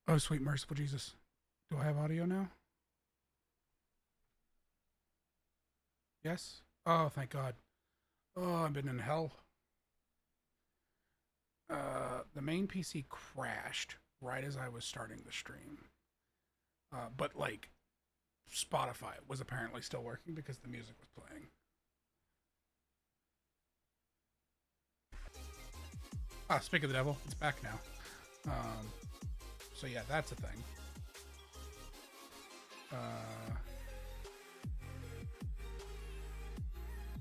Oh, sweet merciful Jesus. Do I have audio now? Yes? Oh, thank God. Oh, I've been in hell. The main PC crashed right as I was starting the stream. But, like, Spotify was apparently still working because the music was playing. Ah, speak of the devil, it's back now. Um, so yeah, that's a thing. Uh,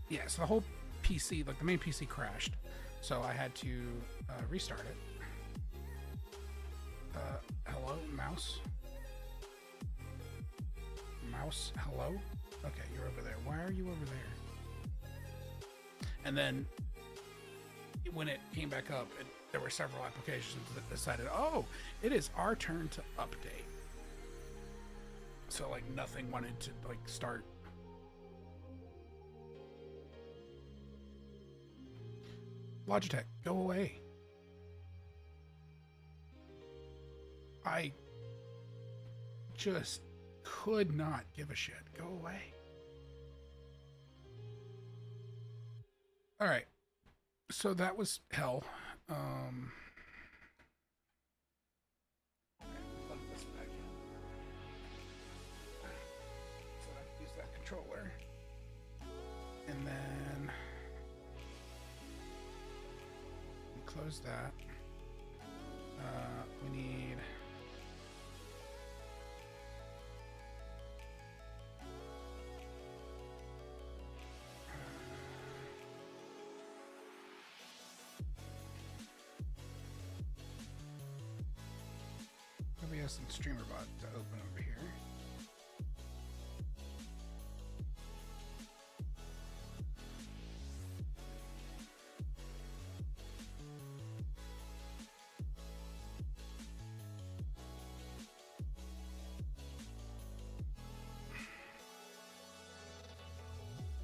yeah, so the whole PC, like the main PC crashed. So I had to restart it. Hello, mouse? Mouse, hello? Okay, you're over there. Why are you over there? And then when it came back up, there were several applications that decided, oh, it is our turn to update. So like nothing wanted to like start. Logitech, go away. I just could not give a shit. Go away. All right. So that was hell. Plug this back in. So I can use that controller. And then close that. We need OBS and StreamerBot to open over here.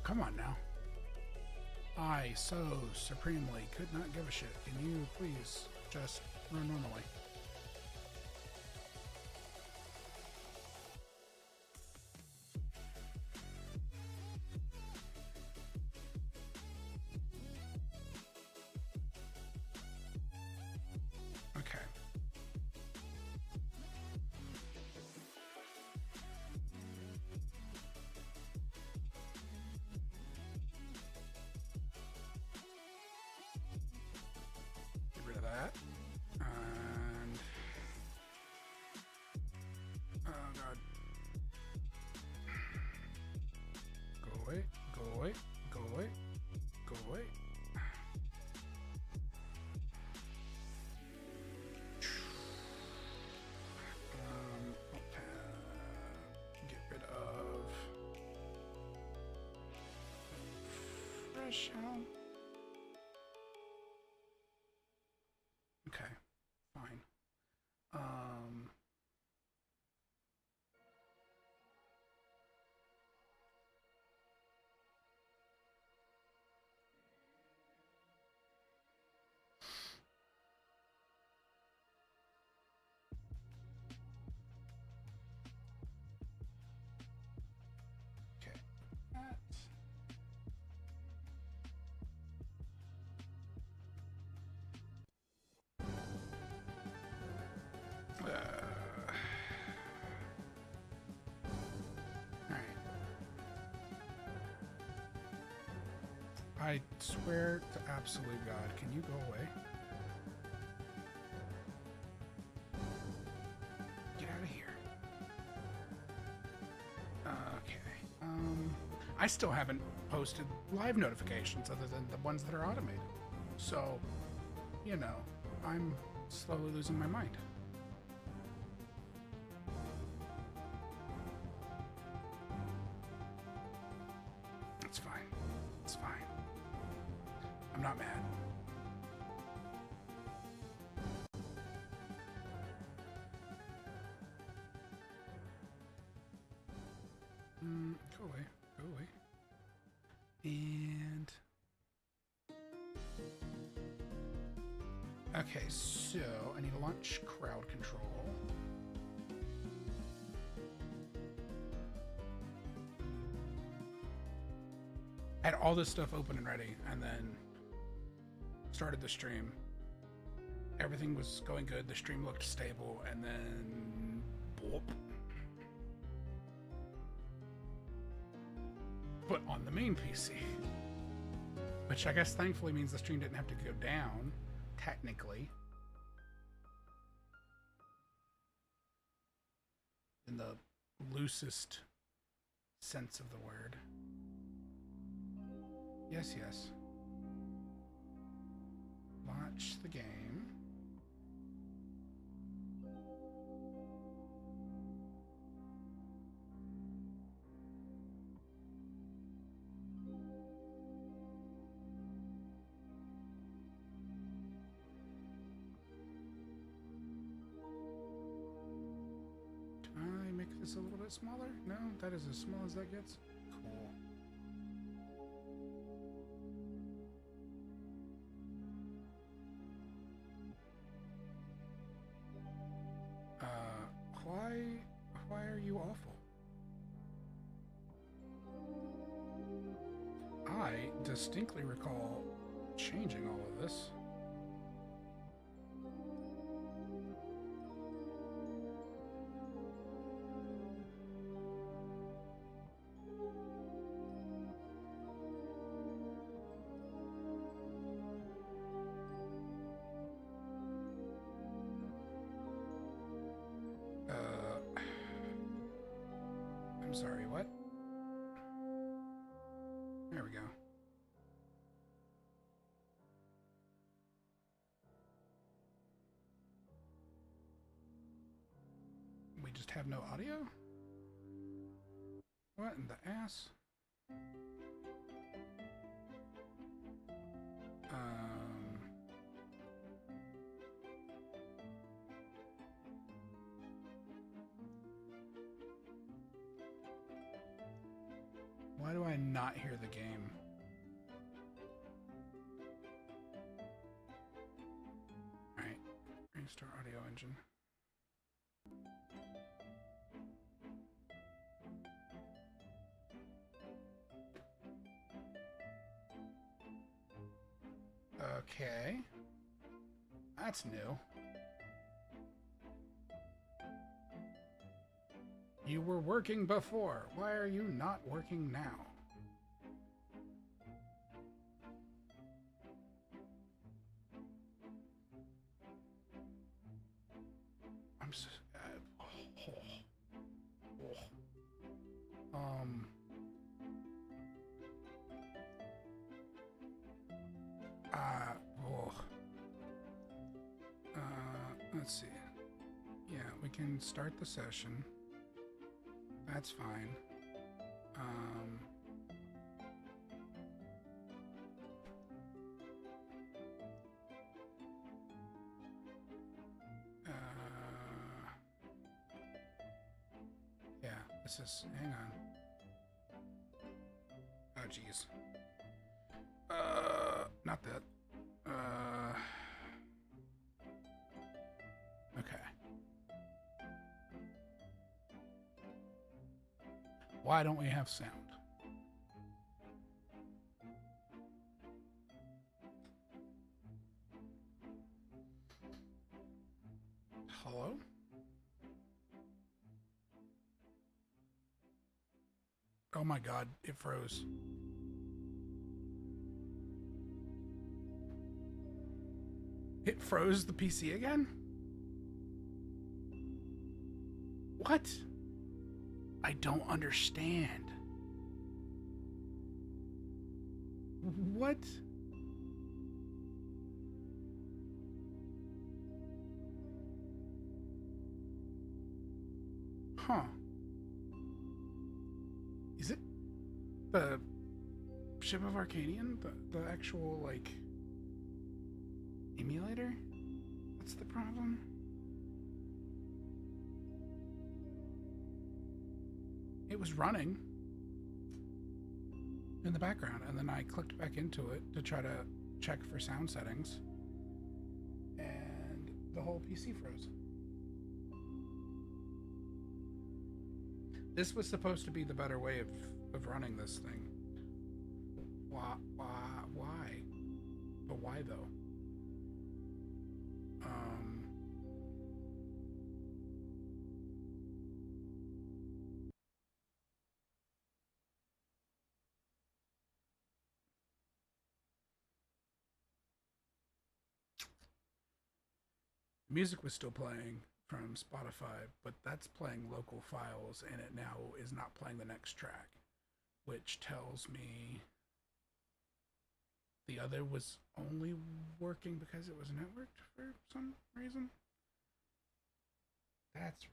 Come on now. I so supremely could not give a shit. Can you please just run normally? Okay. Get rid of that. And oh god. Go away, go away, go away, go away. Get rid of fresh hell. Okay, fine. Okay. That. Alright. I swear to absolute God, can you go away? Get out of here. Okay. I still haven't posted live notifications other than the ones that are automated. So, you know, I'm slowly losing my mind. It's fine. It's fine. I'm not mad. Go away. Go away. And okay, so I need to launch CrowdControl. had all this stuff open and ready, and then started the stream. Everything was going good. The stream looked stable, and then boop. But on the main PC, which I guess thankfully means the stream didn't have to go down, technically. In the loosest sense of the word. Yes, yes. Launch the game. A little bit smaller? No, that is as small as that gets. Cool. Why are you awful? I distinctly recall changing all of this. I'm sorry, what? There we go. We just have no audio? What in the ass? Why do I not hear the game? Alright, restart audio engine. Okay. That's new. You were working before. Why are you not working now? I'm so, let's see. Yeah, we can start the session. That's fine. Yeah, this is, hang on. Oh, geez. Not that. Okay. Why don't we have sound? Hello? Oh my God, it froze. It froze the PC again? What? I don't understand. What? Huh. Is it the Ship of Arcadian? The actual, like, emulator? That's the problem? It was running in the background, and then I clicked back into it to try to check for sound settings, and the whole PC froze. This was supposed to be the better way of running this thing. Why? But why though? Music was still playing from Spotify, but that's playing local files, and it now is not playing the next track, which tells me the other was only working because it was networked for some reason. That's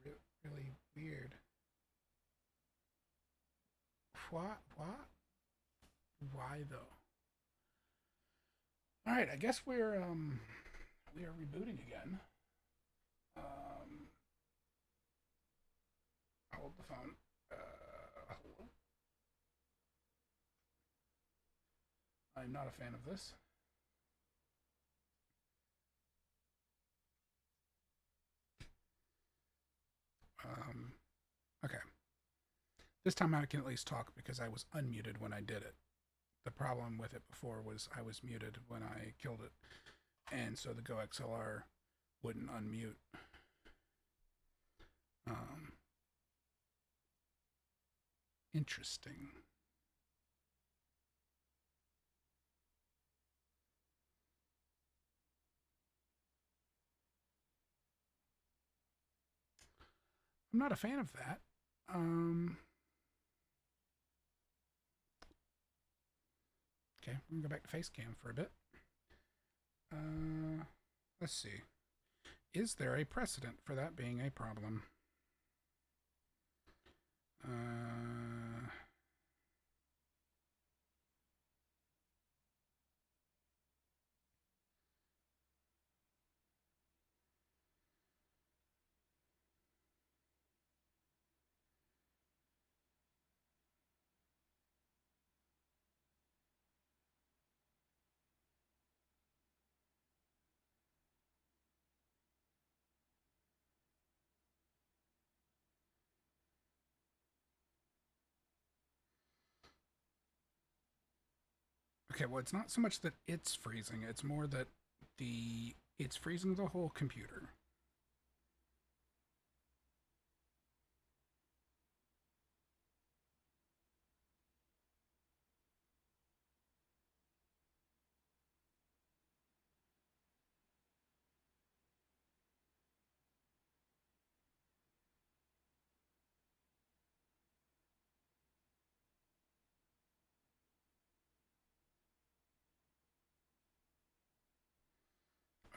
really weird. What? What? Why though? All right, I guess we are rebooting again. Um, hold the phone. Hello. I'm not a fan of this. Okay. This time I can at least talk because I was unmuted when I did it. The problem with it before was I was muted when I killed it, and so the Go XLR wouldn't unmute. Interesting. I'm not a fan of that. Okay, we're gonna go back to face cam for a bit. Let's see. Is there a precedent for that being a problem? Okay, well, it's not so much that it's freezing, it's more that it's freezing the whole computer.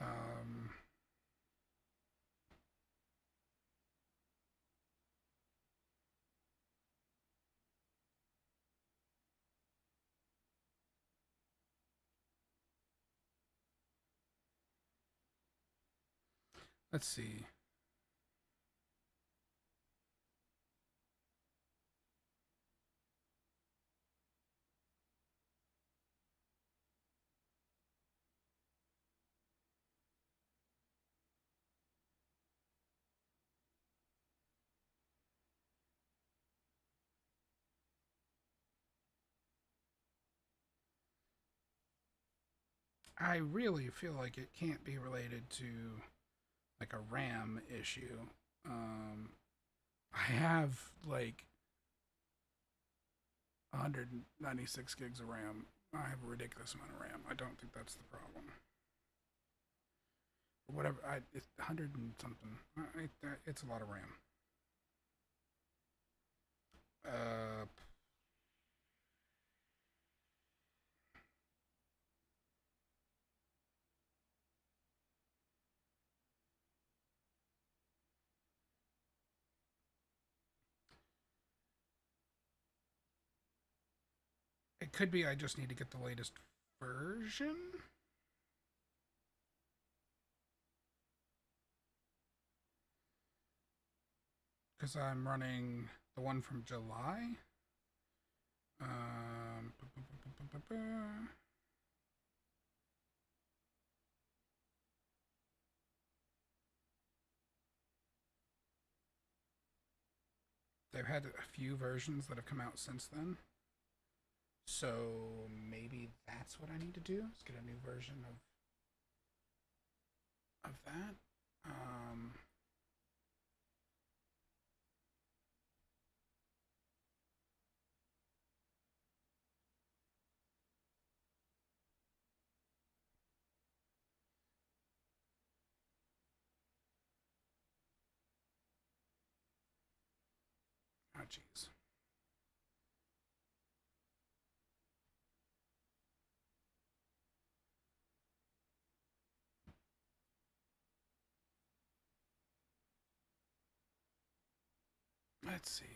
Um, let's see. I really feel like it can't be related to like a RAM issue. I have like 196 gigs of RAM. I have a ridiculous amount of RAM. I don't think that's the problem. Whatever, it's 100 and something. It's a lot of RAM. Uh, it could be I just need to get the latest version. Because I'm running the one from July. Um, They've had a few versions that have come out since then. So maybe that's what I need to do. Let's get a new version of that. Oh, jeez. Let's see.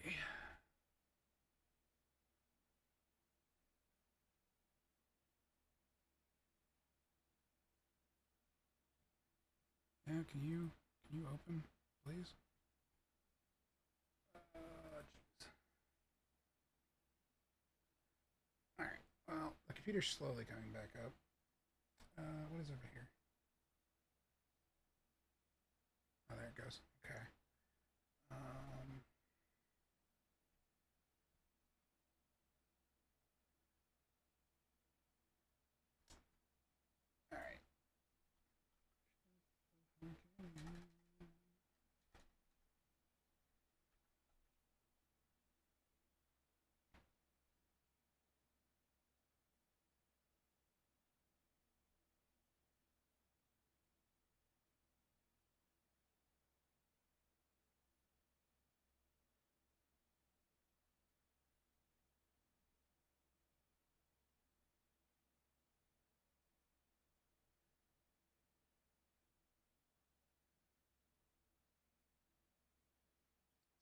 Yeah, can you open, please? Jeez. All right. Well, the computer's slowly coming back up. What is over here? Oh, there it goes. Okay. All right.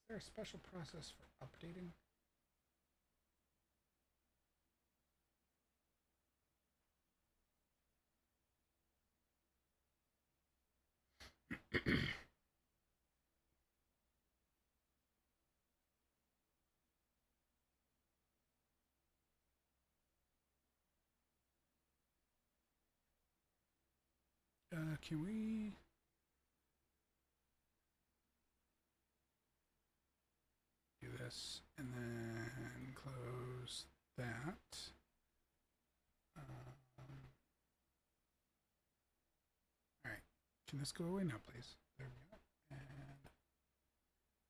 Is there a special process for updating? Can we do this and then close that? All right. Can this go away now, please? There we go. And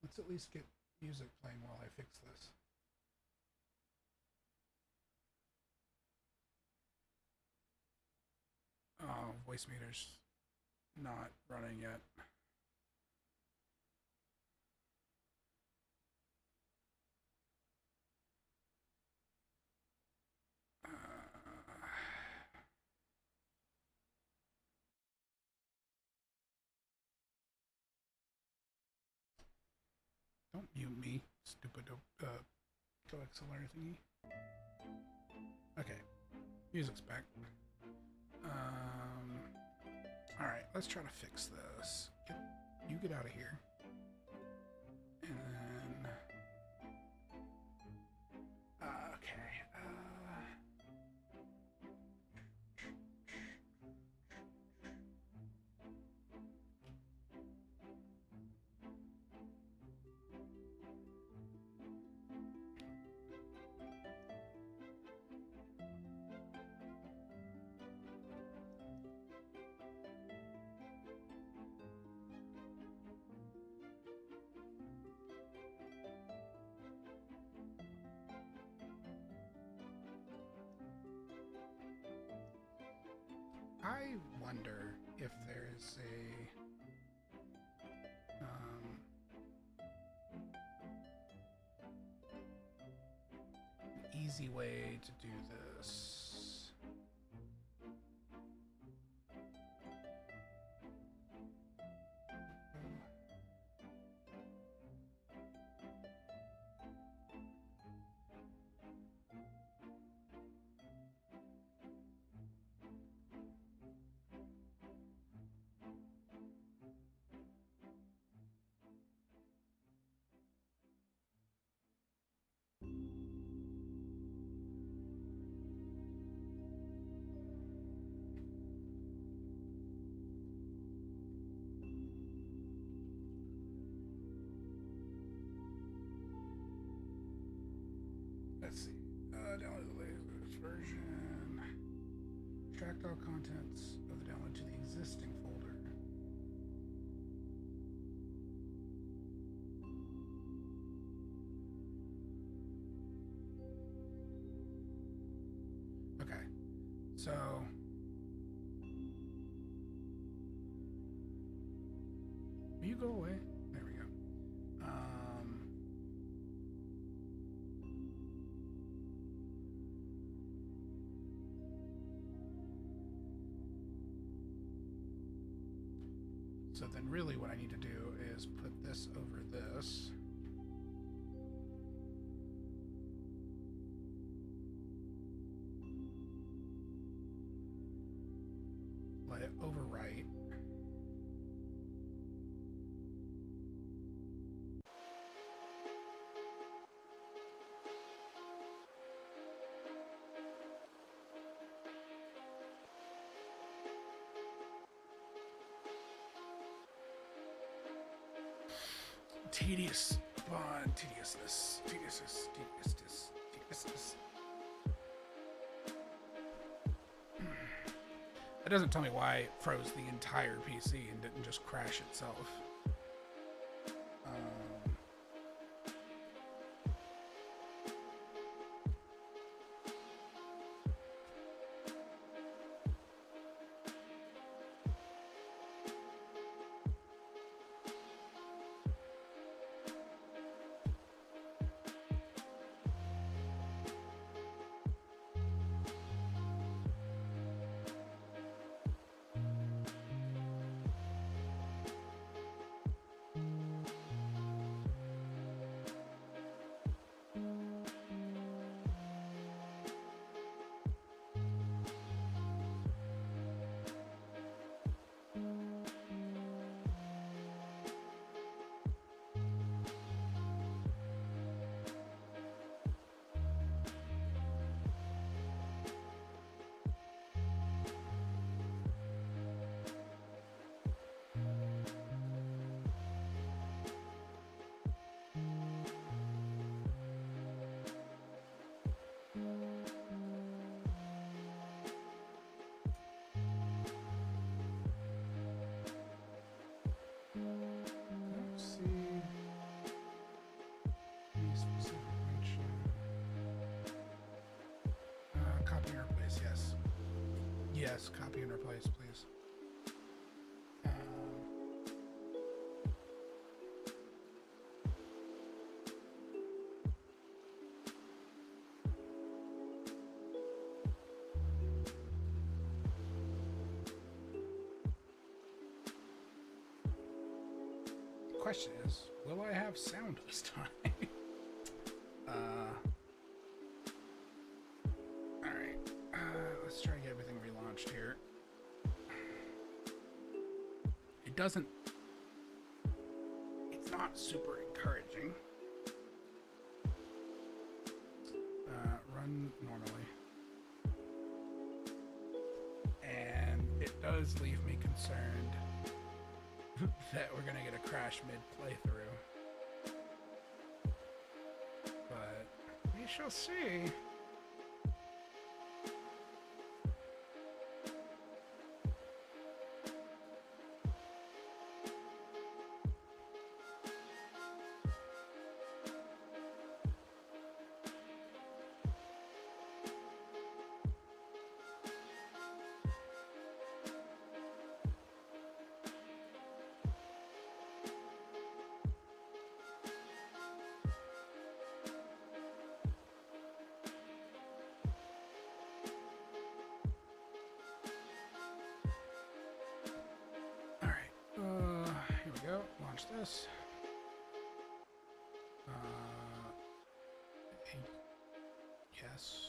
let's at least get music playing while I fix this. Oh, voice meter's not running yet. Don't mute me, stupid coaxial thingy. Okay, music's back. All right, let's try to fix this. You get out of here, and then okay. I wonder if there's an easy way to do this. Let's see. Download the latest. version. Extract all contents of the download to the existing folder. Okay, so will you go away? There we go. So then really what I need to do is put this over this. Let it overwrite. Tediousness. It doesn't tell me why it froze the entire PC and didn't just crash itself. Yes, copy and replace, please. The question is, will I have sound this time? Alright, let's try to get everything relaunched here. It doesn't... It's not super encouraging. Run normally. And it does leave me concerned that we're gonna get a crash mid-playthrough. But we shall see. Launch this. Yes.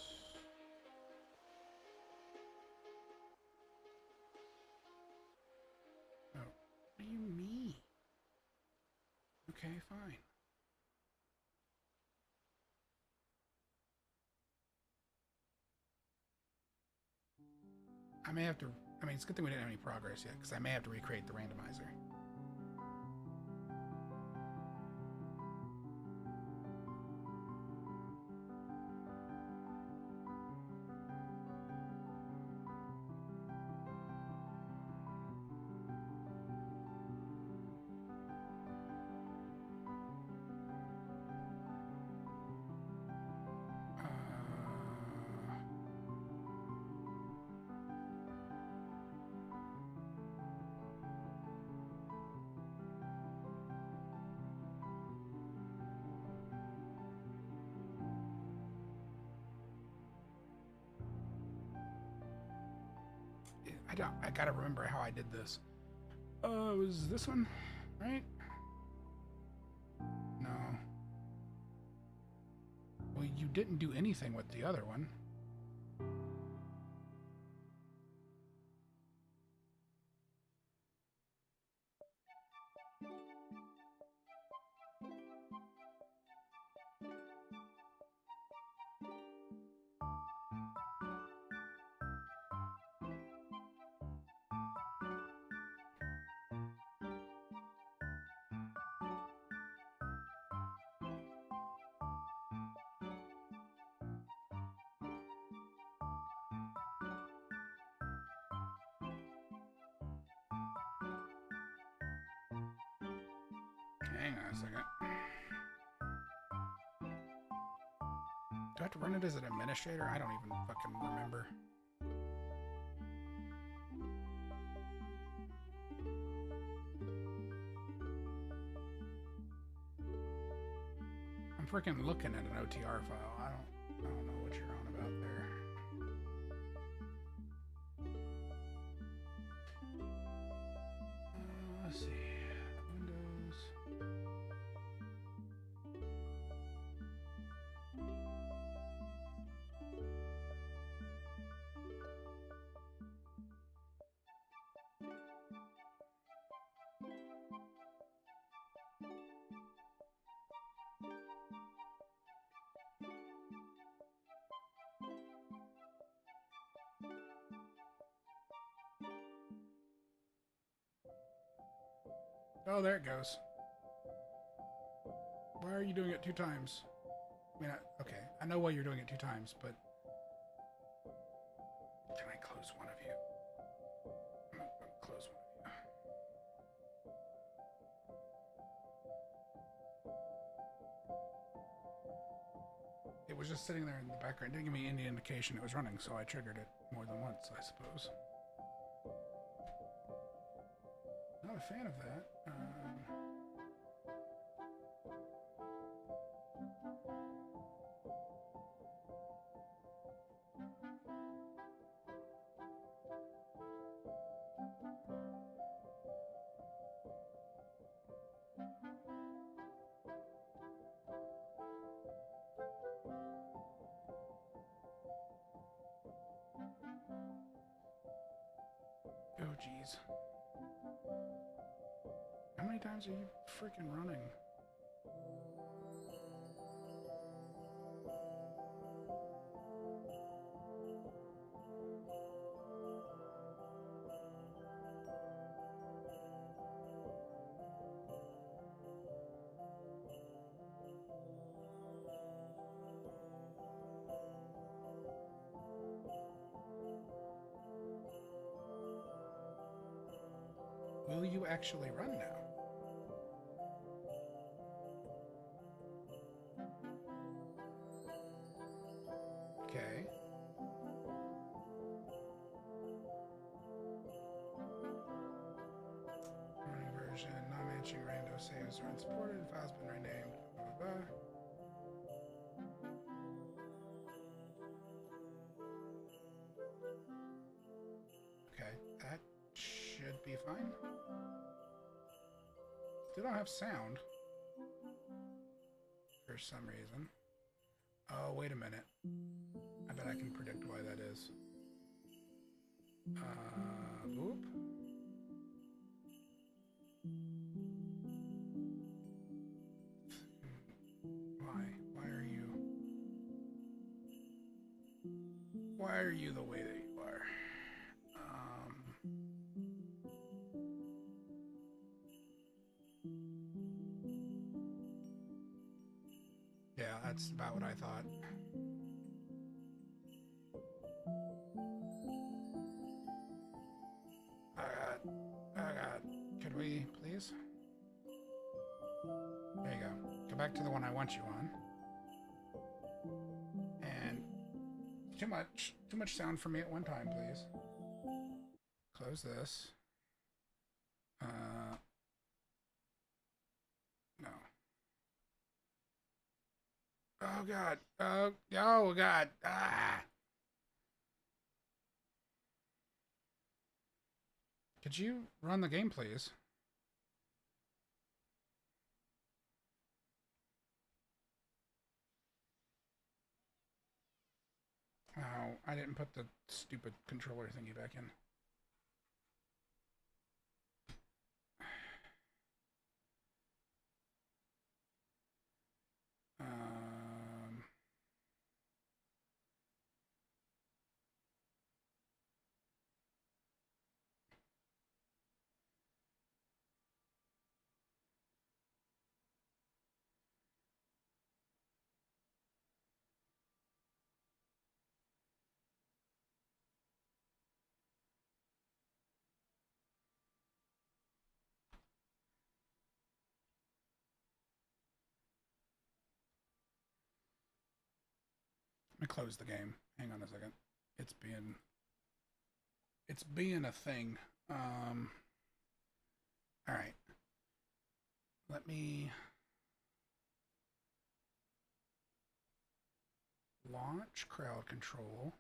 Oh, what do you mean? Okay, fine. I may have to, I mean, it's a good thing we didn't have any progress yet, because I may have to recreate the randomizer. I gotta remember how I did this. It was this one, right? No. Well, you didn't do anything with the other one. Hang on a second. Do I have to run it as an administrator? I don't even fucking remember. I'm freaking looking at an OTR file. I don't know what you're on about there. Let's see. Windows. Oh, there it goes. Why are you doing it 2 times? I mean, okay, I know why you're doing it 2 times, but can I close one of you? I'm gonna close one of you. It was just sitting there in the background. It didn't give me any indication it was running, so I triggered it more than once, I suppose. Not a fan of that. Oh, jeez. How many times are you freaking running? Will you actually run now? Okay. Running version, non-matching rando saves are unsupported, file's been renamed, blah, blah, blah. Okay, that should be fine. Still don't have sound for some reason. Oh, wait a minute. I bet I can predict why that is. Oop. Why are you the way that you are? Yeah, that's about what I thought. Oh God. Could we, please? There you go. Go back to the one I want you on. And too much sound for me at one time, please. Close this. No. Oh God. Oh God. Ah. Could you run the game, please? Oh, I didn't put the stupid controller thingy back in. Let me close the game. Hang on a second. It's being a thing. All right. Let me launch CrowdControl.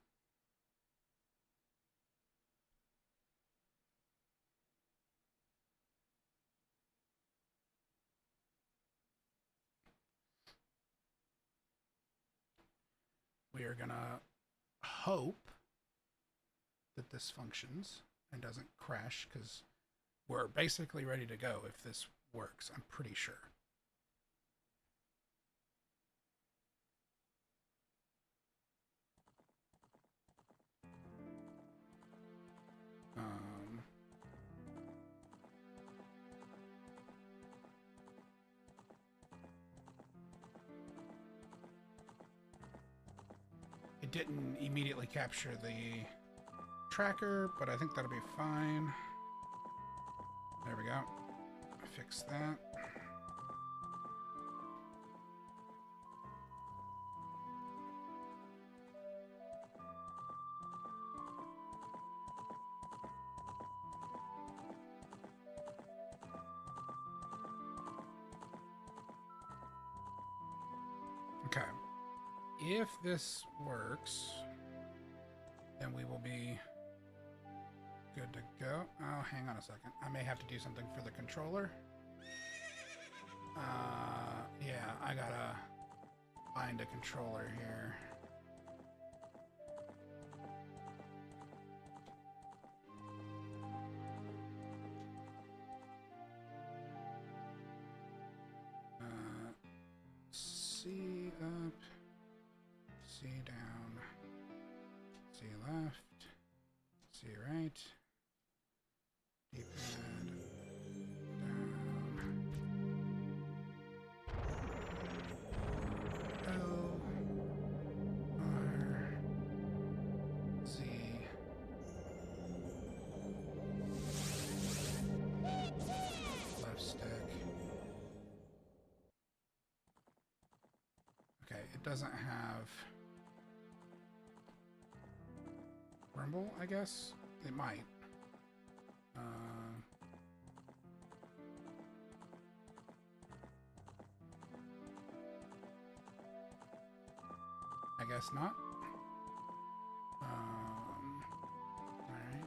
We are gonna hope that this functions and doesn't crash, because we're basically ready to go if this works, I'm pretty sure. It didn't immediately capture the tracker, but I think that'll be fine. There we go. Fix that. Okay. If this works, then we will be good to go. Oh, hang on a second. I may have to do something for the controller. Yeah, I gotta find a controller here. C up, C down, C left, C right, D-pad, down, L, R, Z, left stick. Okay, it doesn't have rumble, I guess? It might. I guess not. Alright.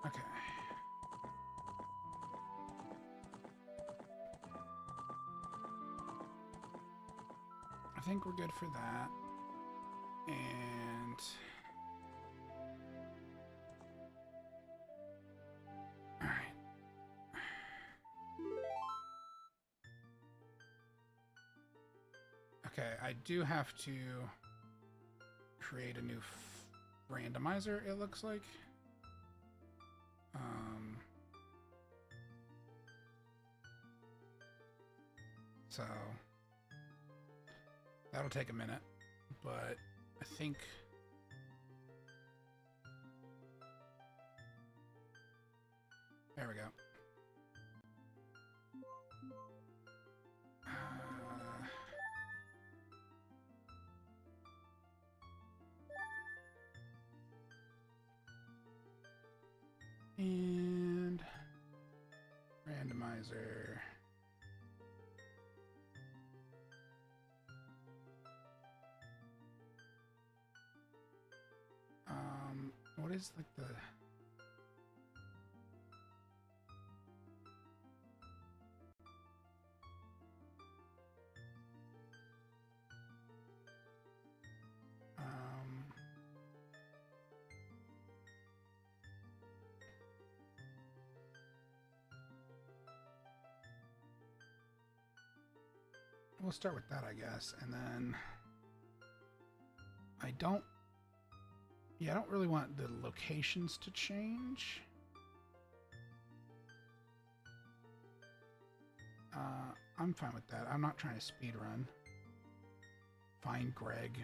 Okay. I think we're good for that. And all right. Okay, I do have to create a new randomizer, it looks like. So that'll take a minute, but I think there we go. And randomizer. is like the... We'll start with that, I guess, and then I don't really want the locations to change. I'm fine with that. I'm not trying to speed run. Find Greg,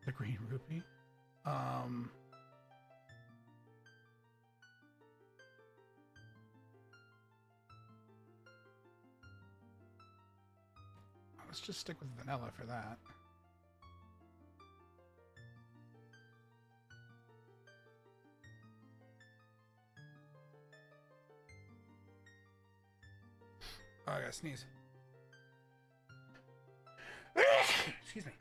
the green rupee. Let's just stick with vanilla for that. Oh, I gotta sneeze. Excuse me.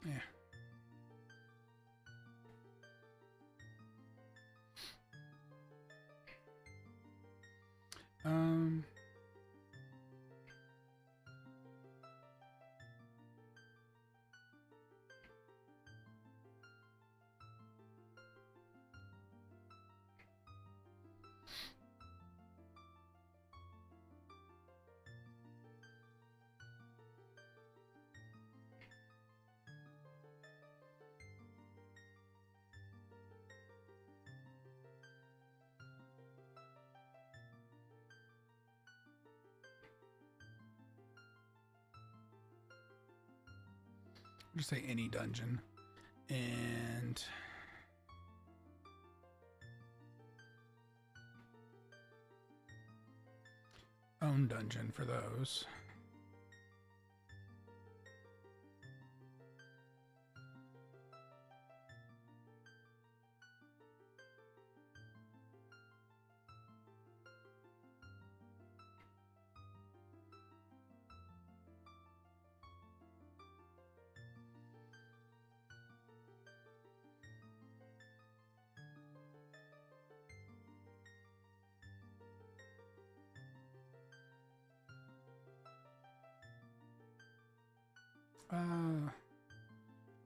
Yeah. Just say any dungeon, and own dungeon for those.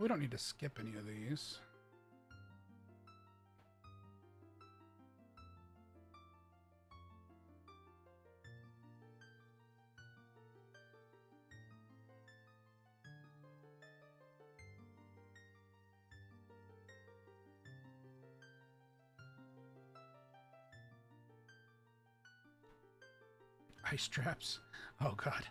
We don't need to skip any of these. Ice traps. Oh God.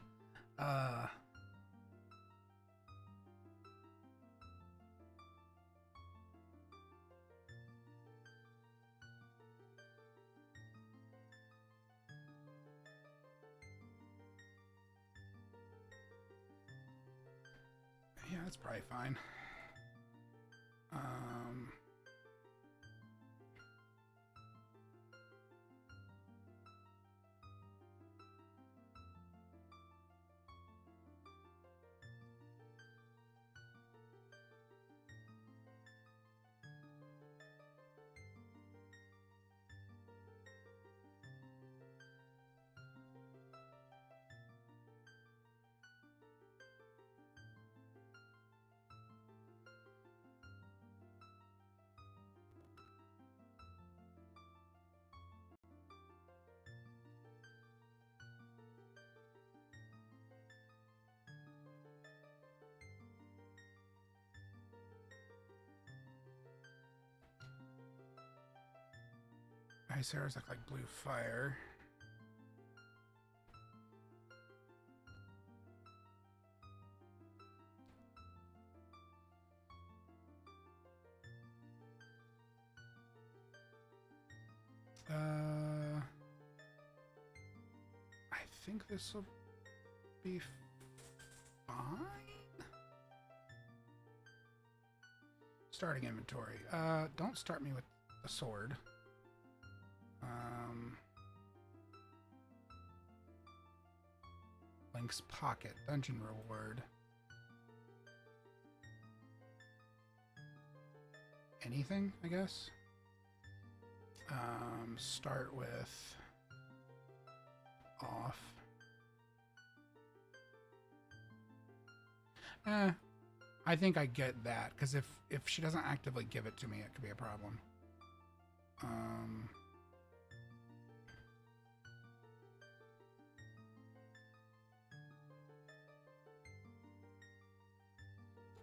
Yeah, that's probably fine. Ice arrows look like blue fire. I think this will be fine. Starting inventory. Don't start me with a sword. Link's Pocket. Dungeon reward. Anything, I guess? Start with off. I think I get that, because if she doesn't actively give it to me, it could be a problem.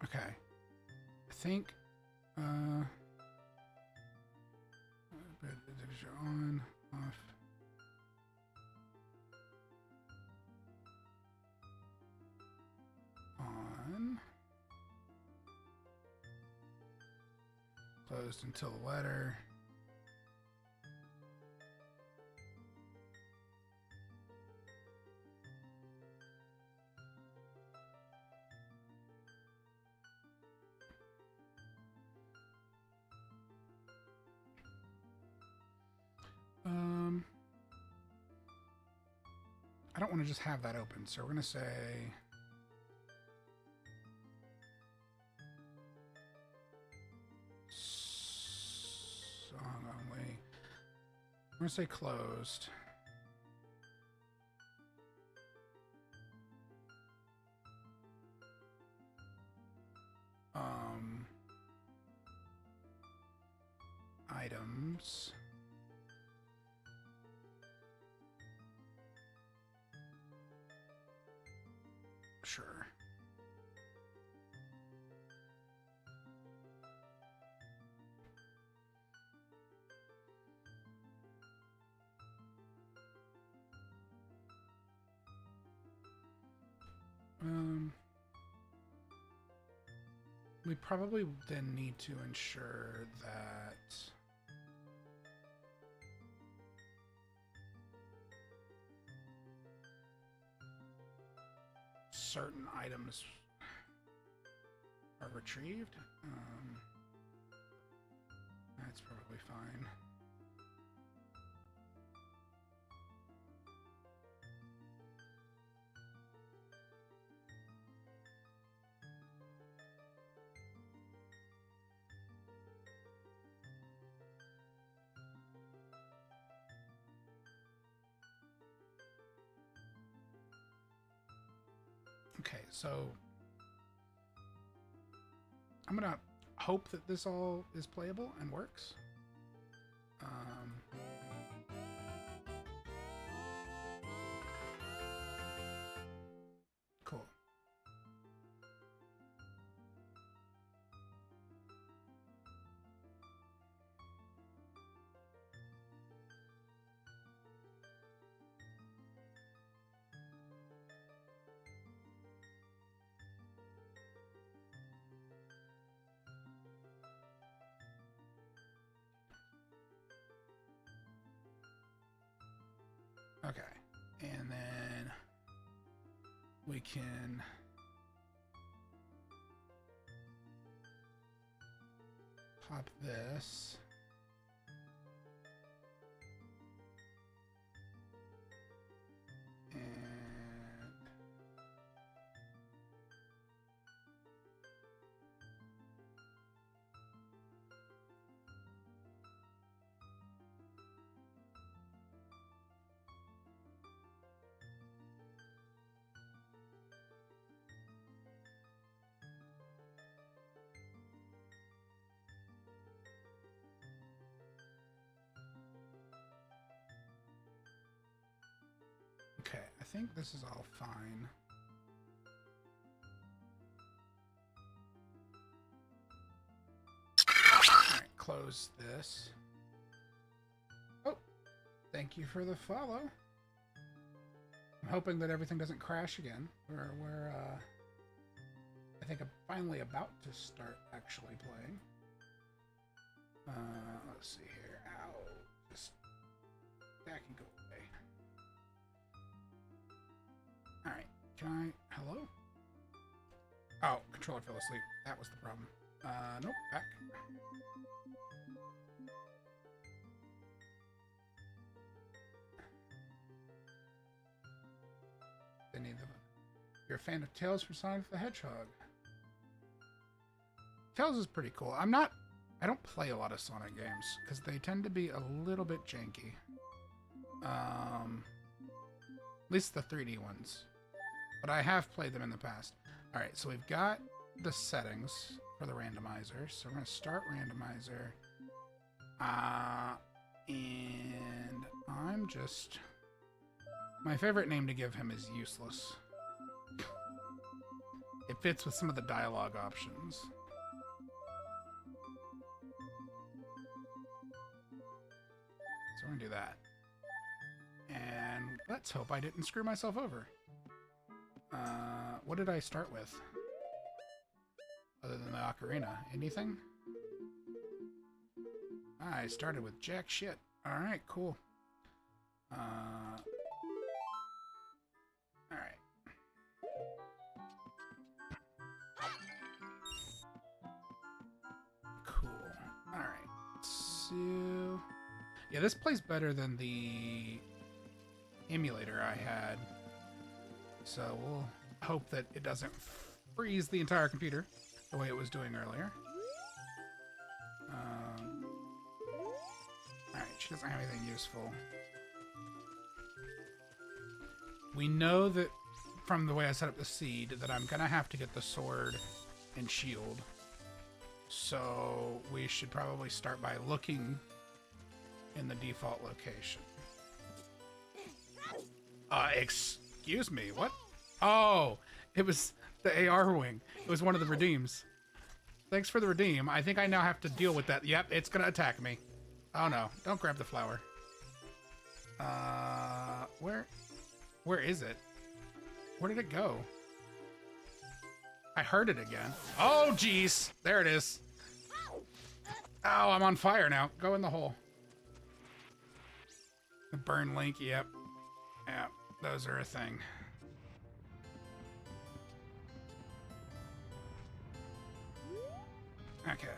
Okay. I think on, off. On. Closed until letter. I don't want to just have that open, so we're going to say song only. We're going to say closed. Items. Sure. We probably then need to ensure that certain items are retrieved. That's probably fine. Okay, so I'm gonna hope that this all is playable and works. Cool. Okay, and then we can pop this. And okay, I think this is all fine. All right, close this. Oh, thank you for the follow. I'm hoping that everything doesn't crash again. We're I think I'm finally about to start actually playing. Let's see here. Ow, just that can go away. All right, can I? Hello? Oh, controller fell asleep. That was the problem. Nope, back. They need the You're a fan of Tails from Sonic the Hedgehog. Tails is pretty cool. I don't play a lot of Sonic games because they tend to be a little bit janky. At least the 3D ones. But I have played them in the past. Alright, so we've got the settings for the randomizer. So we're going to start randomizer. And I'm just... My favorite name to give him is Useless. It fits with some of the dialogue options. So we're going to do that. And let's hope I didn't screw myself over. What did I start with? Other than the ocarina. Anything? I started with jack shit. Alright, cool. Alright. Cool. Alright. So... Yeah, this plays better than the emulator I had. So we'll hope that it doesn't freeze the entire computer the way it was doing earlier. Alright, she doesn't have anything useful. We know that from the way I set up the seed that I'm gonna have to get the sword and shield. So we should probably start by looking in the default location. Excuse me, what? Oh, it was the AR wing. It was one of the redeems. Thanks for the redeem. I think I now have to deal with that. Yep, it's gonna attack me. Oh no, don't grab the flower. Where is it? Where did it go? I heard it again. Oh, jeez. There it is. Oh, I'm on fire now. Go in the hole. The burn link, yep. Yep, those are a thing. Okay.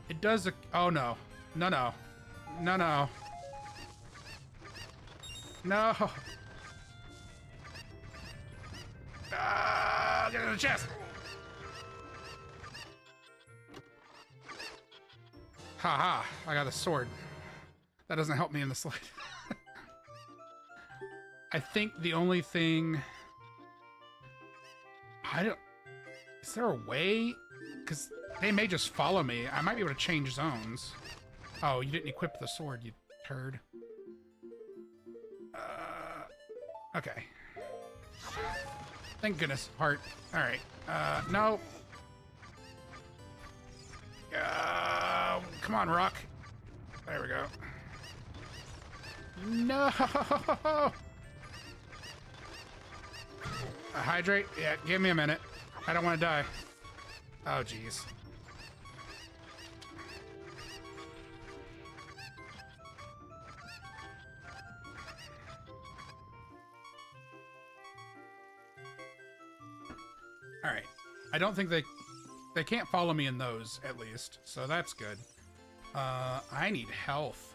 It does a... Oh, no. No, no. No, no. No. Get in the chest. Haha, I got a sword. That doesn't help me in the slide. I think the only thing... Is there a way? Because they may just follow me. I might be able to change zones. Oh, you didn't equip the sword, you turd. Okay. Thank goodness. Heart. Alright. No. Come on, rock. There we go. No! Hydrate? Yeah, give me a minute. I don't want to die. Oh, jeez. Alright. I don't think they can't follow me in those, at least. So that's good. I need health.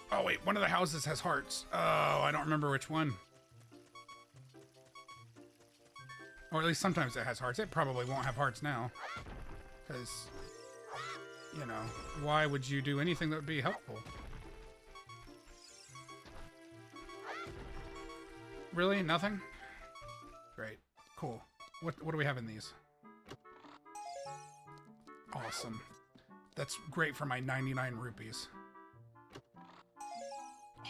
Oh, wait. One of the houses has hearts. Oh, I don't remember which one. Or at least sometimes it has hearts. It probably won't have hearts now. Because, you know, why would you do anything that would be helpful? Really? Nothing? Great. Cool. What do we have in these? Awesome. That's great for my 99 rupees.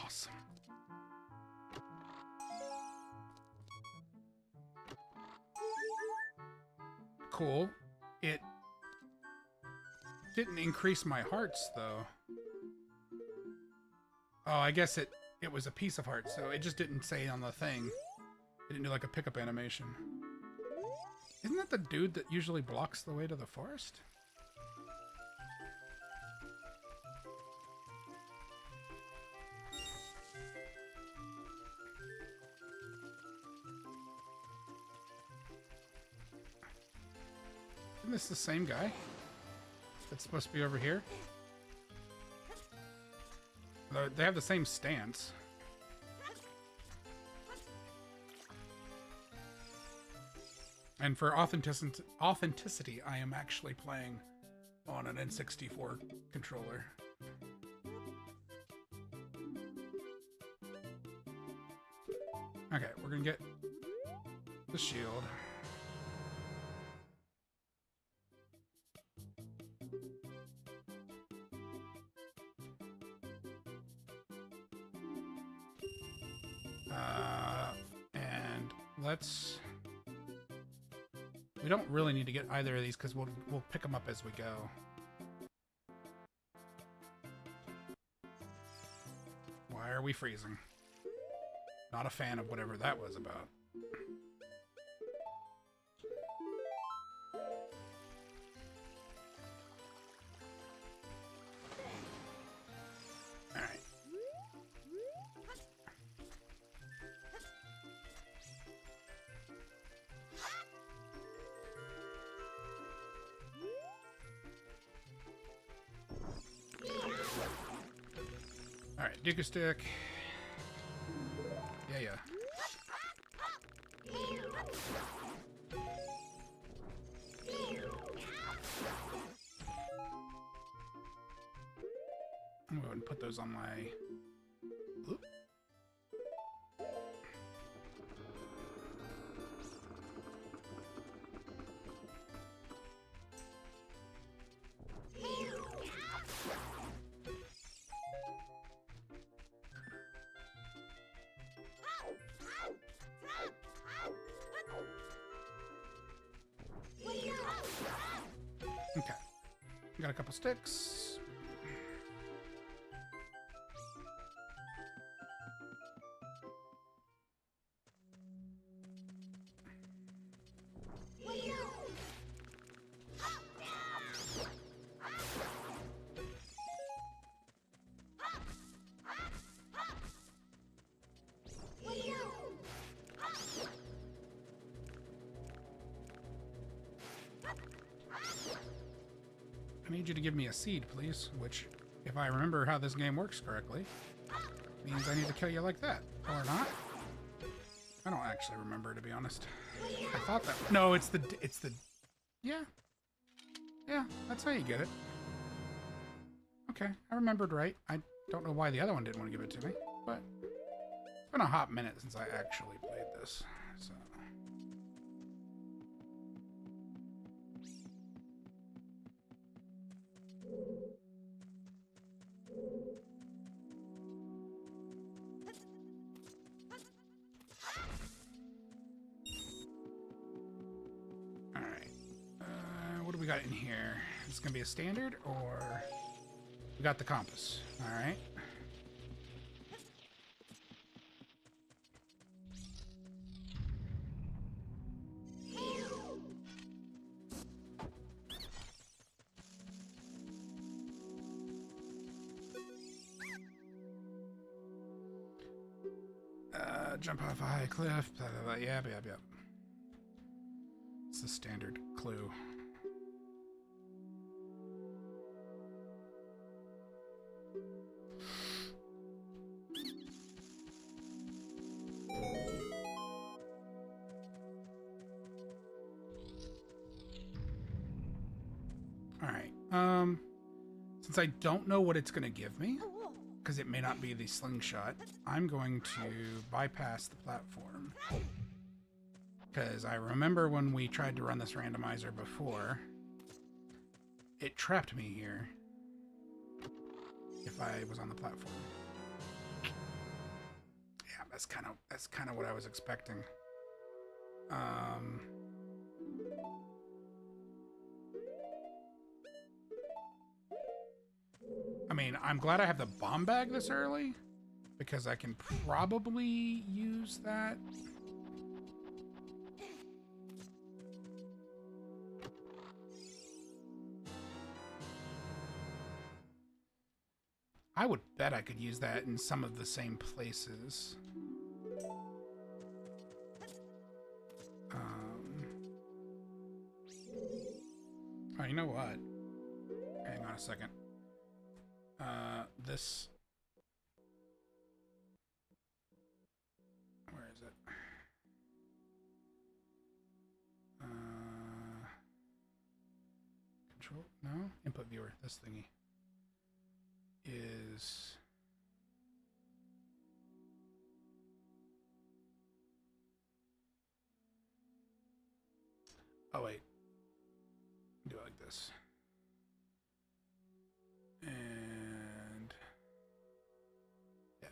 Awesome. Cool. It didn't increase my hearts, though. Oh, I guess it was a piece of heart, so it just didn't say on the thing. It didn't do like a pickup animation. Isn't that the dude that usually blocks the way to the forest? Isn't this the same guy that's supposed to be over here? They have the same stance. And for authenticity, I am actually playing on an N64 controller. Okay, we're gonna get the shield. And let's... We don't really need to get either of these because we'll pick them up as we go. Why are we freezing? Not a fan of whatever that was about. Alright. Alright, Duke a stick. Yeah. I'm going to put those on my... Oop. Okay. Got a couple sticks. I need you to give me a seed, please, which, if I remember how this game works correctly, means I need to kill you like that. Or not. I don't actually remember, to be honest. I thought that... No, it's the... Yeah. Yeah, that's how you get it. Okay, I remembered right. I don't know why the other one didn't want to give it to me, but... It's been a hot minute since I actually played this, so... Got in here. Is this gonna be a standard or we got the compass? All right. Jump off a high cliff. Blah, blah, blah. Yep. It's the standard clue. Since I don't know what it's going to give me, because it may not be the slingshot, I'm going to bypass the platform. Because I remember when we tried to run this randomizer before, it trapped me here if I was on the platform. Yeah, that's kind of what I was expecting. I mean, I'm glad I have the bomb bag this early, because I can probably use that. I would bet I could use that in some of the same places. know what? Hang on a second. This... Where is it? Control? No? Input viewer. This thingy is... Oh, wait. Do it like this. And... yeah.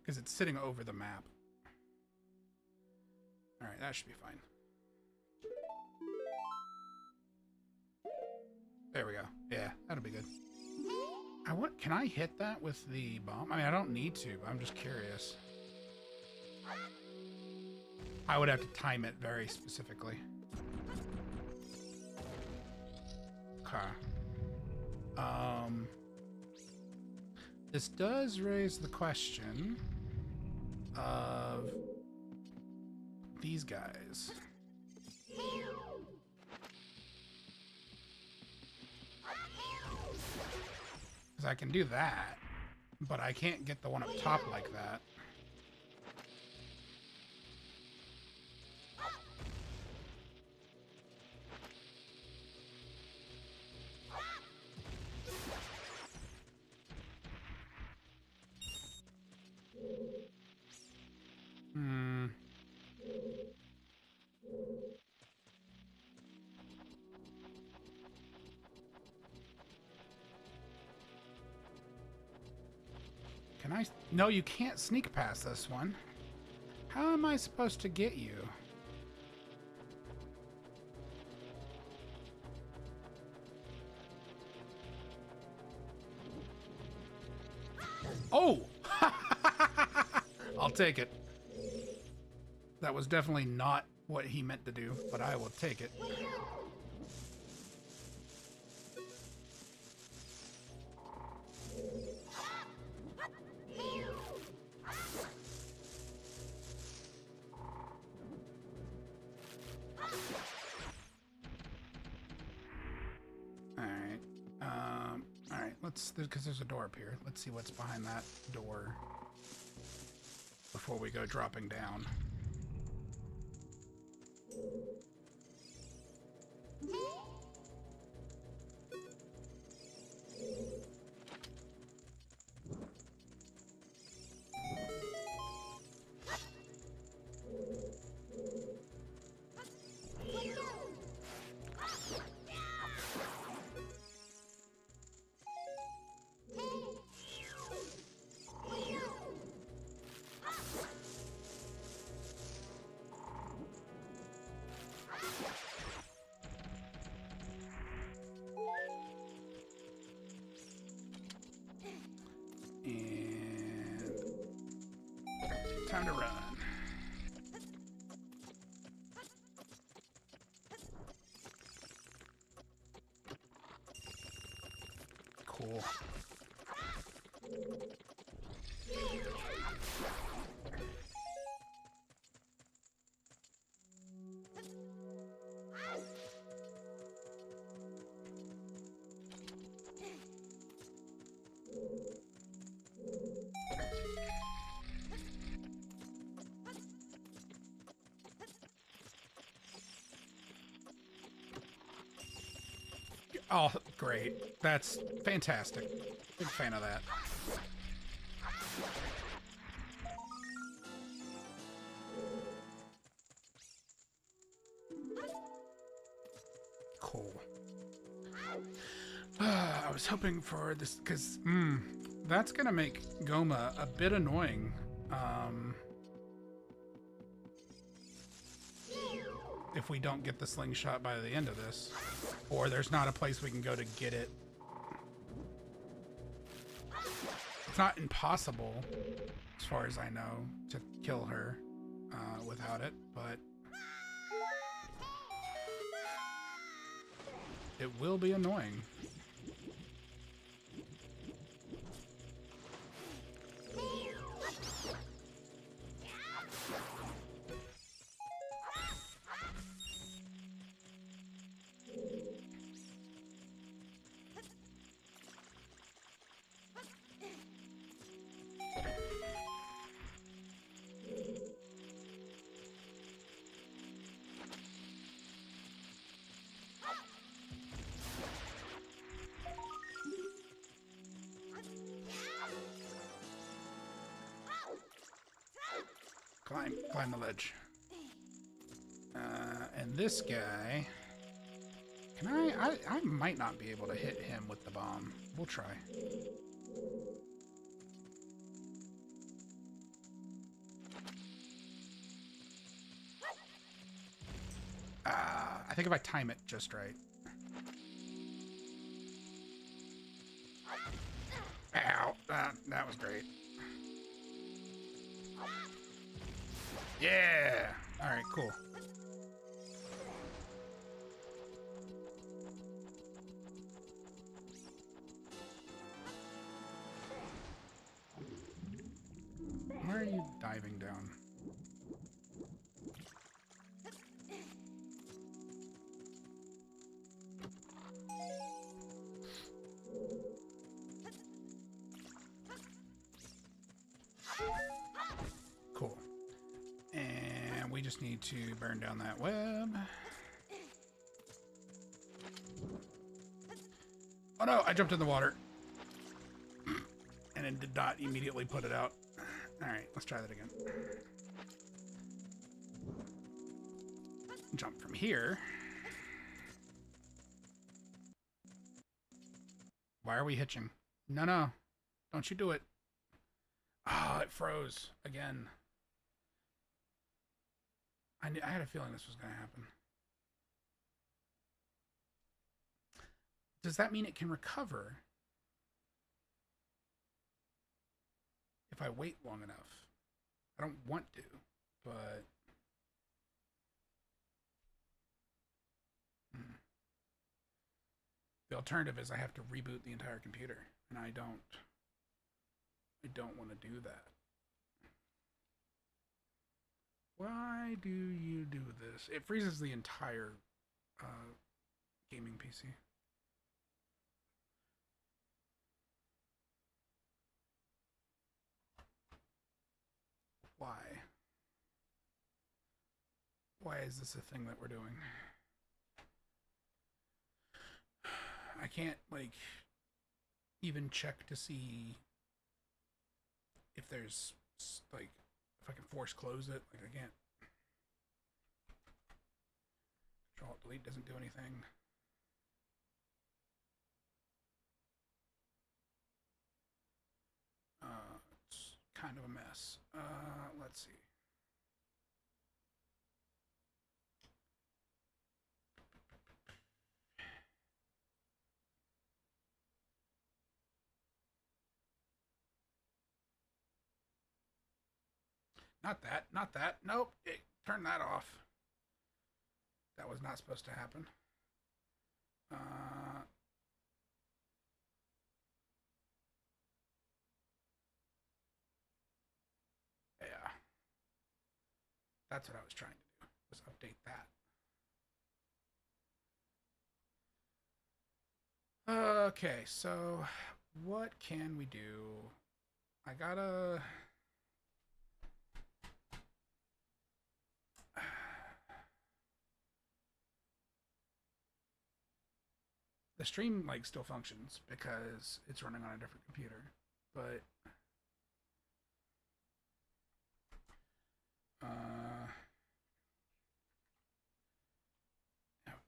Because it's sitting over the map. Alright, that should be fine. There we go. Yeah, that'll be good. Can I hit that with the bomb? I mean, I don't need to, but I'm just curious. I would have to time it very specifically. Okay. This does raise the question of these guys. Because I can do that, but I can't get the one up top like that. Can I? No, you can't sneak past this one. How am I supposed to get you? Oh! I'll take it. That was definitely not what he meant to do, but I will take it. Because there's a door up here. Let's see what's behind that door before we go dropping down. And time to run. Cool. Oh, great. That's fantastic. Big fan of that. Cool. I was hoping for this, because, that's gonna make Goma a bit annoying. If we don't get the slingshot by the end of this. Or there's not a place we can go to get it. It's not impossible, as far as I know, to kill her without it, but it will be annoying. climb the ledge. And this guy, can I might not be able to hit him with the bomb. We'll try. I think if I time it just right. Ow, that was great. Yeah! Alright, cool. Why are you diving down? Cool. And we just need to burn down that web. Oh no, I jumped in the water. And it did not immediately put it out. Alright, let's try that again. Jump from here. Why are we hitching? No, no. Don't you do it. Oh, it froze again. I had a feeling this was going to happen. Does that mean it can recover if I wait long enough? I don't want to, but... The alternative is I have to reboot the entire computer, and I don't want to do that. Why do you do this? It freezes the entire gaming PC. Why? Why is this a thing that we're doing? I can't, like, even check to see if there's, like, if I can force close it. Like, I can't. Control-Delete doesn't do anything. It's kind of a mess. Let's see. Not that, not that. Nope, turn that off. That was not supposed to happen. Yeah. That's what I was trying to do, was update that. Okay, so what can we do? I gotta... The stream, like, still functions because it's running on a different computer, but...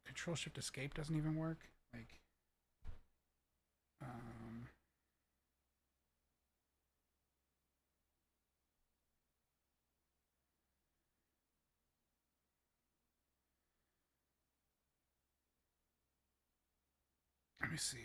Control-Shift-Escape doesn't even work. Like... Let me see.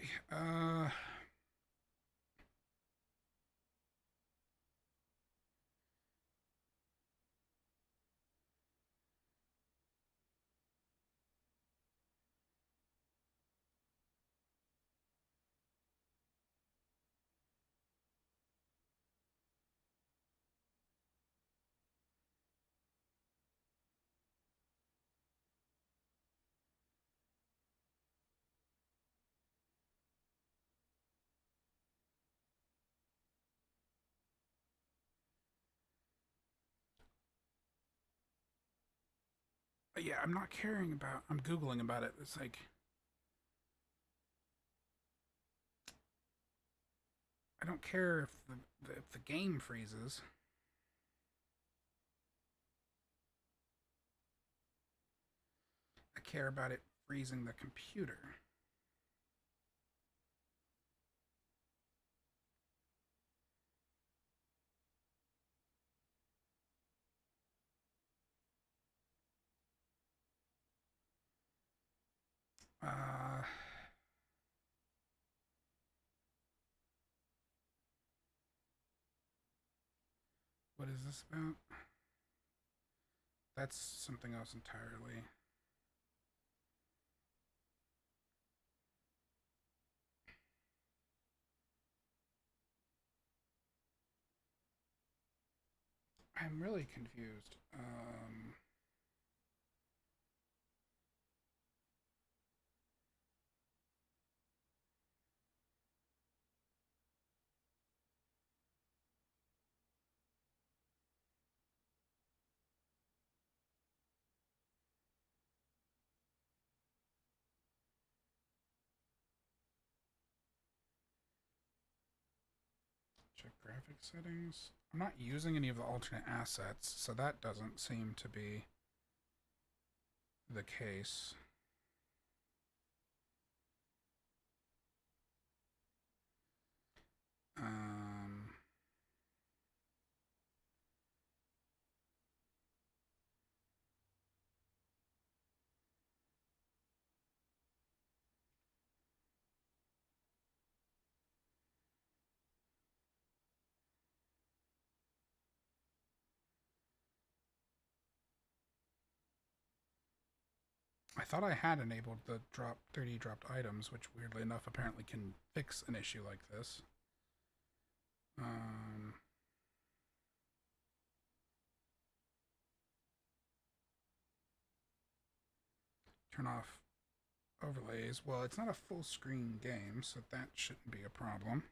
Yeah, I'm not caring about... I'm Googling about it. It's like... I don't care if the game freezes. care about it freezing the computer. What is this about? That's something else entirely. I'm really confused. Check graphic settings. I'm not using any of the alternate assets, so that doesn't seem to be the case. I thought I had enabled the 3D dropped items, which weirdly enough apparently can fix an issue like this. Turn off overlays. Well, it's not a full screen game, so that shouldn't be a problem.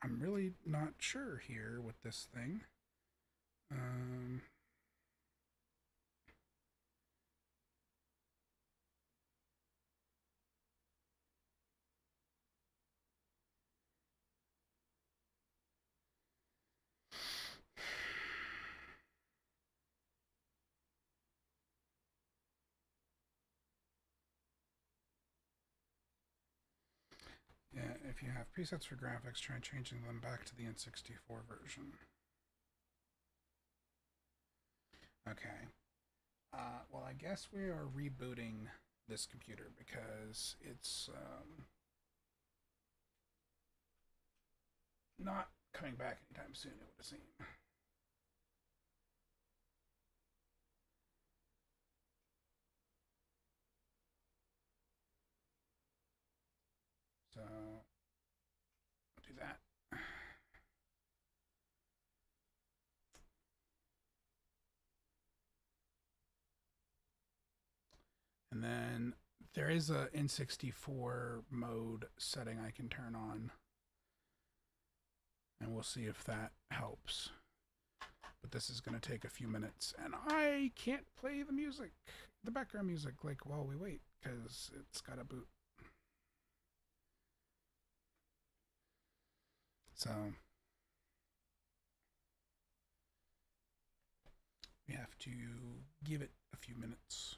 I'm really not sure here with this thing. Yeah, if you have presets for graphics, try changing them back to the N64 version. Okay. Well, I guess we are rebooting this computer because it's not coming back anytime soon, it would seem. So, I'll do that. And then there is a N64 mode setting I can turn on. And we'll see if that helps. But this is going to take a few minutes. And I can't play the music, the background music, like while we wait, because it's got to boot. So we have to give it a few minutes.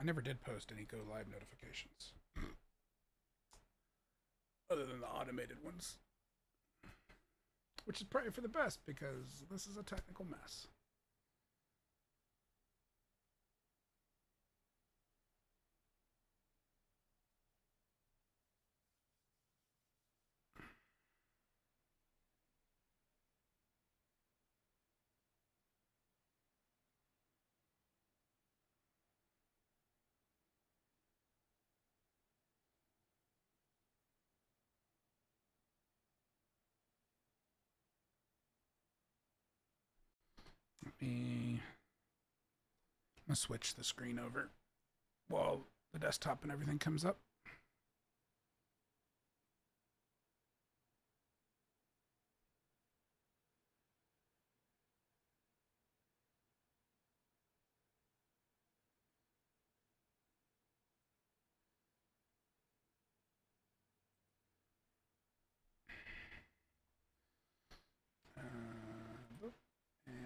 I never did post any go live notifications. Other than the automated ones. Which is probably for the best because this is a technical mess. Let me I'm gonna switch the screen over while the desktop and everything comes up.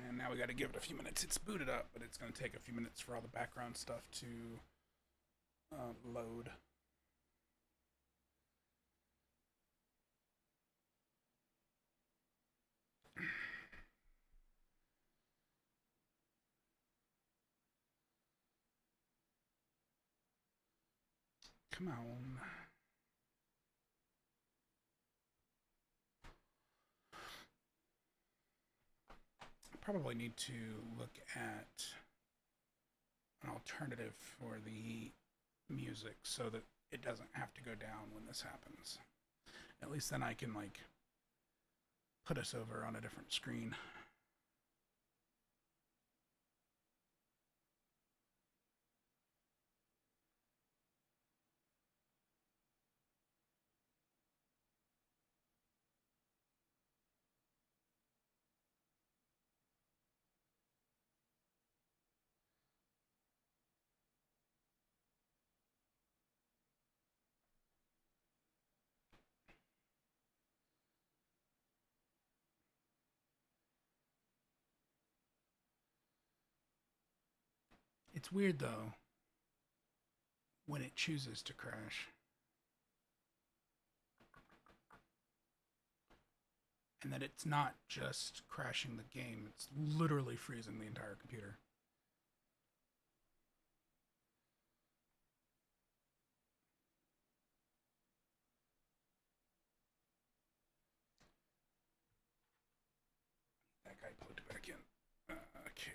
And now we got to give it a few minutes. It's booted up, but it's going to take a few minutes for all the background stuff to load. Come on. Probably need to look at an alternative for the music so that it doesn't have to go down when this happens. At least then I can like put us over on a different screen. It's weird though when it chooses to crash. And that it's not just crashing the game, it's literally freezing the entire computer. That guy plugged back in. Okay.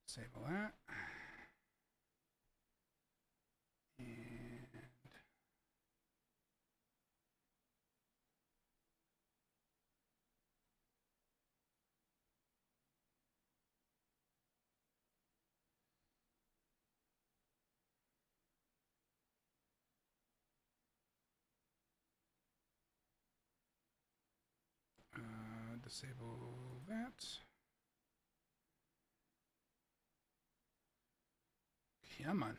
Disable that. And disable that. Come on.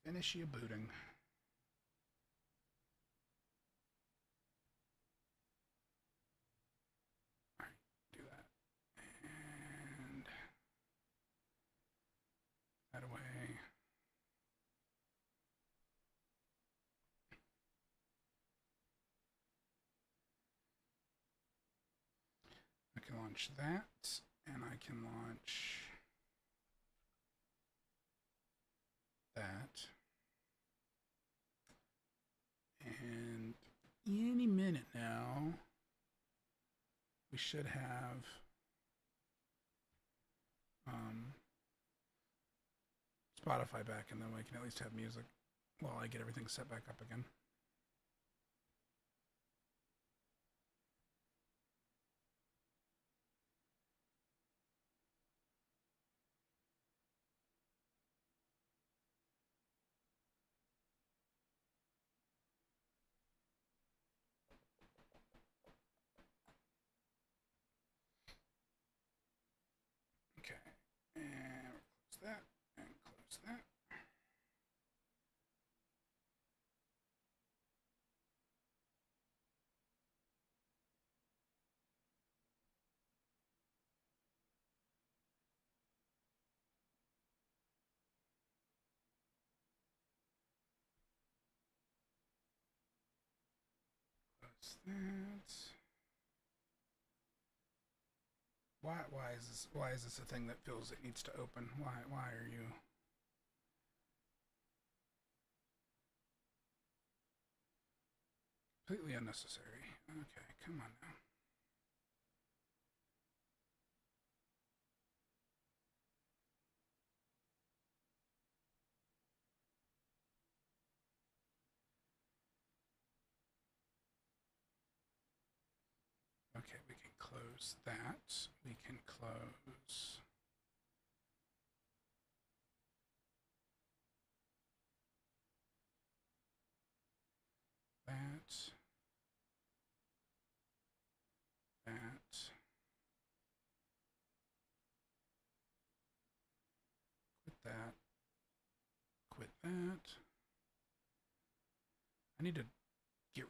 Finish your booting. Alright, do that. And that away. I can launch that, and I can launch that. And any minute now, we should have Spotify back, and then we can at least have music while I get everything set back up again. Okay, and close that, and close that. Close that. Why is this a thing that feels it needs to open? Why are you? Completely unnecessary. Okay, come on now. Okay, we can close that. We can close that. That. Quit that. Quit that. I need to get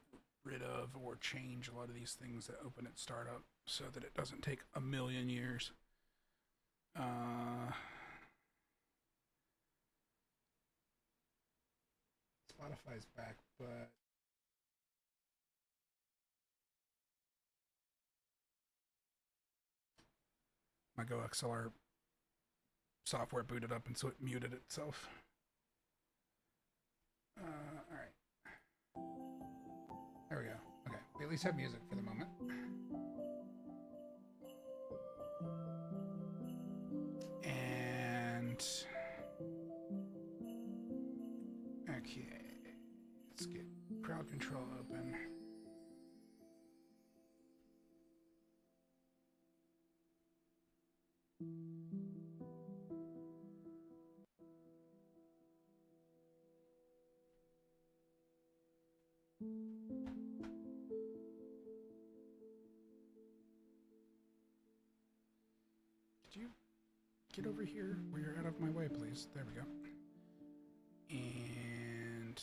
rid of or change a lot of these things that open at startup so that it doesn't take a million years. Spotify's back, but my GoXLR software booted up and so it muted itself. All right. There we go. Okay, we at least have music for the moment. And okay, let's get CrowdControl open. Could you get over here where you're out of my way, please? There we go. And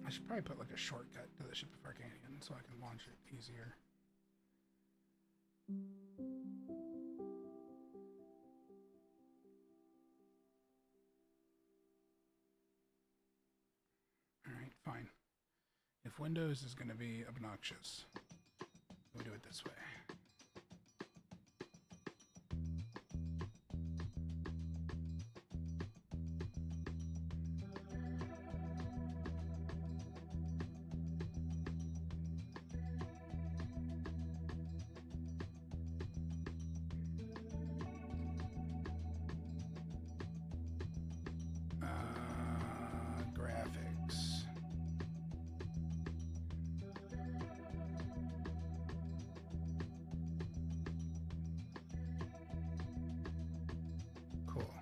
I should probably put like a shortcut to the ship of Arcanian so I can launch it easier. Alright, fine. If Windows is going to be obnoxious, we'll do it this way. Graphics. Cool.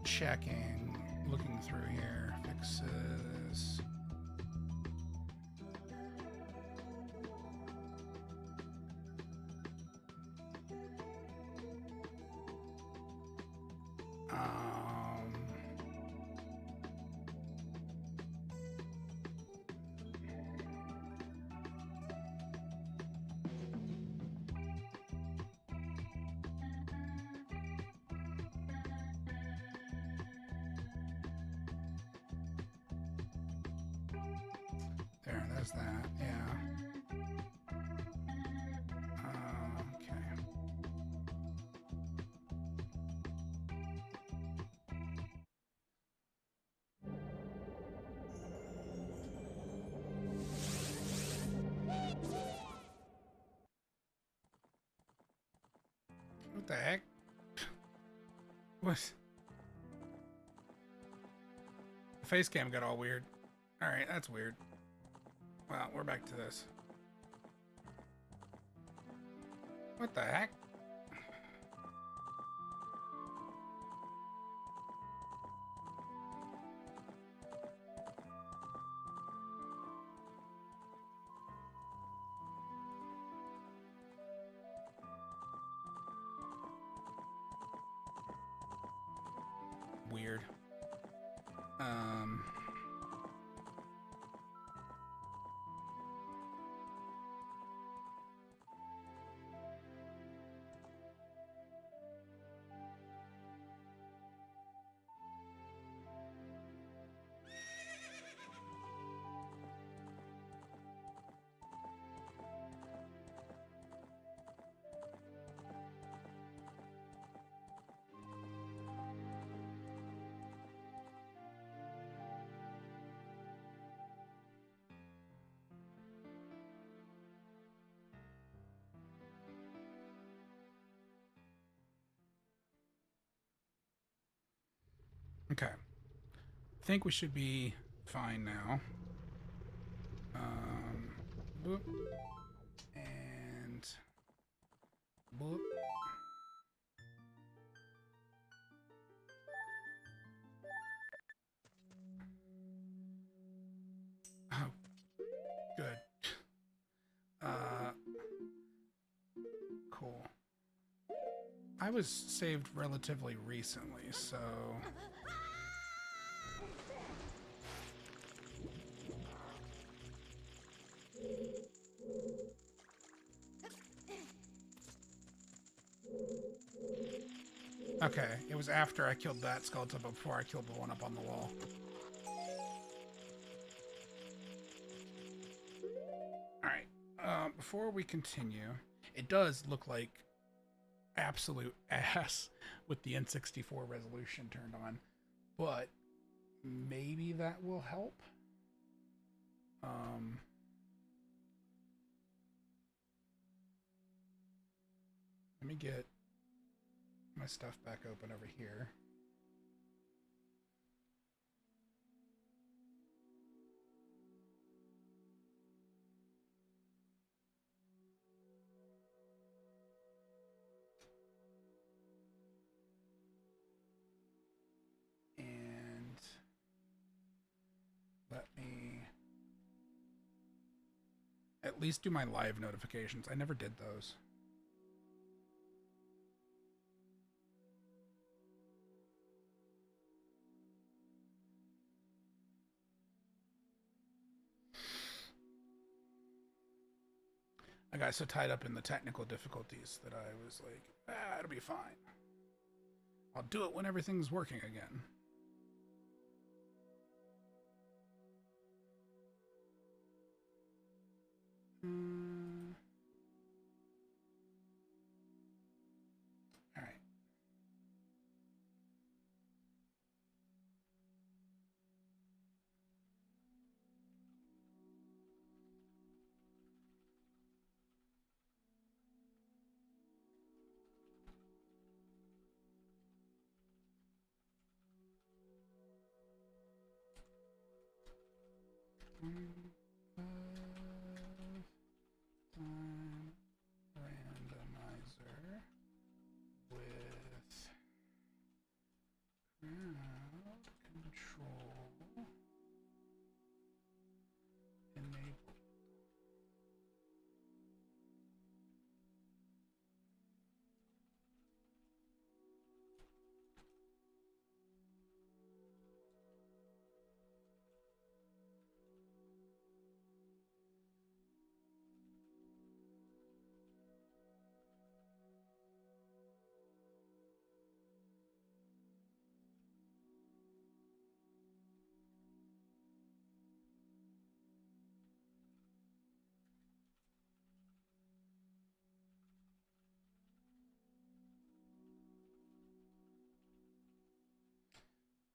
Checking, looking through here, fixes. There, there's that, yeah. Okay. What the heck? What? The face cam got all weird. Alright, that's weird. Well, we're back to this. What the heck? Weird. Okay. I think we should be fine now. Boop. And boop. Oh, good. Cool. I was saved relatively recently, so... Okay, it was after I killed that skeleton, but before I killed the one up on the wall. Alright, before we continue, it does look like absolute ass with the N64 resolution turned on, but maybe that will help. Let me get my stuff back open over here. And let me at least do my live notifications. I never did those. I got so tied up in the technical difficulties that I was like, it'll be fine. I'll do it when everything's working again. All right. Time randomizer with CrowdControl enabled.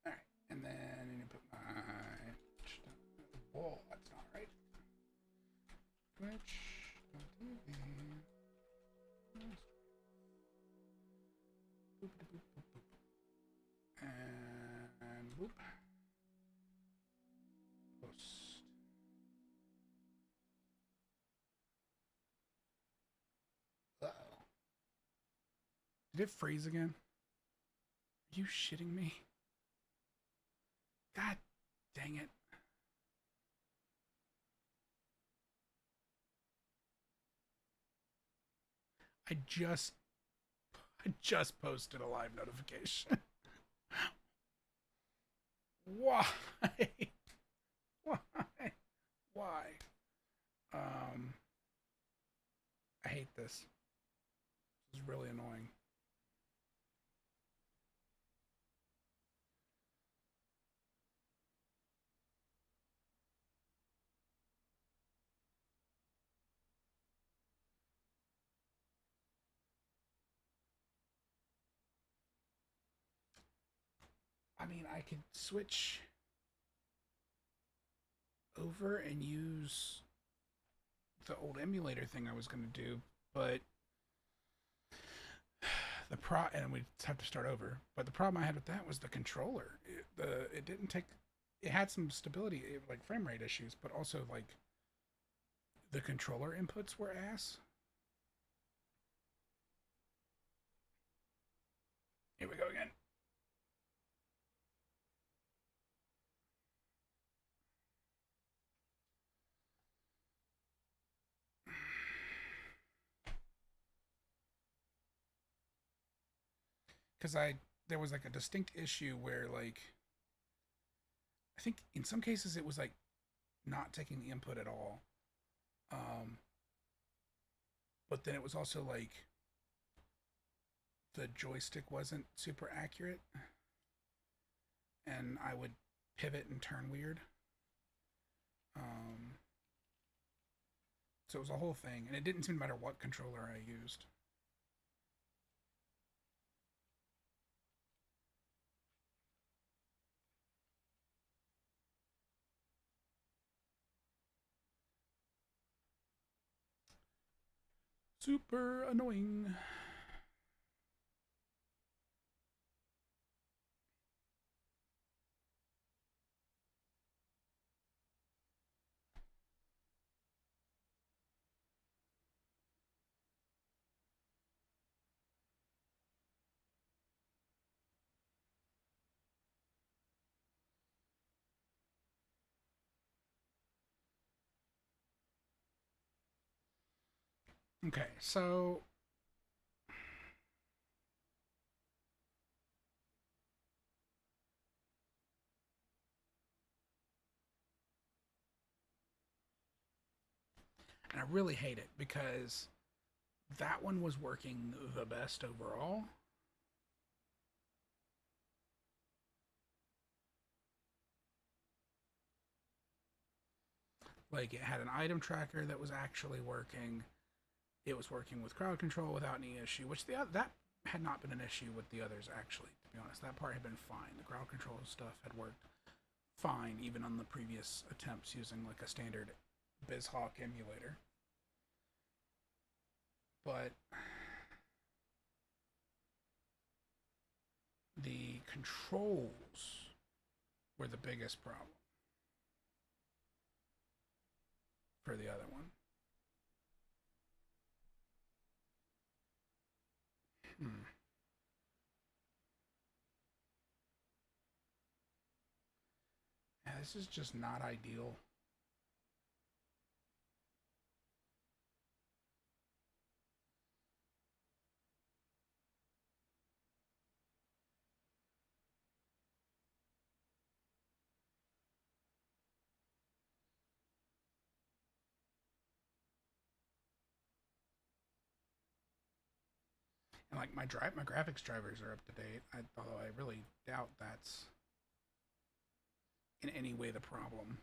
All right, and then I need to put my wall. That's not right. Twitch.tv. Boop, boop, boop, boop. And boop. Post. Uh-oh. Did it freeze again? Are you shitting me? God dang it. I just posted a live notification. Why? Why? Why? I hate this. This is really annoying. I mean, I could switch over and use the old emulator thing I was going to do, but and we'd have to start over. But the problem I had with that was the controller. It didn't take. It had some stability, like frame rate issues, but also like the controller inputs were ass. Here we go again. Because there was like a distinct issue where like I think in some cases it was like not taking the input at all. But then it was also like the joystick wasn't super accurate, and I would pivot and turn weird. Um, so it was a whole thing, and it didn't seem to matter what controller I used. Super annoying. Okay, so and I really hate it because that one was working the best overall. Like it had an item tracker that was actually working. It was working with CrowdControl without any issue, which that had not been an issue with the others actually. To be honest, that part had been fine. The CrowdControl stuff had worked fine even on the previous attempts using like a standard BizHawk emulator. But the controls were the biggest problem for the other one. Yeah, this is just not ideal. And like my graphics drivers are up to date. Although I really doubt that's in any way the problem.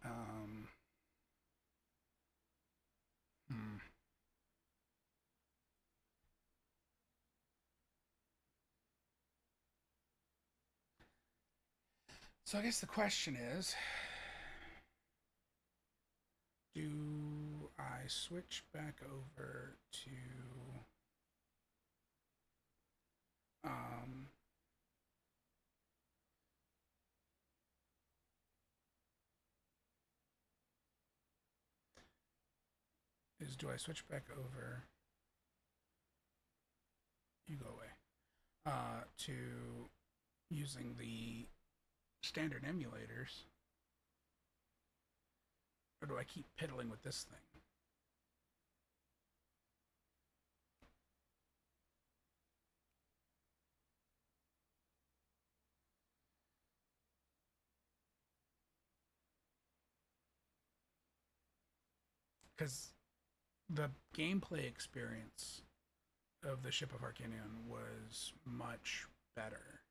Um, hmm. So I guess the question is, do I switch back over to um, do I switch back over? You go away. To using the standard emulators, or do I keep piddling with this thing? because the gameplay experience of the Ship of Arcanion was much better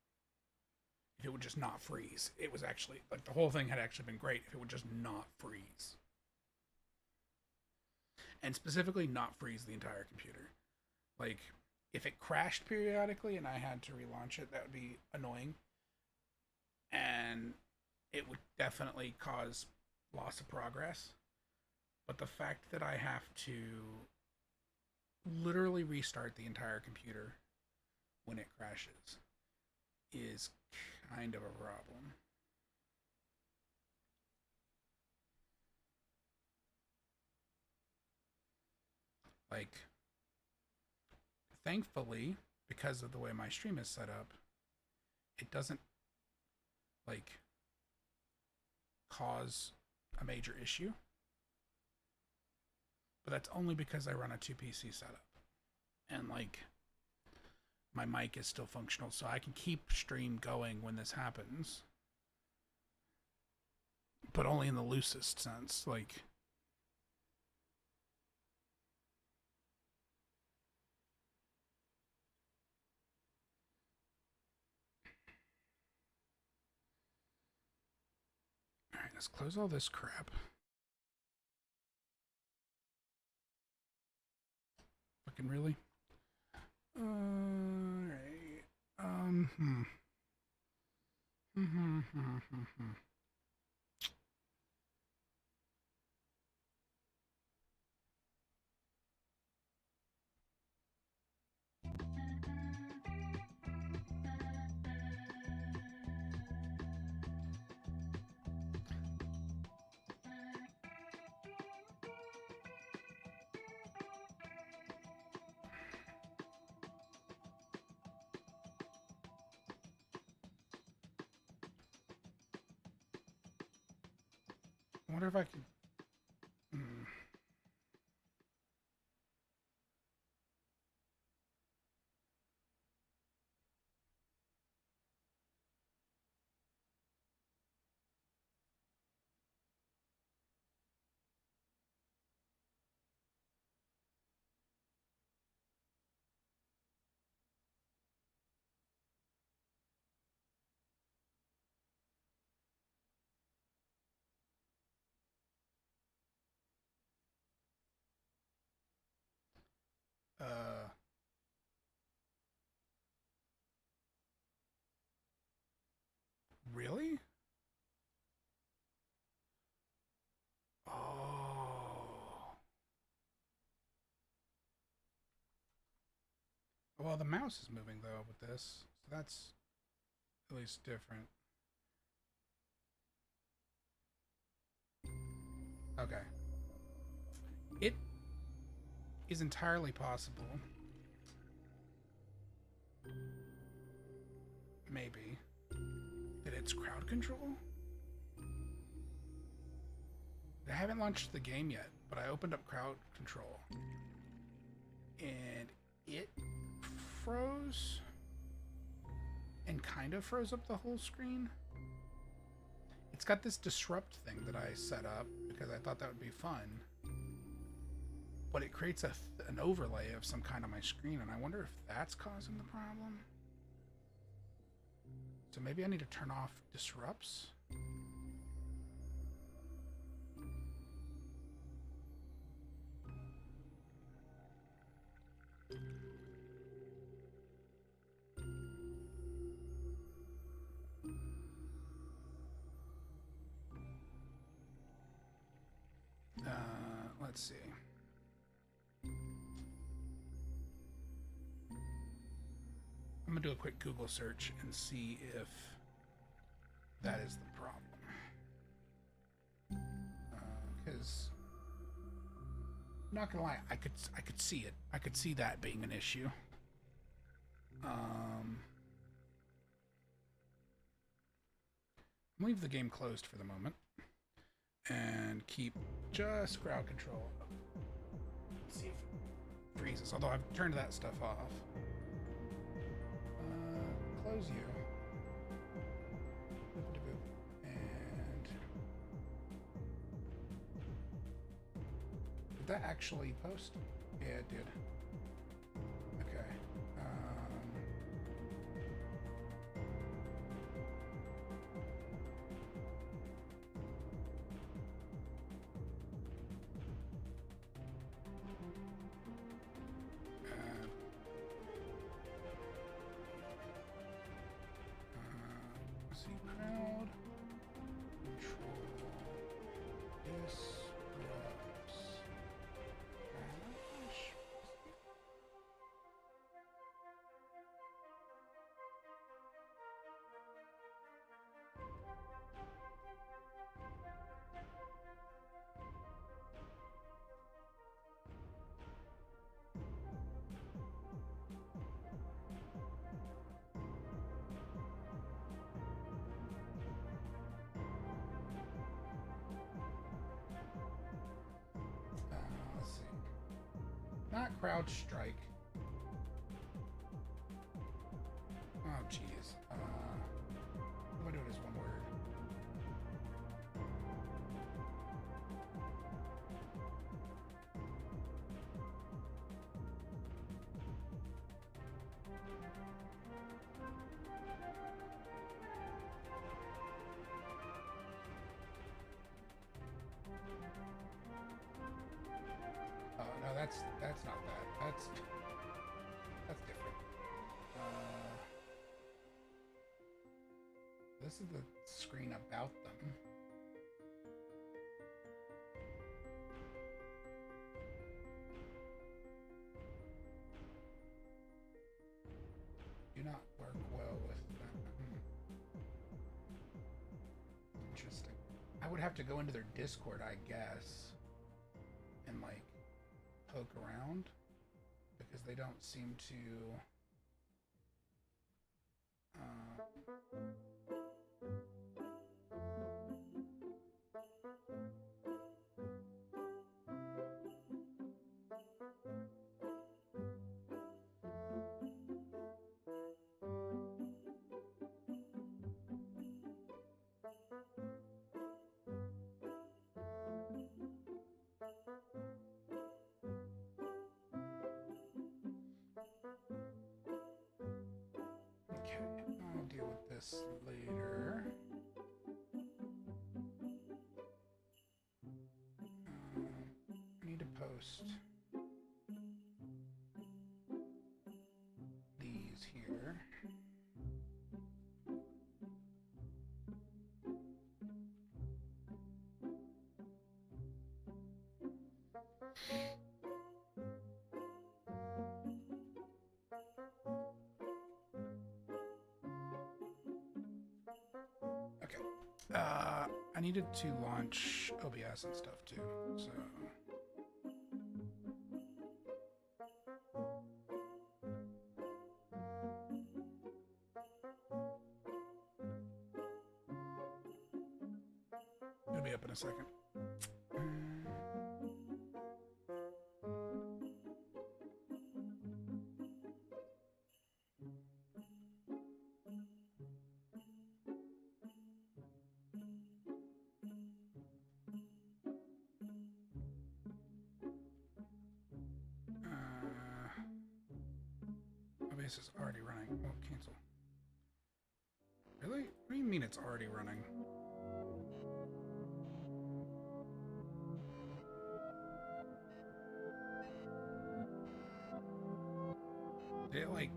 if it would just not freeze. It was actually, like, the whole thing had actually been great if it would just not freeze. And specifically not freeze the entire computer. Like, if it crashed periodically and I had to relaunch it, that would be annoying. And it would definitely cause loss of progress. But the fact that I have to literally restart the entire computer when it crashes is kind of a problem. Like, thankfully, because of the way my stream is set up, it doesn't, like, cause a major issue. But that's only because I run a 2PC setup. And, like, my mic is still functional, so I can keep stream going when this happens. But only in the loosest sense. Like, alright, let's close all this crap. Fucking really? Alright. I wonder if I can. Really? Oh. Well, the mouse is moving, though, with this. So that's at least different. Okay. It is entirely possible. Maybe. That it's CrowdControl? I haven't launched the game yet, but I opened up CrowdControl. And it froze. And kind of froze up the whole screen. It's got this disrupt thing that I set up because I thought that would be fun. But it creates an overlay of some kind on my screen, and I wonder if that's causing the problem. So maybe I need to turn off disrupts. Let's see. I'm gonna do a quick Google search and see if that is the problem. Because not gonna lie, I could see it. I could see that being an issue. Leave the game closed for the moment and keep just CrowdControl up. See if it freezes. Although I've turned that stuff off. Close you. And that actually post? Yeah, it did. Okay. See, crowd control disrupts crash. Let's see. Not CrowdStrike. Oh, jeez. I'm gonna do it as one word. Oh no, that's not that. That's different. This is the screen about them. Do not work well with them. Interesting. I would have to go into their Discord, I guess, and like poke around because they don't seem to. Okay, I'll deal with this later. I need to post these here. Okay. I needed to launch OBS and stuff too, so. It'll be up in a second. OBS is already running. Oh, cancel. Really? What do you mean it's already running? Did it, like,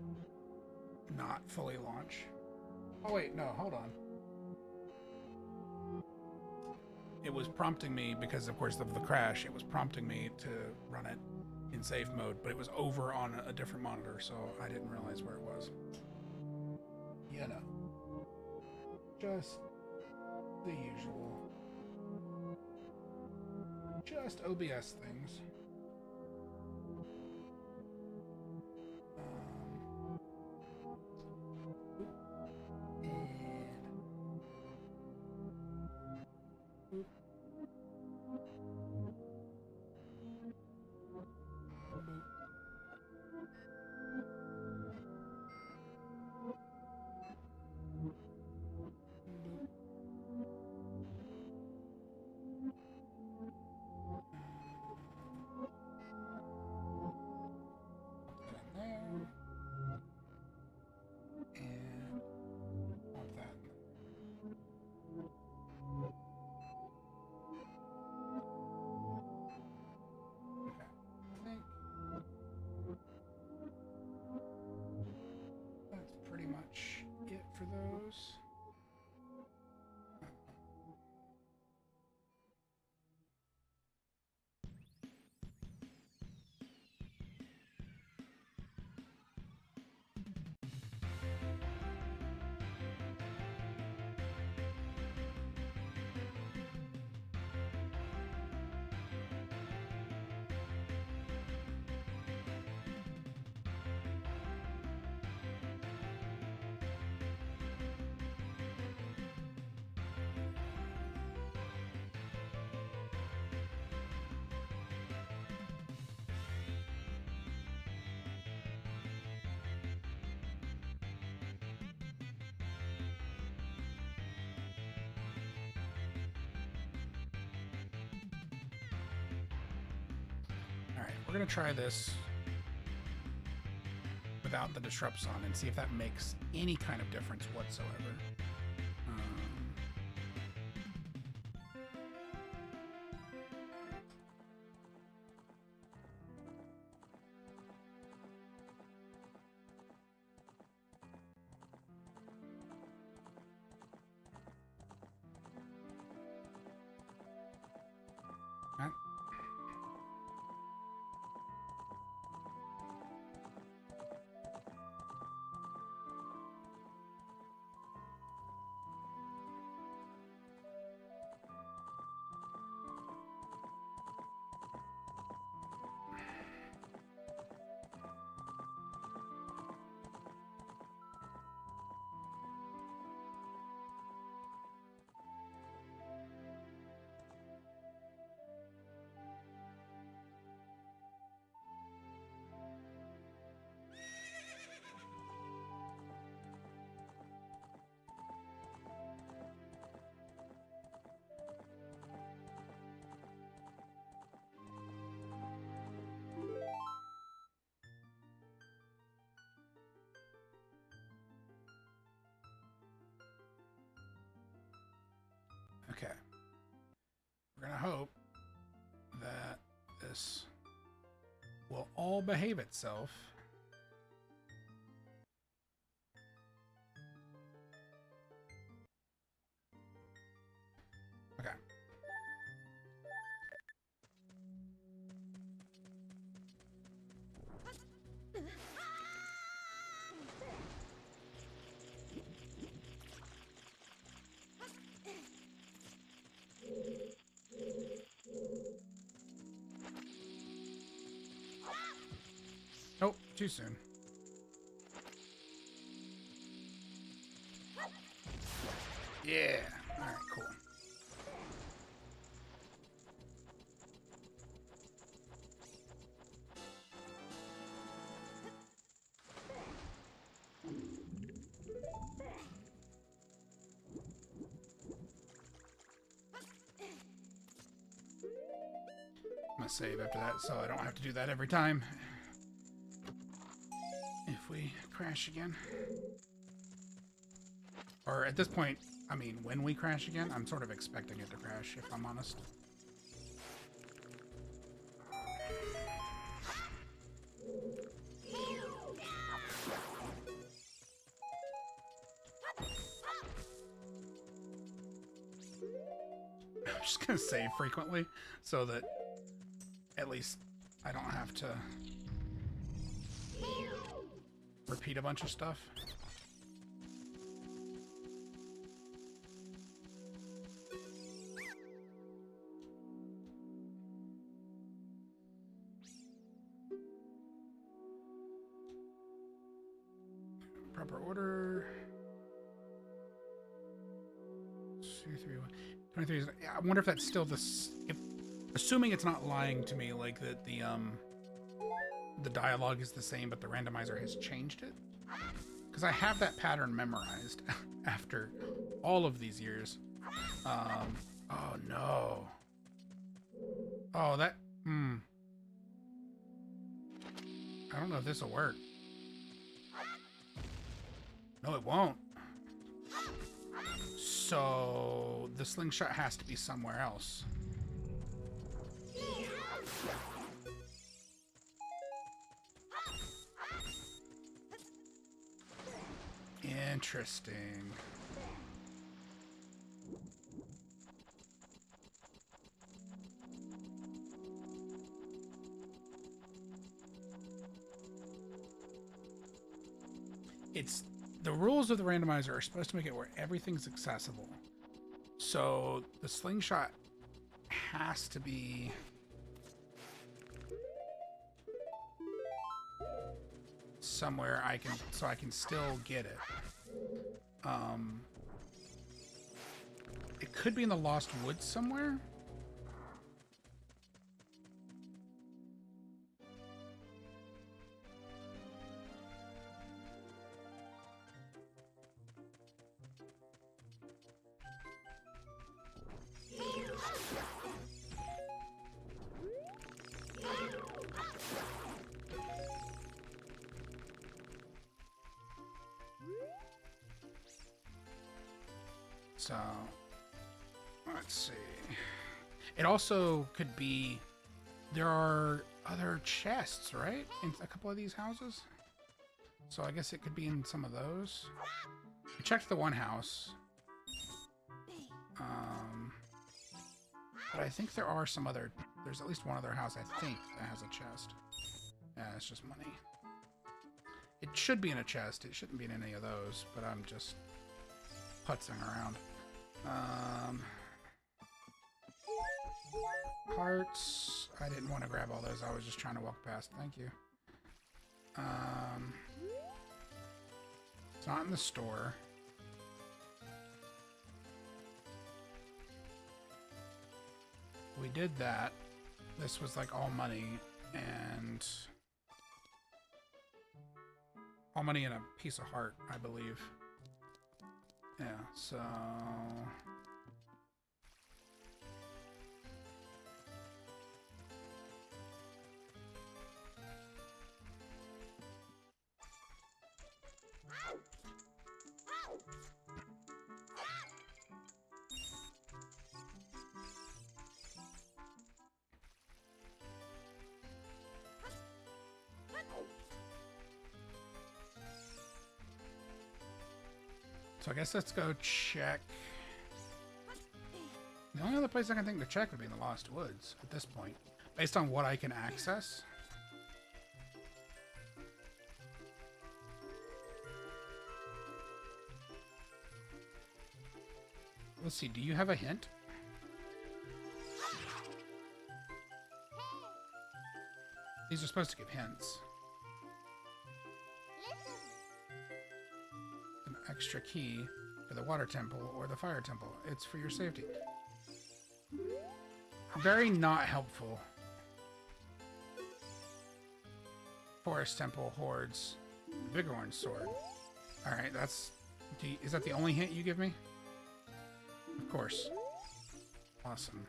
not fully launch? Oh, wait, no, hold on. It was prompting me, because, of course, of the crash, it was prompting me to run it in safe mode, but it was over on a different monitor, so I didn't realize where it was. You know. Just the usual. Just OBS things. Alright, we're going to try this without the disrupts on and see if that makes any kind of difference whatsoever. Okay. We're going to hope that this will all behave itself. Okay. Nope, too soon. Yeah. All right, cool. I'm gonna save after that so I don't have to do that every time. If we crash again. Or at this point, I mean, when we crash again, I'm sort of expecting it to crash, if I'm honest. I'm just gonna save frequently so that at least I don't have to repeat a bunch of stuff. Proper order. 2, 3, 1. 23 is, I wonder if that's still the... assuming it's not lying to me, like that the dialogue is the same, but the randomizer has changed it. Because I have that pattern memorized after all of these years. Oh no. Oh, that... I don't know if this will work. No, it won't. So the slingshot has to be somewhere else. Interesting. It's the rules of the randomizer are supposed to make it where everything's accessible. So the slingshot has to be somewhere I can still get it. It could be in the Lost Woods somewhere. So, let's see. It also could be... There are other chests, right? In a couple of these houses? So I guess it could be in some of those. I checked the one house. But I think there are some other... There's at least one other house, I think, that has a chest. Yeah, it's just money. It should be in a chest. It shouldn't be in any of those, but I'm just putzing around. Parts. I didn't want to grab all those. I was just trying to walk past. Thank you. It's not in the store. We did that. This was like all money and all money and a piece of heart, I believe. Yeah, so I guess let's go check. The only other place I can think to check would be in the Lost Woods at this point, based on what I can access. Let's see, do you have a hint? These are supposed to give hints. An extra key for the water temple or the fire temple. It's for your safety. Very not helpful. Forest temple hordes. Big orange sword. Alright, that's... is that the only hint you give me? Of course. Awesome.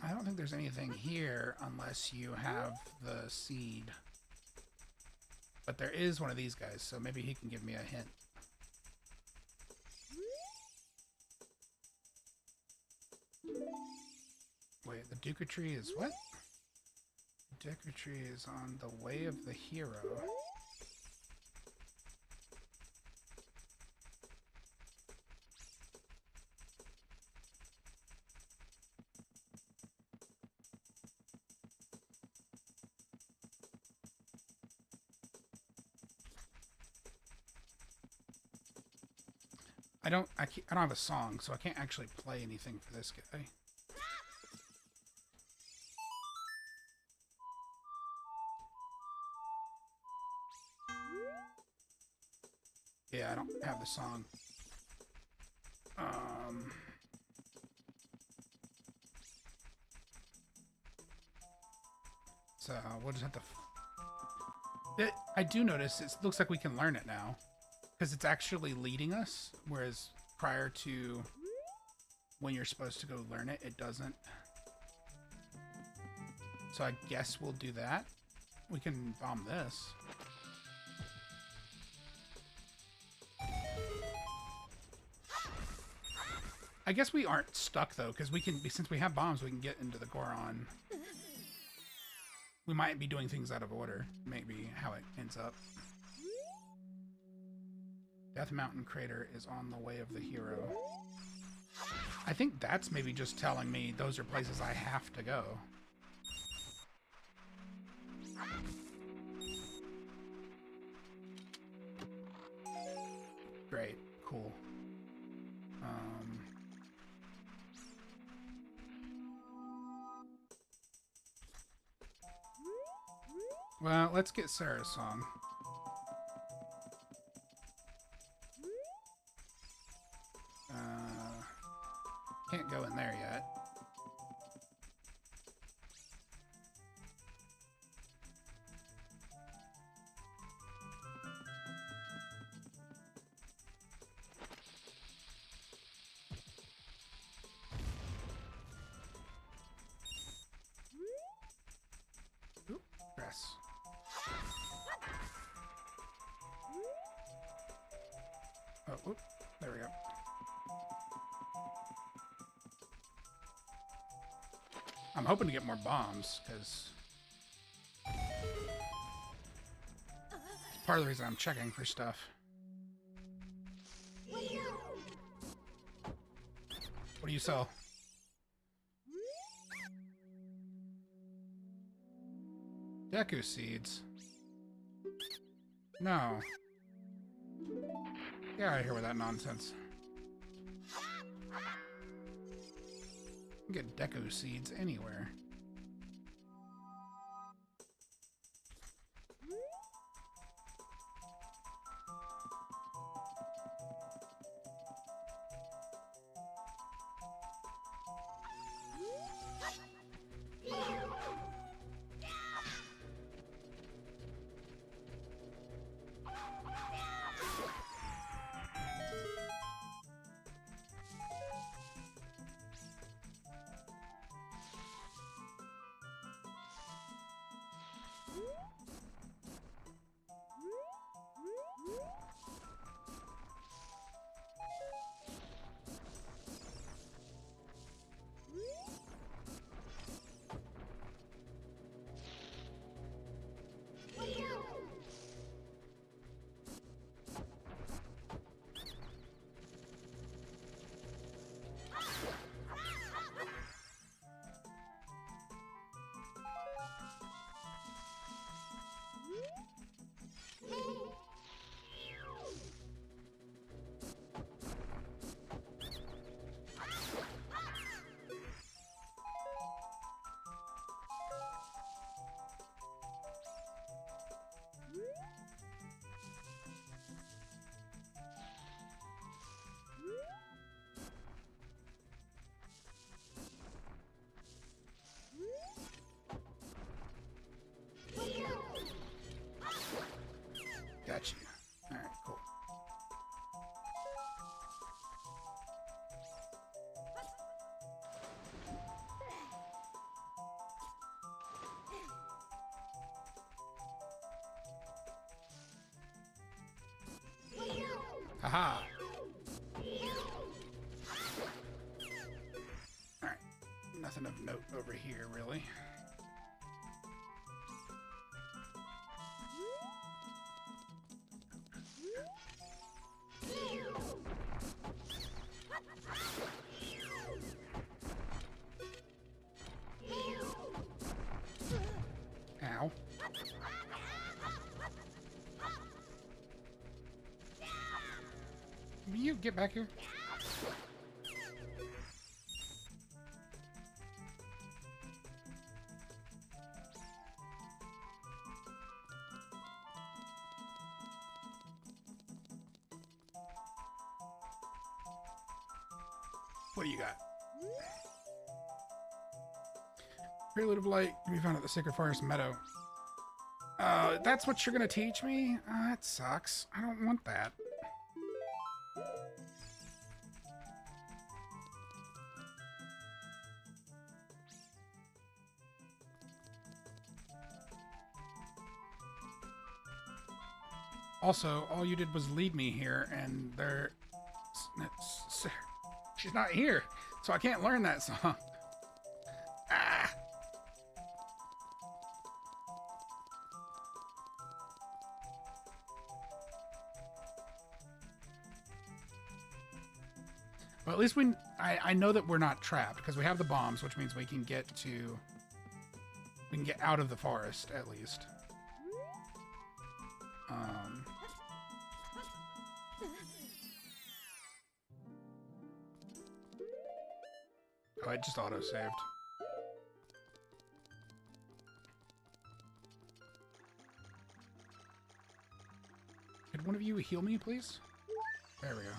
I don't think there's anything here unless you have the seed. But there is one of these guys, so maybe he can give me a hint. Wait, the Duca tree is what? The Duca tree is on the way of the hero. I don't have a song, so I can't actually play anything for this guy. Yeah, I don't have the song. So we'll just have to... I do notice it looks like we can learn it now. Because it's actually leading us, whereas prior to when you're supposed to go learn it, it doesn't. So I guess we'll do that. We can bomb this. I guess we aren't stuck though, because we can, since we have bombs, we can get into the Goron. We might be doing things out of order, maybe how it ends up. Death Mountain Crater is on the way of the hero. I think that's maybe just telling me those are places I have to go. Great. Cool. Well, let's get Sarah's song. Yes. Oh, whoop. There we go. I'm hoping to get more bombs, because it's part of the reason I'm checking for stuff. What do you sell? Deku seeds. No. Get out of here with that nonsense. You can get Deku seeds anywhere. Got you. Alright, cool. Haha. Alright. Nothing of note over here, really. Ow. Will you get back here? What do you got? Prelude of Light can be found at the Sacred Forest Meadow. That's what you're gonna teach me? That sucks. I don't want that. Also, all you did was lead me here, and she's not here, so I can't learn that song. Ah! Well, at least I know that we're not trapped, because we have the bombs, which means we can get out of the forest, at least. Oh, I just auto-saved. Could one of you heal me, please? There we go.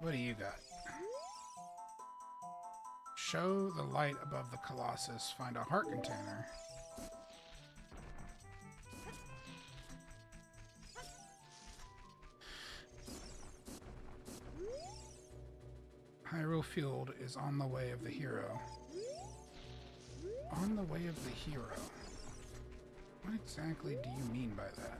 What do you got? Show the light above the Colossus. Find a heart container. field is on the way of the hero. On the way of the hero. What exactly do you mean by that?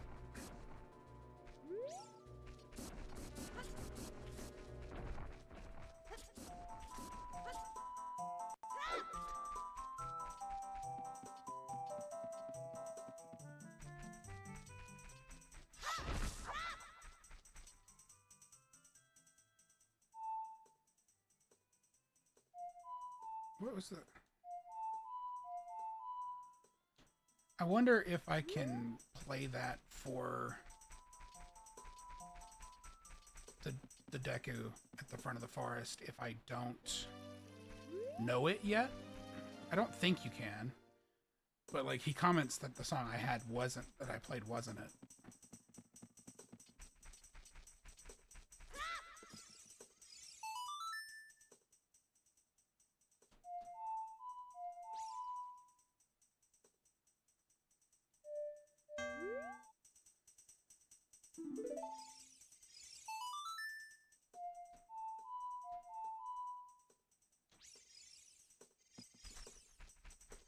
What was the... I wonder if I can play that for the Deku at the front of the forest if I don't know it yet. I don't think you can. But like he comments that the song I had wasn't, that I played wasn't it.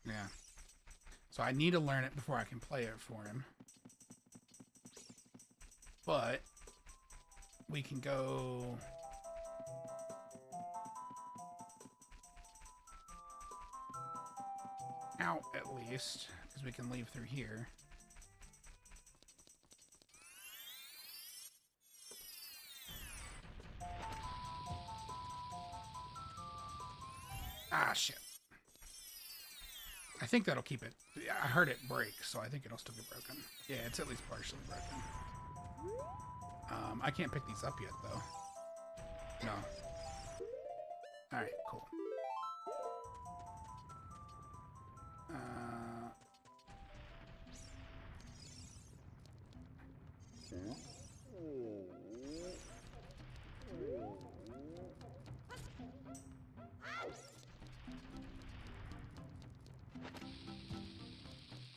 Yeah. So I need to learn it before I can play it for him. But we can go out at least, because we can leave through here. Ah, shit. I think that'll keep it. I heard it break, so I think it'll still get broken. Yeah, it's at least partially broken. I can't pick these up yet, though. No. Alright, cool.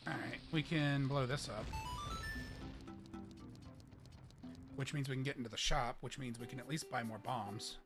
Alright, we can blow this up. Which means we can get into the shop, which means we can at least buy more bombs.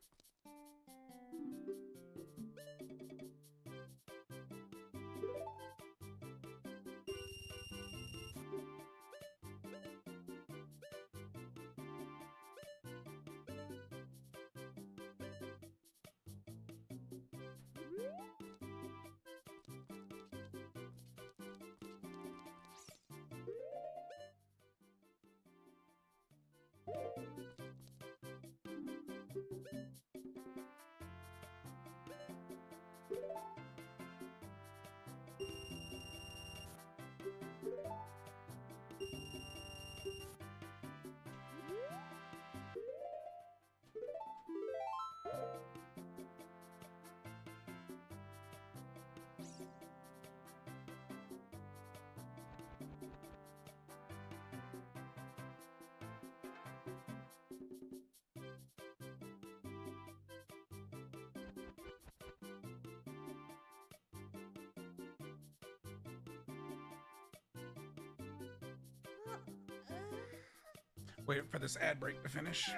Wait for this ad break to finish.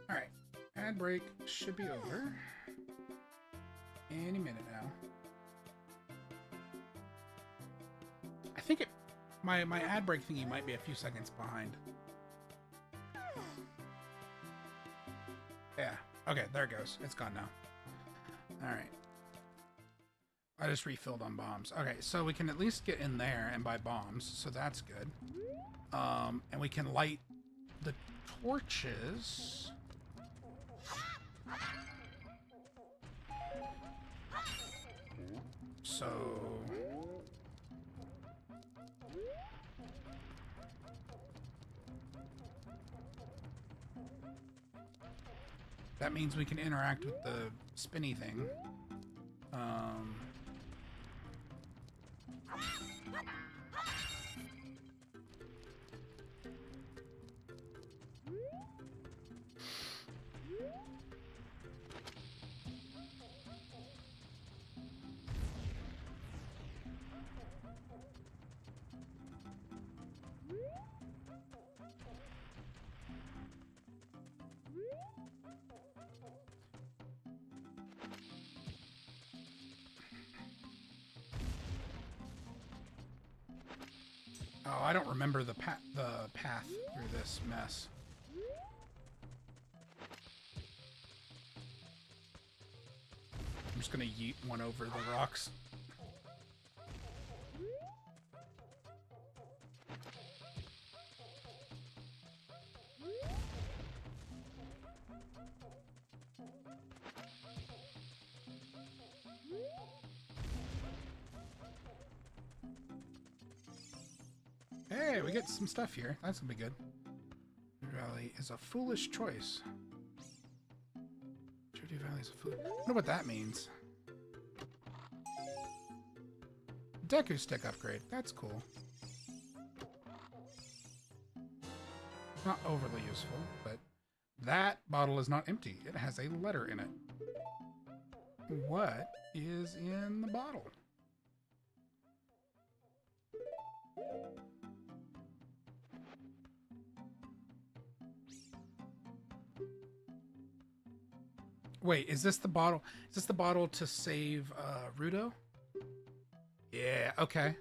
Alright, ad break should be over any minute now. I think it, my ad break thingy might be a few seconds behind. Yeah, okay, there it goes. It's gone now. Alright. I just refilled on bombs. Okay, so we can at least get in there and buy bombs, so that's good. And we can light the torches. So... that means we can interact with the spinny thing. Oh, I don't remember the path through this mess. I'm just gonna yeet one over the rocks. Hey, we get some stuff here. That's gonna be good. Valley is a foolish choice. Jody Valley is a foolish... I wonder what that means. Deku stick upgrade. That's cool. Not overly useful, but that bottle is not empty. It has a letter in it. What is in the bottle? Wait, is this the bottle? Is this the bottle to save Rudo? Yeah, okay.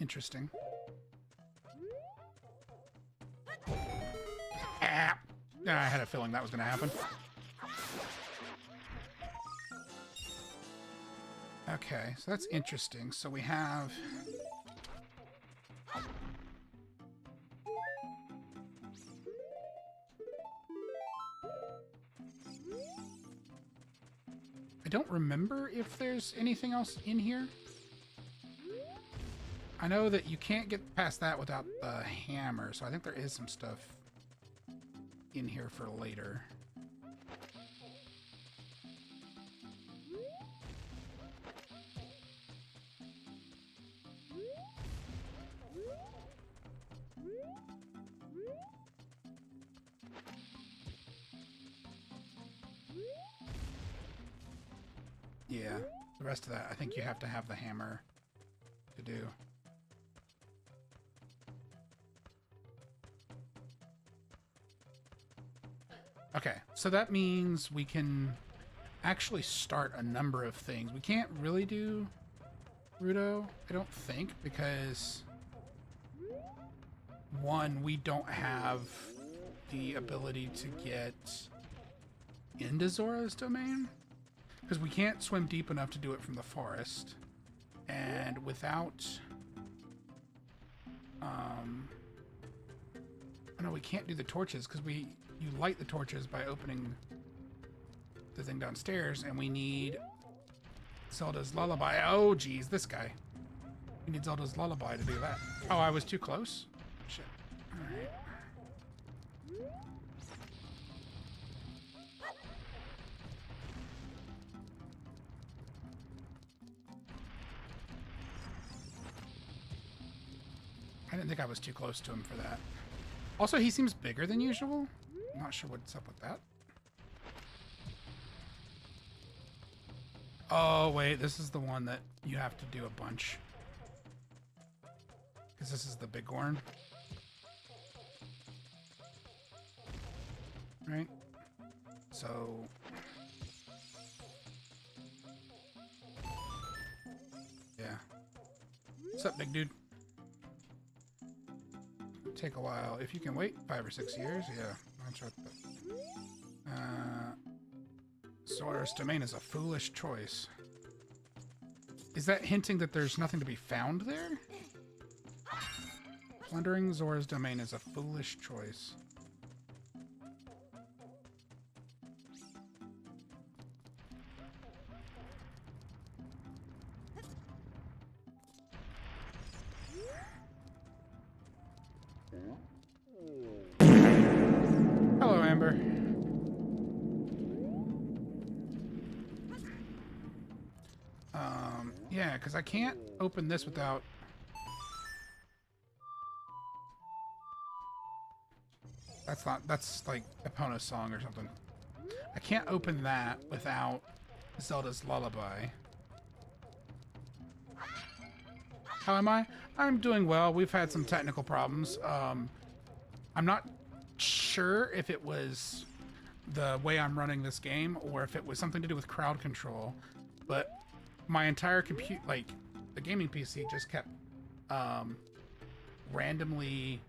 Interesting. Ah, I had a feeling that was going to happen. Okay, so that's interesting. So we have... I don't remember if there's anything else in here. I know that you can't get past that without the hammer, so I think there is some stuff in here for later. Yeah, the rest of that, I think you have to have the hammer to do. Okay, so that means we can actually start a number of things. We can't really do Rudo, I don't think, because one, we don't have the ability to get into Zora's domain. Because we can't swim deep enough to do it from the forest. And without... no, we can't do the torches because you light the torches by opening the thing downstairs, and we need Zelda's Lullaby. Oh, geez, this guy. We need Zelda's Lullaby to do that. Oh, I was too close? Shit. Alright. I didn't think I was too close to him for that. Also, he seems bigger than usual. I'm not sure what's up with that. Oh, wait. This is the one that you have to do a bunch. Because this is the big horn. Right? So... yeah. What's up, big dude? Take a while. If you can wait 5 or 6 years, yeah. That's right. Zora's domain is a foolish choice. Is that hinting that there's nothing to be found there? Plundering Zora's domain is a foolish choice. Hello, Amber. Yeah, because I can't open this without... That's like Epona's song or something. I can't open that without Zelda's Lullaby. How am I? I'm doing well. We've had some technical problems. I'm not sure if it was the way I'm running this game or if it was something to do with crowd control, but my entire compute, like the gaming PC, just kept randomly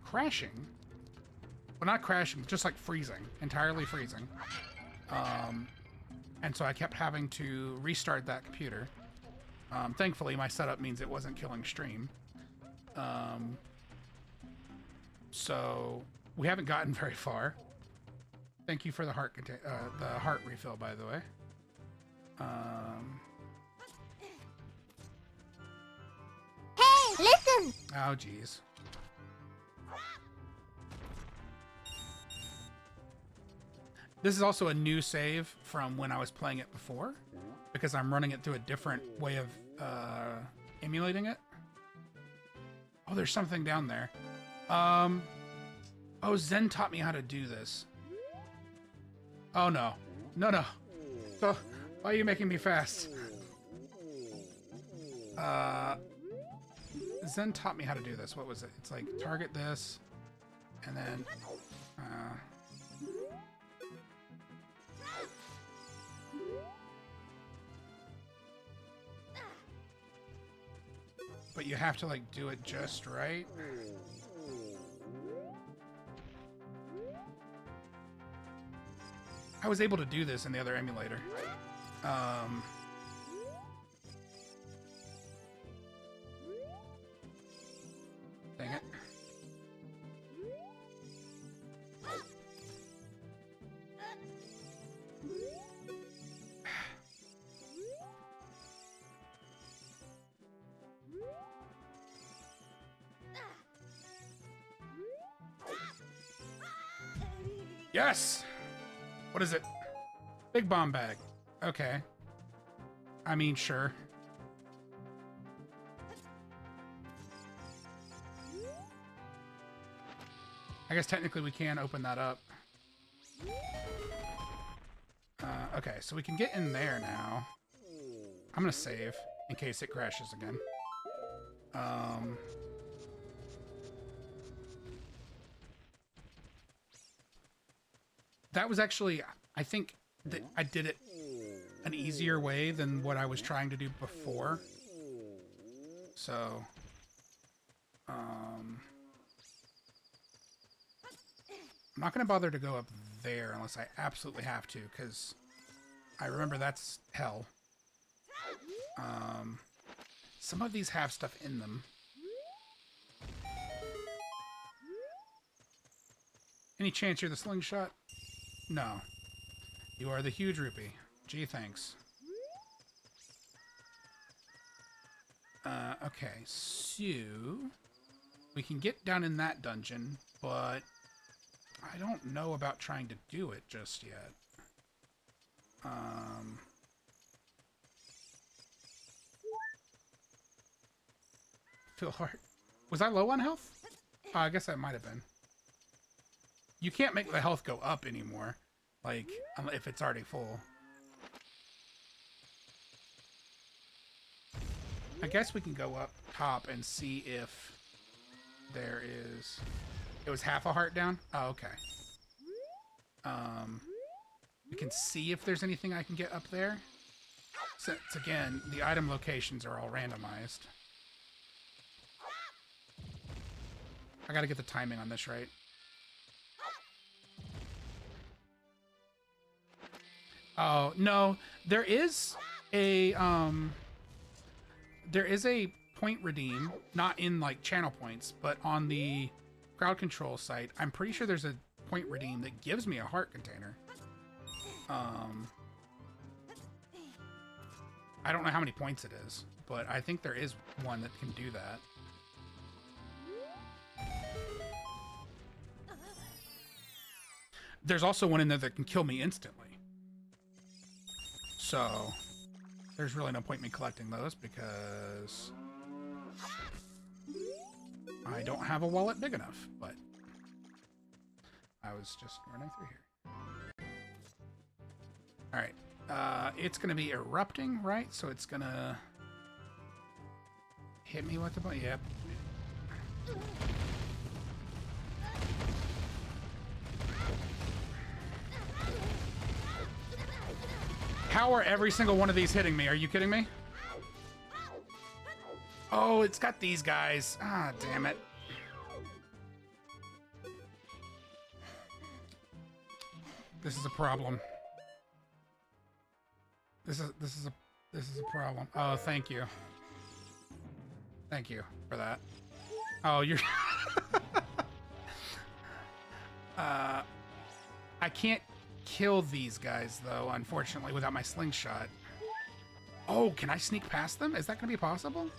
crashing. Well, not crashing, just like freezing, entirely freezing. And so I kept having to restart that computer. Thankfully, my setup means it wasn't killing stream. So we haven't gotten very far. Thank you for the heart refill, by the way. Hey, listen! Oh, geez. This is also a new save from when I was playing it before, because I'm running it through a different way of emulating it. Oh, there's something down there. Oh, Zen taught me how to do this. Oh, no. No, no. So, why are you making me fast? Zen taught me how to do this. What was it? It's like, target this, and then... but you have to, like, do it just right. I was able to do this in the other emulator. Dang it. Yes! What is it? Big bomb bag. Okay. I mean, sure. I guess technically we can open that up. Okay, so we can get in there now. I'm gonna save in case it crashes again. That was actually, I think that I did it an easier way than what I was trying to do before. So, I'm not going to bother to go up there unless I absolutely have to, because I remember that's hell. Some of these have stuff in them. Any chance you're the slingshot? No. You are the huge rupee. Gee, thanks. Okay, so... we can get down in that dungeon, but... I don't know about trying to do it just yet. Feel hard. Was I low on health? I guess I might have been. You can't make the health go up anymore, like, if it's already full. I guess we can go up top and see if there is... It was half a heart down? Oh, okay. We can see if there's anything I can get up there. Since, again, the item locations are all randomized. I gotta get the timing on this right. Oh, no. There is a point redeem, not in, like, channel points, but on the CrowdControl site, I'm pretty sure there's a point redeem that gives me a heart container. I don't know how many points it is, but I think there is one that can do that. There's also one in there that can kill me instantly. So, there's really no point in me collecting those because I don't have a wallet big enough, but I was just running through here. Alright, it's going to be erupting, right? So it's going to hit me with the button. Yep. How are every single one of these hitting me? Are you kidding me? Oh, it's got these guys. Ah, damn it. This is a problem. This is a problem. Oh, thank you. Thank you for that. Oh, you're I can't kill these guys though, unfortunately, without my slingshot. Oh, can I sneak past them? Is that gonna be possible?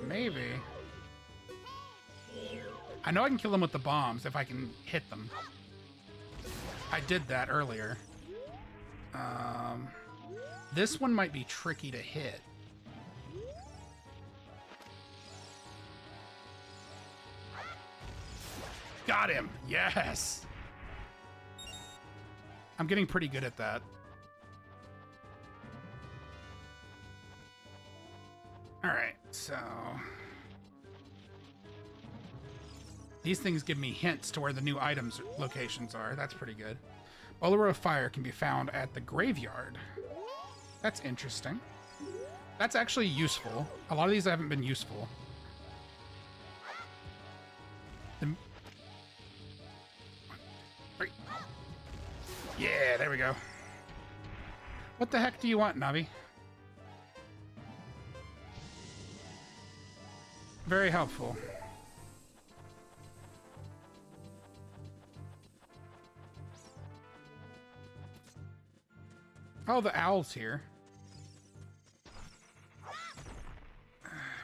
Maybe. I know I can kill them with the bombs if I can hit them. I did that earlier. This one might be tricky to hit. Got him! Yes! I'm getting pretty good at that. Alright, so... these things give me hints to where the new items locations are. That's pretty good. Bolero of Fire can be found at the graveyard. That's interesting. That's actually useful. A lot of these haven't been useful. Yeah, there we go. What the heck do you want, Navi? Very helpful. Oh, the owl's here.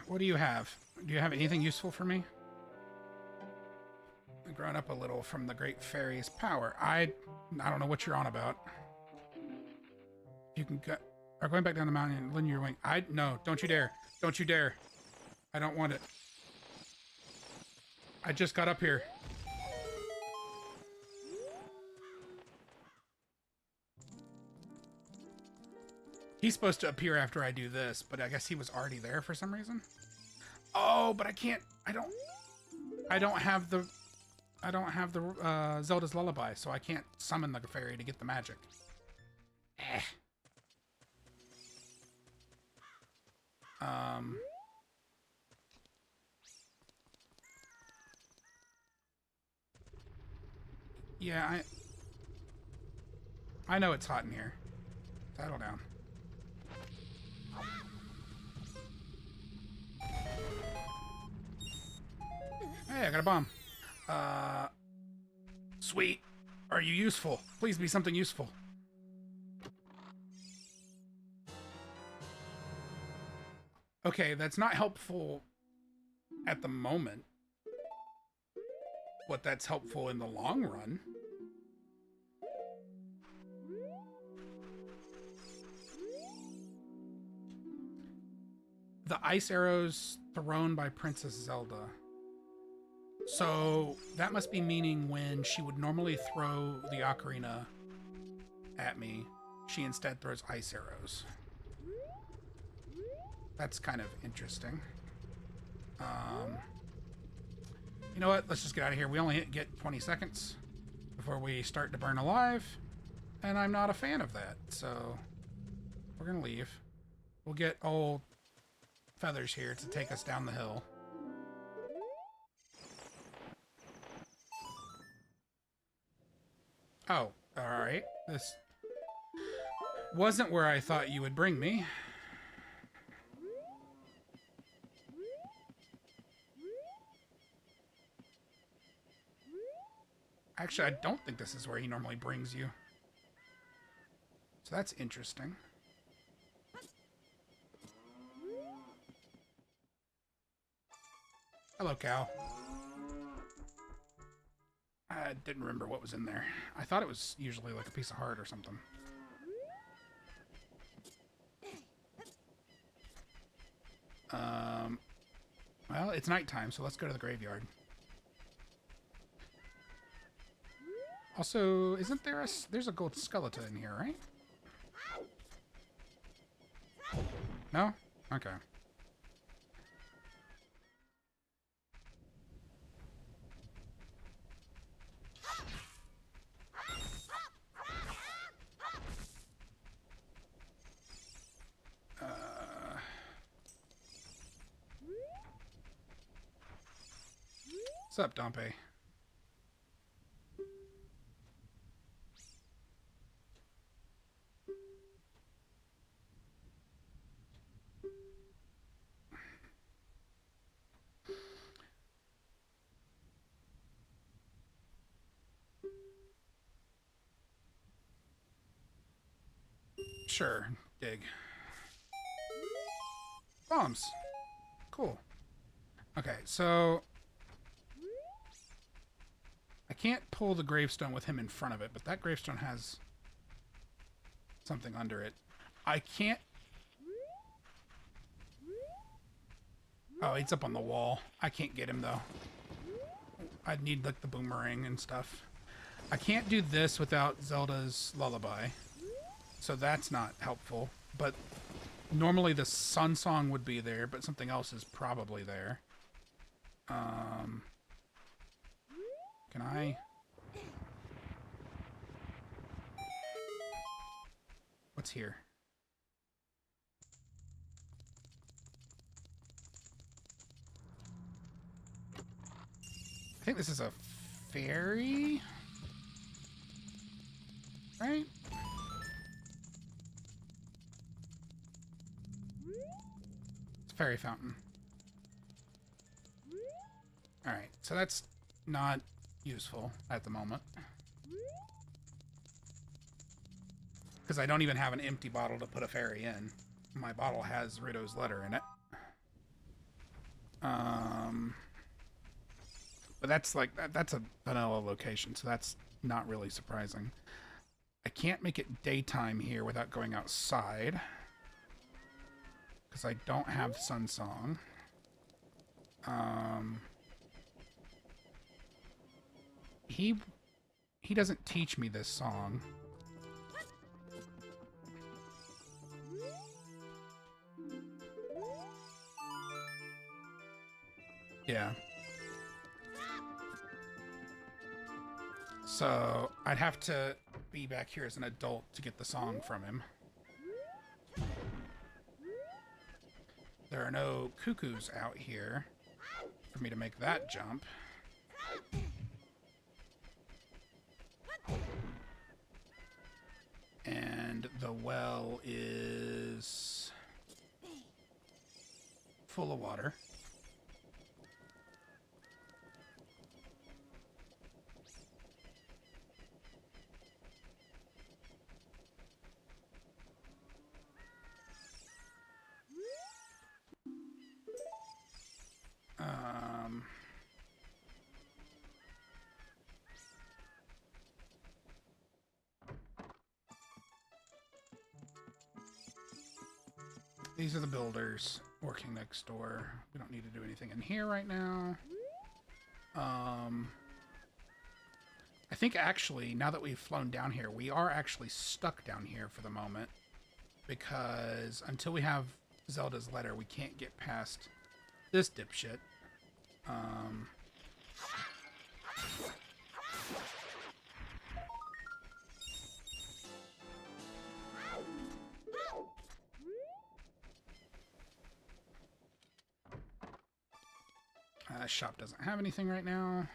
What do you have? Do you have anything useful for me? I've grown up a little from the great fairy's power. I don't know what you're on about. You can go... are going back down the mountain and lend your wing. No, don't you dare. Don't you dare. I don't want it. I just got up here. He's supposed to appear after I do this, but I guess he was already there for some reason. Oh, but I can't. I don't have the Zelda's Lullaby, so I can't summon the fairy to get the magic. Eh. Yeah, I know it's hot in here. Settle down. Hey, I got a bomb. Sweet. Are you useful? Please be something useful. Okay, that's not helpful at the moment. But that's helpful in the long run. The ice arrows thrown by Princess Zelda. So that must be meaning when she would normally throw the ocarina at me, she instead throws ice arrows. That's kind of interesting. You know what? Let's just get out of here. We only get 20 seconds before we start to burn alive, and I'm not a fan of that, so we're gonna leave. We'll get old Feathers here to take us down the hill. Oh, alright. This wasn't where I thought you would bring me. Actually, I don't think this is where he normally brings you. So that's interesting. Hello, cow. I didn't remember what was in there. I thought it was usually like a piece of heart or something. Well, it's nighttime, so let's go to the graveyard. Also, isn't there there's a gold skeleton in here, right? No? Okay. What's up, Dompe? Sure, dig. Bombs. Cool. Okay, so I can't pull the gravestone with him in front of it, but that gravestone has something under it. I can't... Oh, he's up on the wall. I can't get him, though. I'd need, like, the boomerang and stuff. I can't do this without Zelda's Lullaby, so that's not helpful. But normally the Sun Song would be there, but something else is probably there. Can I... What's here? I think this is a fairy, right? It's a fairy fountain. Alright, so that's not useful at the moment. Because I don't even have an empty bottle to put a fairy in. My bottle has Rito's letter in it. But that's like, that's a vanilla location, so that's not really surprising. I can't make it daytime here without going outside. Because I don't have Sun Song. He doesn't teach me this song. Yeah. So I'd have to be back here as an adult to get the song from him. There are no cuckoos out here for me to make that jump. And the well is full of water. These are the builders working next door. We don't need to do anything in here right now. I think actually, now that we've flown down here, we are actually stuck down here for the moment. Because until we have Zelda's letter, we can't get past this dipshit. Shop doesn't have anything right now.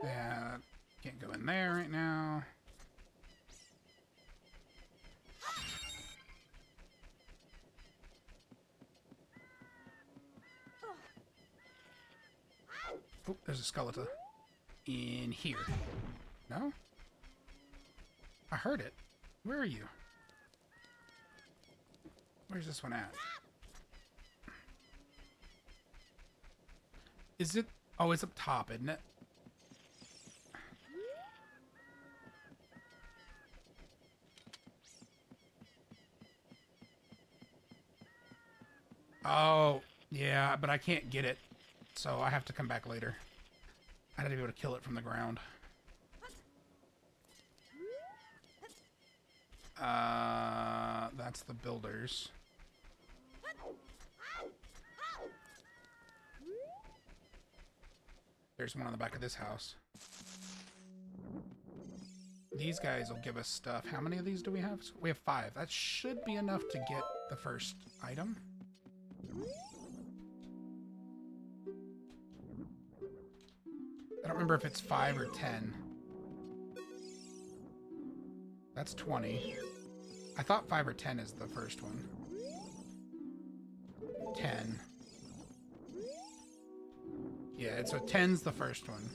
Yeah, can't go in there right now. Oh, there's a skeleton in here. No? I heard it. Where are you? Where's this one at? Is it? Oh, it's up top, isn't it? Oh, yeah, but I can't get it. So I have to come back later. I had to be able to kill it from the ground. That's the builders. There's one on the back of this house. These guys will give us stuff. How many of these do we have? We have 5. That should be enough to get the first item. remember if it's 5 or 10. That's 20. I thought 5 or 10 is the first one. 10. Yeah, so 10's the first one.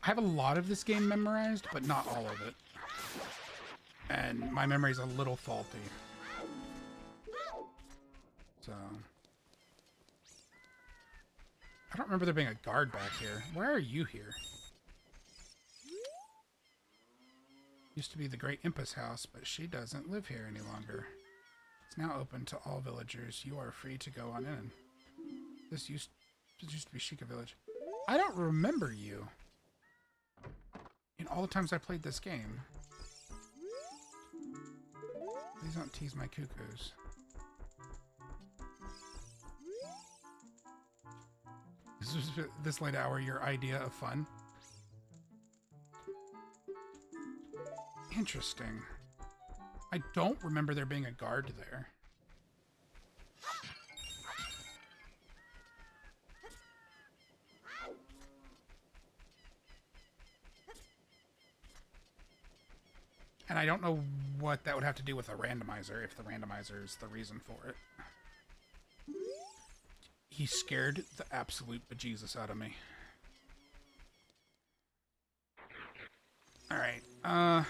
I have a lot of this game memorized, but not all of it. And my memory's a little faulty. So... I don't remember there being a guard back here. Why are you here? Used to be the Great Impus house, but she doesn't live here any longer. It's now open to all villagers. You are free to go on in. This used to be Sheikah Village. I don't remember you. In all the times I played this game. Please don't tease my cuckoos. This late hour, your idea of fun? Interesting. I don't remember there being a guard there. And I don't know what that would have to do with a randomizer, if the randomizer is the reason for it. He scared the absolute bejesus out of me. Alright, I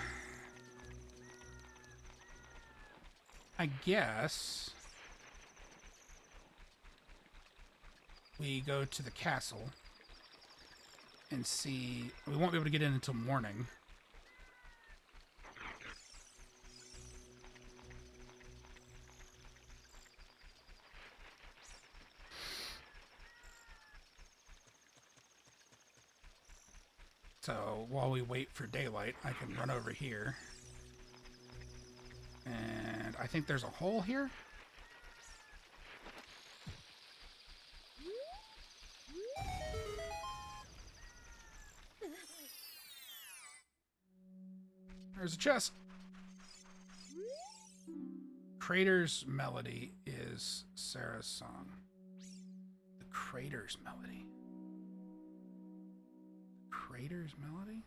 guess we go to the castle and see... We won't be able to get in until morning. So while we wait for daylight, I can run over here. And I think there's a hole here. There's a chest. Crater's melody is Sarah's song. The Crater's melody. Crater's melody?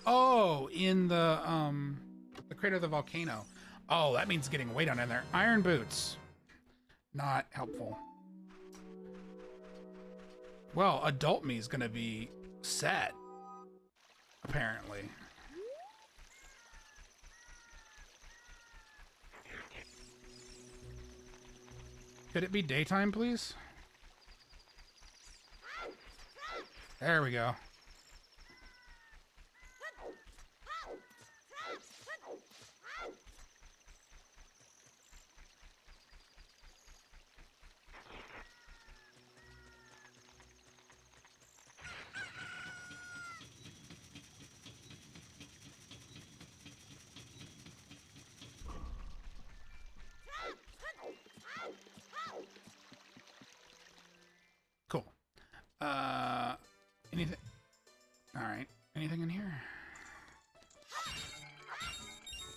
Oh, in the crater of the volcano. Oh, that means getting way down in there. Iron boots. Not helpful. Well, adult me is gonna be set. Apparently. Could it be daytime, please? There we go. Cool. Anything? All right. Anything in here?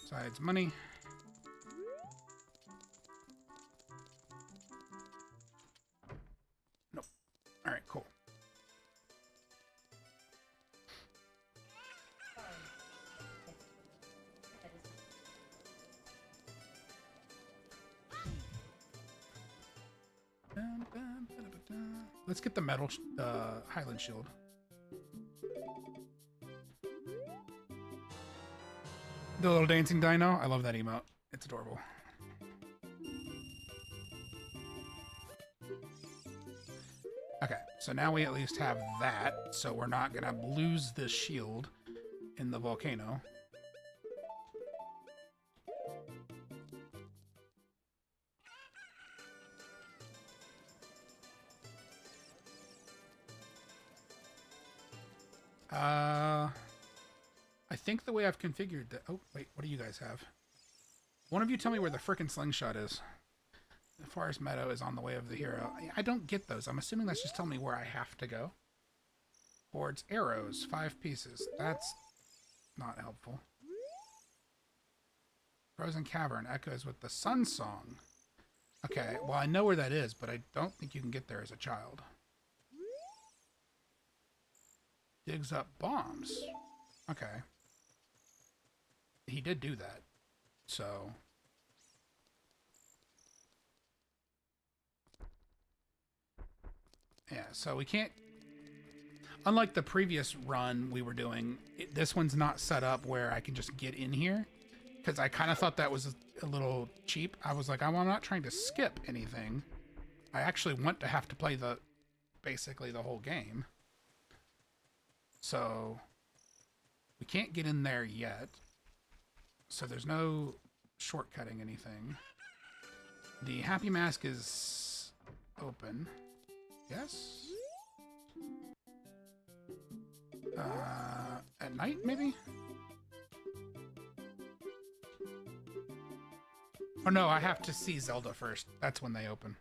Besides money. Nope. All right, cool. Let's get the metal Highland shield. The little dancing dino. I love that emote. It's adorable. Okay, so now we at least have that, so we're not gonna lose this shield in the volcano. I think the way I've configured that... Oh, wait, what do you guys have? One of you tell me where the frickin' slingshot is. The forest meadow is on the way of the hero. I don't get those. I'm assuming that's just telling me where I have to go. Boards, arrows, 5 pieces. That's not helpful. Frozen Cavern echoes with the Sun Song. Okay, well, I know where that is, but I don't think you can get there as a child. Digs up bombs. Okay. He did do that. So... yeah, so we can't... Unlike the previous run we were doing, this one's not set up where I can just get in here. Because I kind of thought that was a little cheap. I was like, I'm not trying to skip anything. I actually want to have to play basically the whole game. So we can't get in there yet. So there's no shortcutting anything. The Happy Mask is open. Yes? At night, maybe? Oh no, I have to see Zelda first. That's when they open.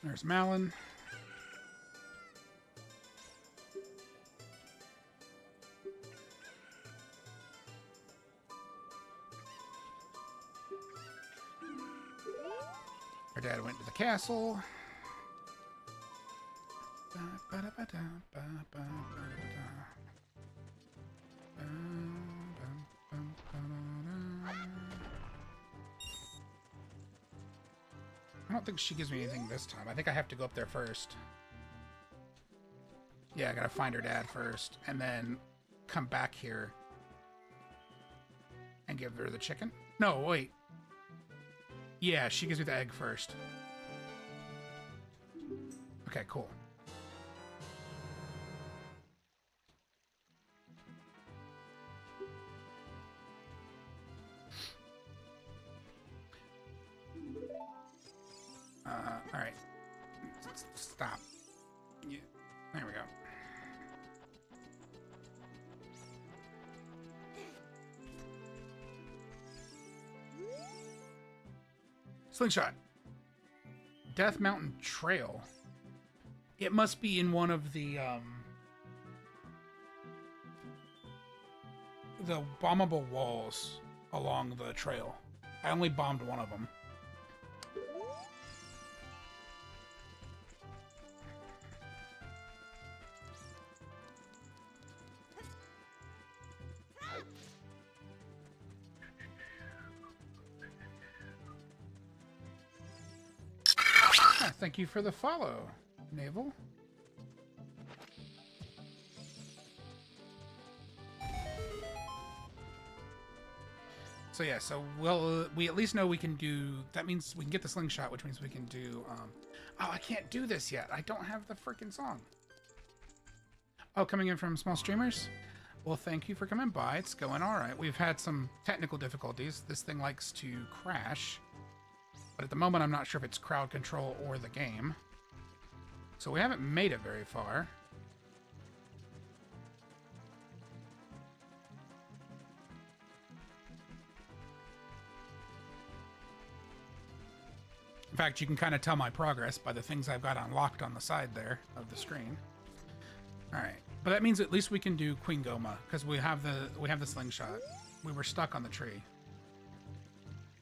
There's Malin. Her dad went to the castle. I don't think she gives me anything this time. I think I have to go up there first. Yeah, I gotta find her dad first, and then come back here and give her the chicken. No, wait. Yeah, she gives me the egg first. Okay, cool. All right. Stop. Yeah, there we go. Slingshot. Death Mountain Trail. It must be in one of the bombable walls along the trail. I only bombed one of them. Thank you for the follow, Naval. So yeah, so we at least know we can do, that means we can get the slingshot, which means we can do, oh, I can't do this yet. I don't have the freaking song. Oh, coming in from small streamers? Well, thank you for coming by. It's going all right. We've had some technical difficulties. This thing likes to crash. But at the moment, I'm not sure if it's CrowdControl or the game. So we haven't made it very far. In fact, you can kind of tell my progress by the things I've got unlocked on the side there of the screen. All right, but that means at least we can do Queen Goma because we have the slingshot. We were stuck on the tree.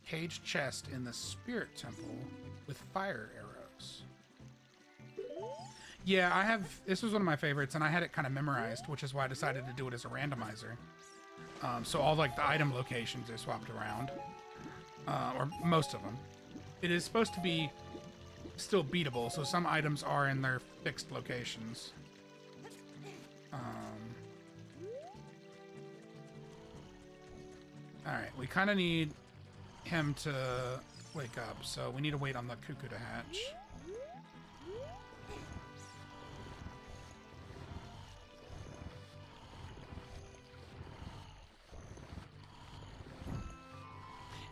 Caged chest in the Spirit Temple with fire arrows. Yeah, this was one of my favorites, and I had it kind of memorized, which is why I decided to do it as a randomizer. So all like the item locations are swapped around, or most of them. It is supposed to be still beatable, so some items are in their fixed locations. All right, we kind of need him to wake up, so we need to wait on the cuckoo to hatch.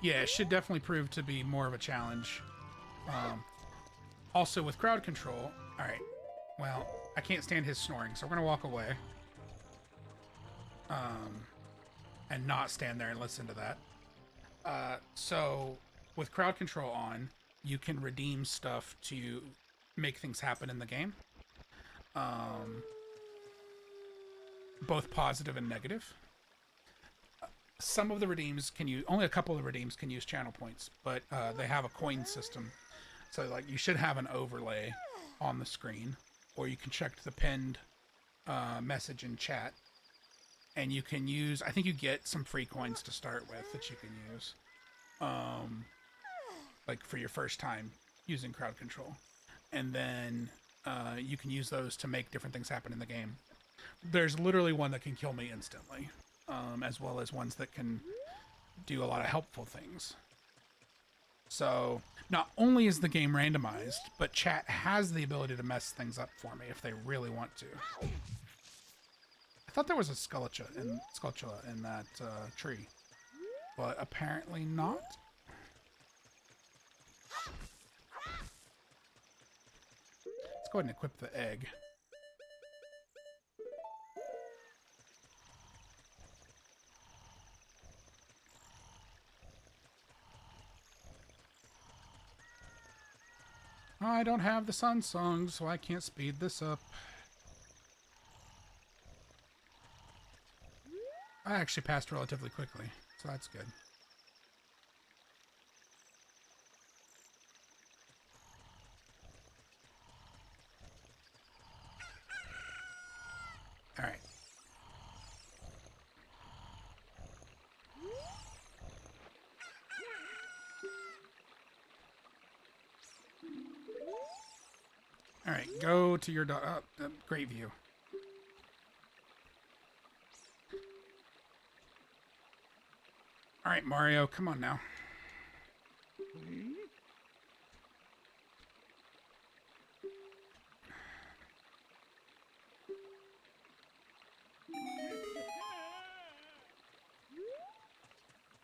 Yeah, it should definitely prove to be more of a challenge. Also with CrowdControl, all right, well, I can't stand his snoring, so we're gonna walk away. And not stand there and listen to that. So with CrowdControl on, you can redeem stuff to make things happen in the game. both positive and negative. Some of the redeems can use, only a couple of the redeems can use channel points, but they have a coin system. So like you should have an overlay on the screen, or you can check the pinned message in chat, and you can use, I think you get some free coins to start with that you can use, like for your first time using CrowdControl. And then you can use those to make different things happen in the game. There's literally one that can kill me instantly, as well as ones that can do a lot of helpful things. So not only is the game randomized, but chat has the ability to mess things up for me if they really want to. I thought there was a Skulltula in that tree, but apparently not. Let's go ahead and equip the egg. I don't have the sun song, so I can't speed this up. I actually passed relatively quickly, so that's good. All right. All right, go to your great view. All right, Mario, come on now.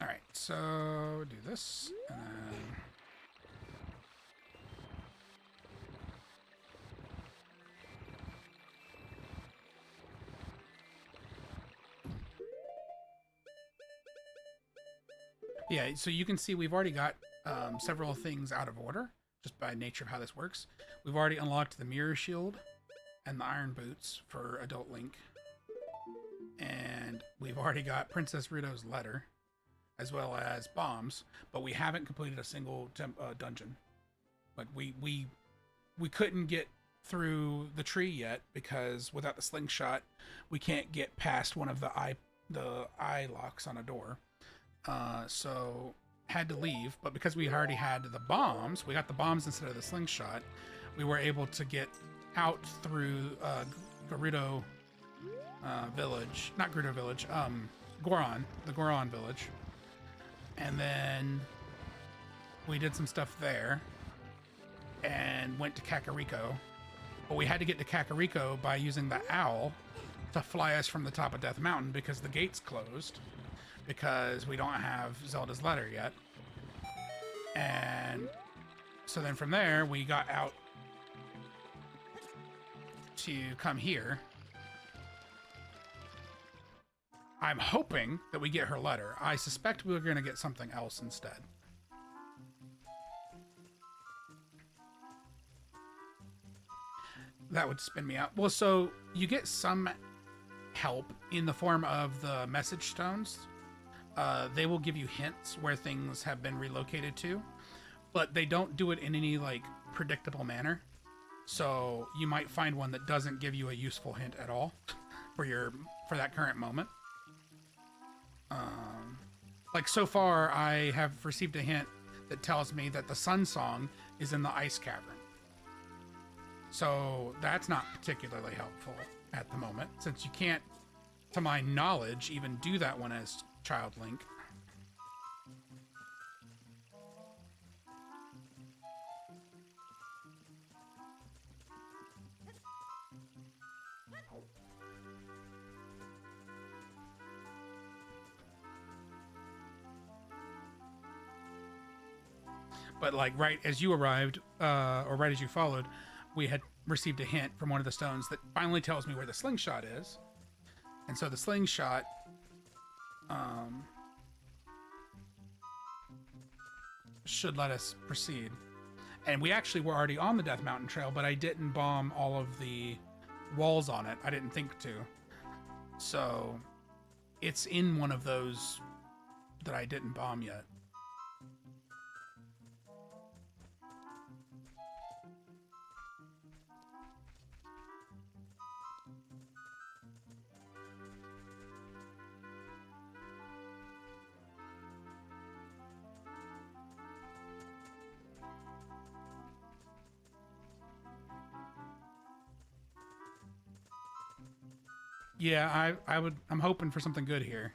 All right, so do this, and then... Yeah, so you can see we've already got several things out of order, just by nature of how this works. We've already unlocked the Mirror Shield and the Iron Boots for Adult Link. And we've already got Princess Rito's letter, as well as bombs, but we haven't completed a single dungeon. Like, we couldn't get through the tree yet, because without the slingshot, we can't get past one of the eye locks on a door. So had to leave, but because we already had the bombs, we got the bombs instead of the slingshot, we were able to get out through Gerudo village, not Gerudo village, Goron, the Goron village. And then we did some stuff there and went to Kakariko, but we had to get to Kakariko by using the owl to fly us from the top of Death Mountain because the gate's closed. Because we don't have Zelda's letter yet. And so then from there, we got out to come here. I'm hoping that we get her letter. I suspect we're going to get something else instead. That would spin me out. Well, so you get some help in the form of the message stones. They will give you hints where things have been relocated to, but they don't do it in any like predictable manner. So you might find one that doesn't give you a useful hint at all for that current moment. Like so far, I have received a hint that tells me that the Sun Song is in the ice cavern. So that's not particularly helpful at the moment, since you can't, to my knowledge, even do that one as Child Link. But like right as you arrived, or right as you followed, we had received a hint from one of the stones that finally tells me where the slingshot is. And so the slingshot should let us proceed. And we actually were already on the Death Mountain Trail, but I didn't bomb all of the walls on it. I didn't think to. So it's in one of those that I didn't bomb yet. Yeah, I'm hoping for something good here.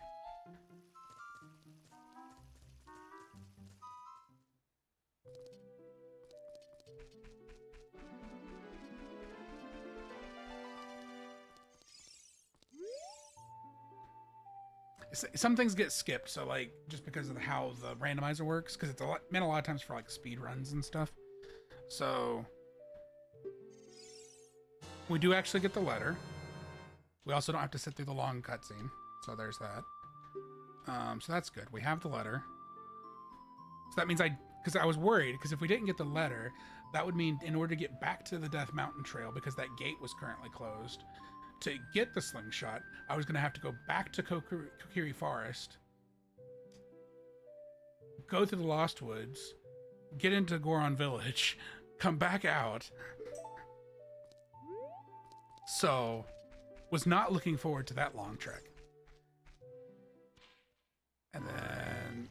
Some things get skipped, so like just because of how the randomizer works, because it's meant a lot of times for like speed runs and stuff. So we do actually get the letter. We also don't have to sit through the long cutscene, so there's that. So that's good. We have the letter. So that means because I was worried, because if we didn't get the letter, that would mean in order to get back to the Death Mountain Trail, because that gate was currently closed, to get the slingshot, I was going to have to go back to Kokiri Forest, go through the Lost Woods, get into Goron Village, come back out. So, was not looking forward to that long trek. And then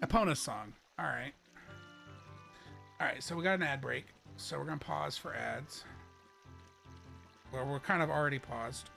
Epona's song. Alright. Alright, so we got an ad break. So we're going to pause for ads. Well, we're kind of already paused.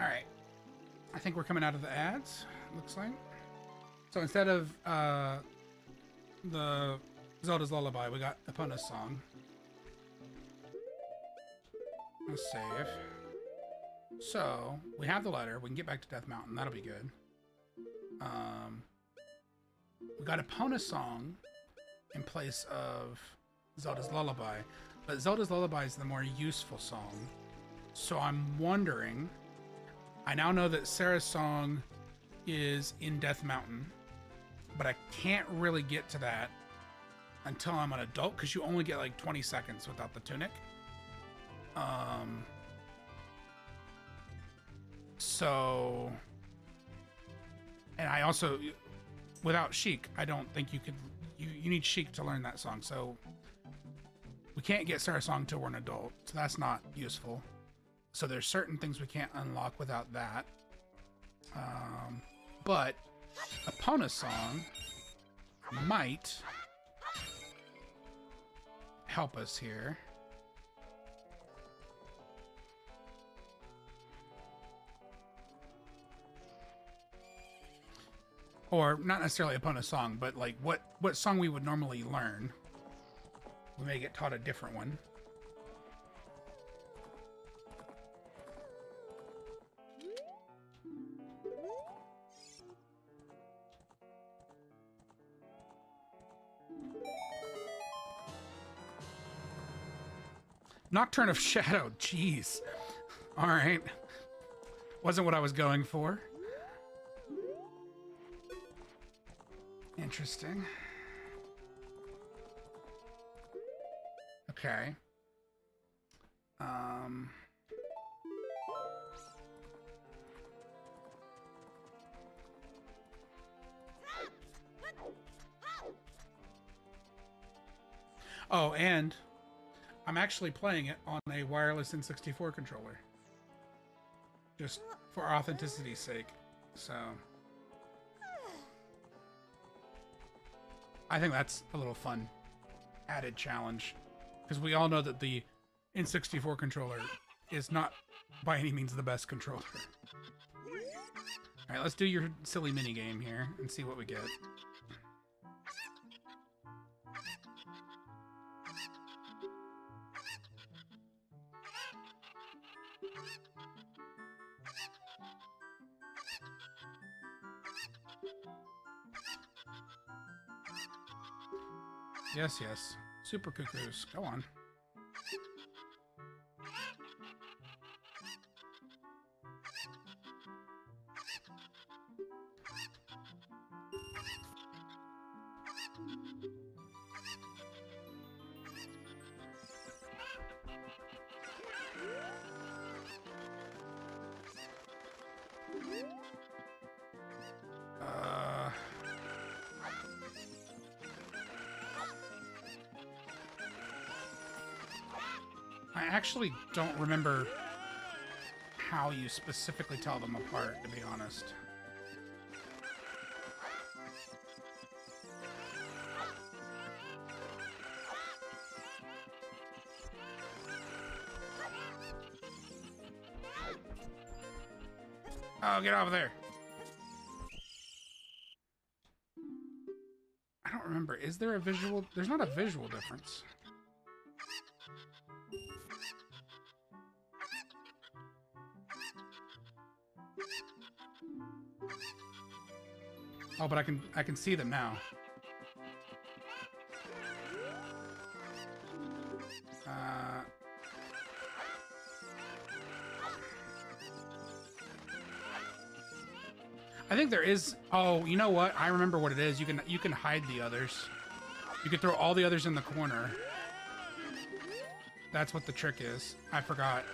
Alright. I think we're coming out of the ads, looks like. So instead of the Zelda's Lullaby, we got Epona's song. Let's save. So, we have the letter. We can get back to Death Mountain. That'll be good. We got Epona's song in place of Zelda's Lullaby. But Zelda's Lullaby is the more useful song. So I'm wondering... I now know that Sarah's song is in Death Mountain, but I can't really get to that until I'm an adult, because you only get like 20 seconds without the tunic. So, and I also, without Sheik, I don't think you could, you need Sheik to learn that song. So we can't get Sarah's song till we're an adult, so that's not useful. So there's certain things we can't unlock without that. But Epona's song might help us here. or not necessarily upon a song, but like what song we would normally learn. We may get taught a different one. Nocturne of Shadow, jeez. All right. Wasn't what I was going for. Interesting. Okay. Oh, and I'm actually playing it on a wireless N64 controller. Just for authenticity's sake. So I think that's a little fun added challenge. Because we all know that the N64 controller is not by any means the best controller. Alright, let's do your silly mini game here and see what we get. Yes, yes. Super cuckoos. Go on. I actually don't remember how you specifically tell them apart, to be honest. Oh, get over there. I don't remember. Is there a visual? There's not a visual difference. Oh, but I can see them now. I think there is. Oh, you know what? I remember what it is. You can hide the others. You can throw all the others in the corner. That's what the trick is. I forgot.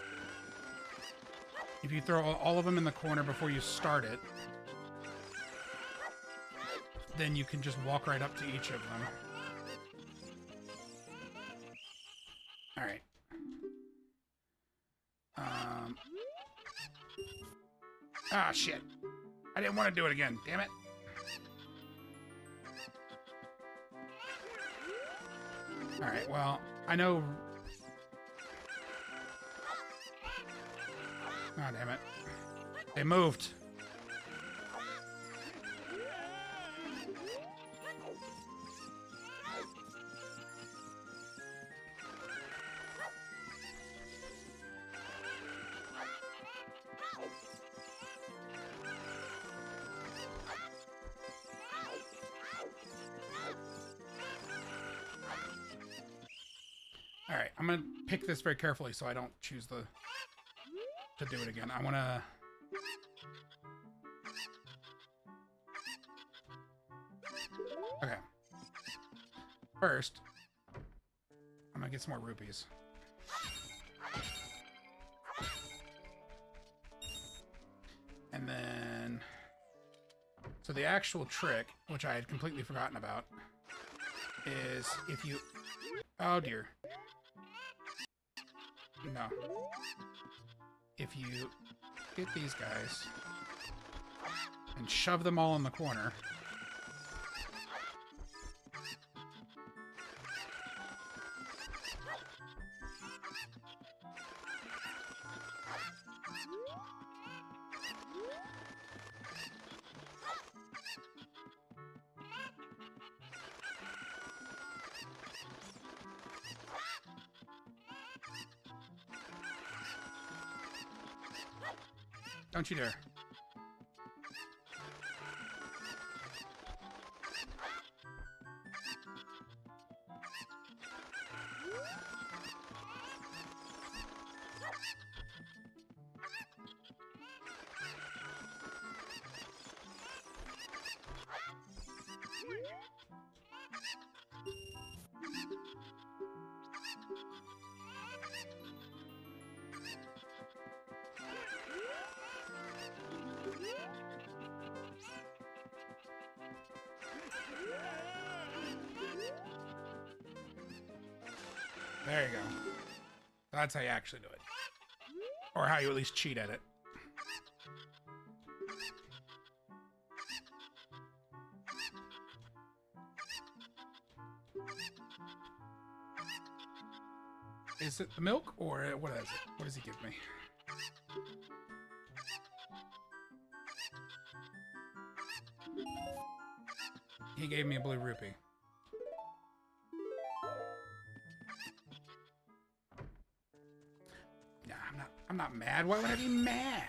If you throw all of them in the corner before you start it, then you can just walk right up to each of them. All right. Ah, shit. I didn't want to do it again. Damn it. All right, well, I know... Oh, damn it. They moved. All right, I'm gonna pick this very carefully so I don't choose to do it again. I wanna... Okay. First, I'm gonna get some more rupees. And then... So the actual trick, which I had completely forgotten about, is if you... Oh dear. No. If you get these guys and shove them all in the corner, Don't you dare. There you go. That's how you actually do it. Or how you at least cheat at it. Is it the milk or what is it? What does he give me? He gave me a blue rupee. Yeah, I'm not mad. Why would I be mad?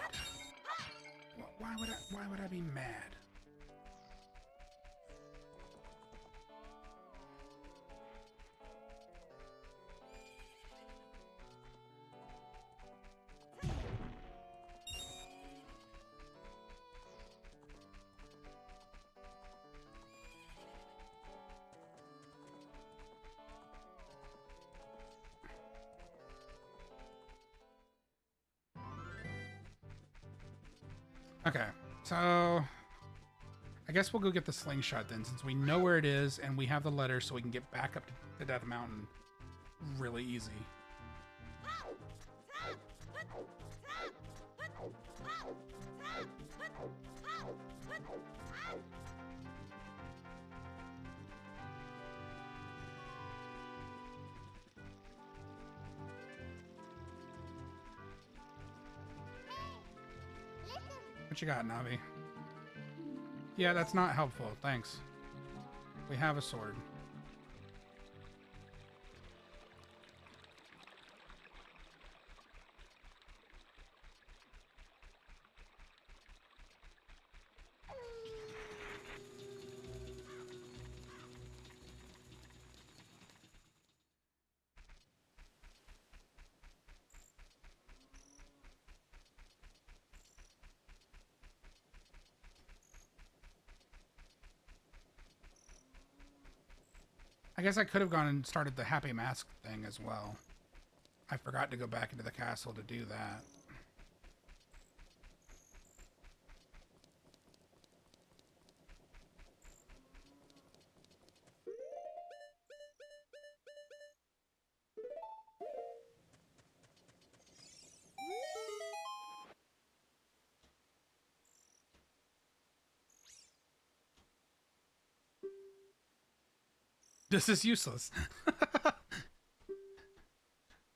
Why would I be mad? Okay, so I guess we'll go get the slingshot then, since we know where it is and we have the letter, so we can get back up to Death Mountain really easy. What you got, Navi? Yeah, that's not helpful. Thanks. We have a sword. I guess I could have gone and started the Happy Mask thing as well. I forgot to go back into the castle to do that. This is useless.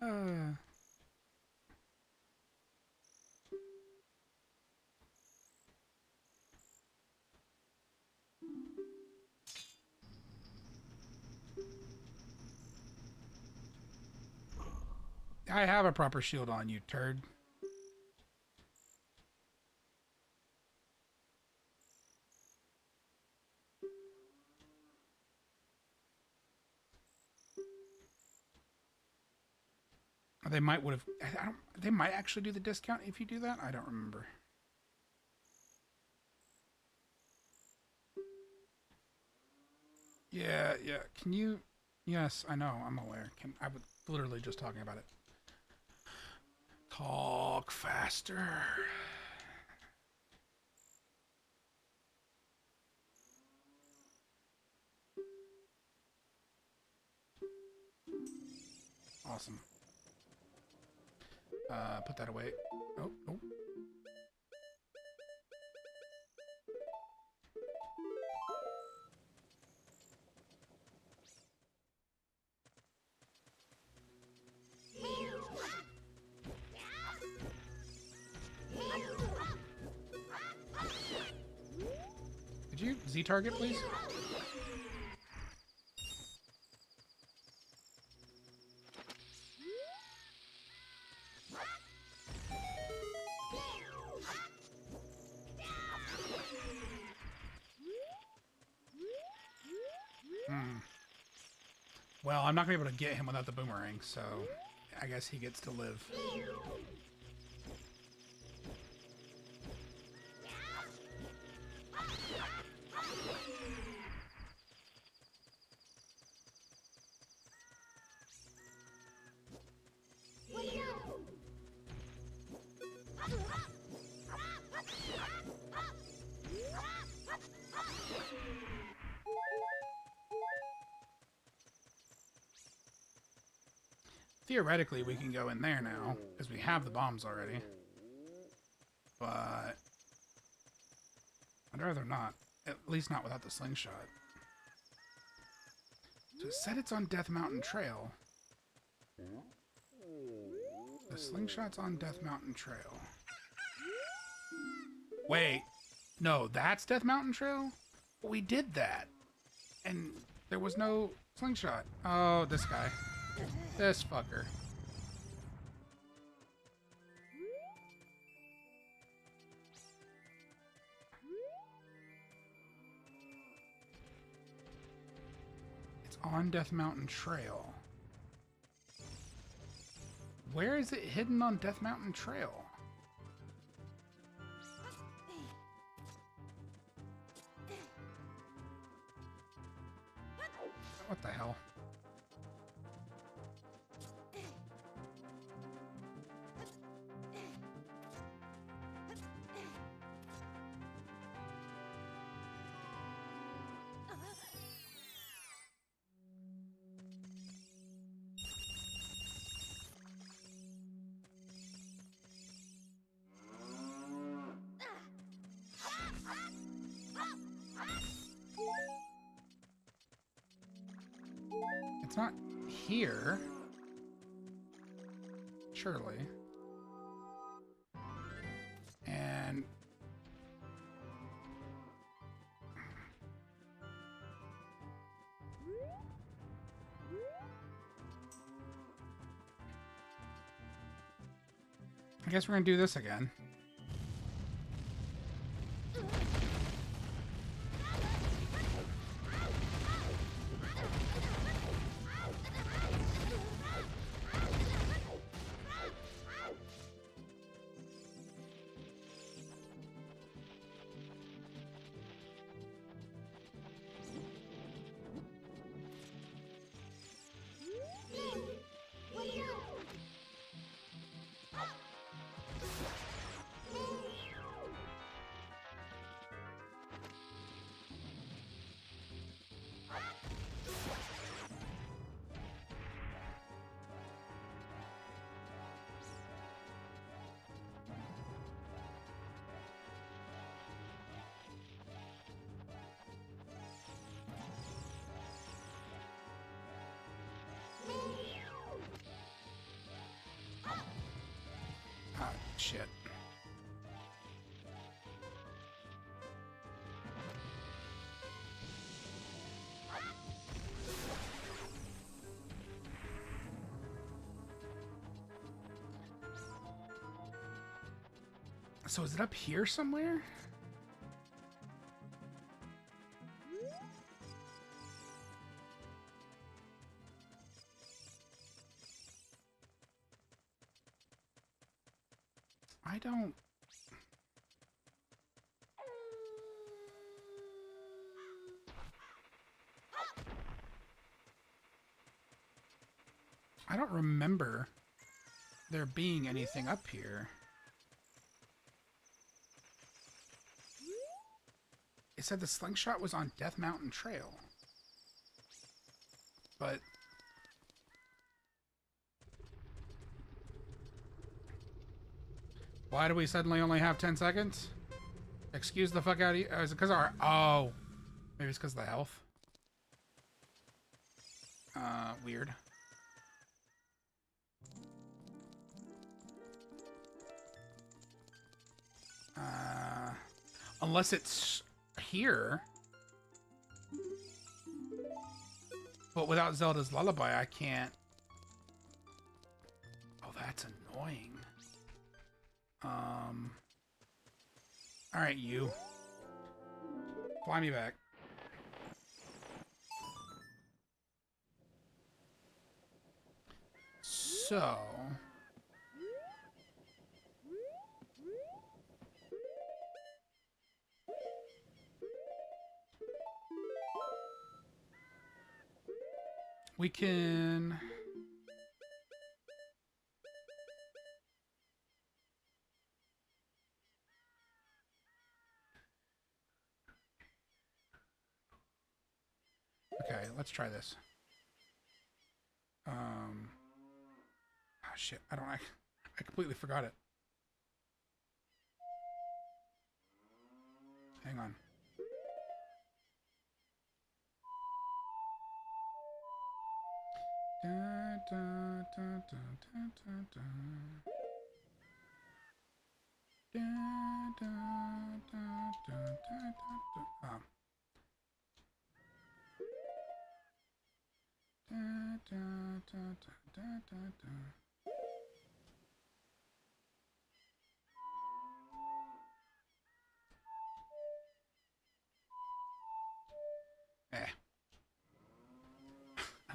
I have a proper shield on you, turd. They might would have. They might actually do the discount if you do that. I don't remember. Yeah, yeah. Can you? Yes, I know. I'm aware. I was literally just talking about it. Talk faster. Awesome. Put that away. Oh, oh. Could you Z-target, please? Well, I'm not going to be able to get him without the boomerang, so I guess he gets to live. Theoretically, we can go in there now, because we have the bombs already. But I'd rather not. At least not without the slingshot. So it said it's on Death Mountain Trail. The slingshot's on Death Mountain Trail. Wait. No, that's Death Mountain Trail? But we did that. And there was no slingshot. Oh, this guy. This fucker. It's on Death Mountain Trail. Where is it hidden on Death Mountain Trail? What the hell? It's not here. Surely. And I guess we're gonna do this again. Ah, shit. So is it up here somewhere? I don't... I don't remember there being anything up here. It said the slingshot was on Death Mountain Trail. But... why do we suddenly only have 10 seconds? Excuse the fuck out of you. Is it because our... oh. Maybe it's because of the health. Weird. Unless it's here. But without Zelda's Lullaby, I can't... oh, that's annoying. Alright, you. Fly me back. So... we can... Okay, let's try this. Oh shit, I completely forgot it. Hang on. Da, da, da, da, da, da, da. Da, da, da, da, da, da. Oh. Da, da, da, da, da, da, da. Eh.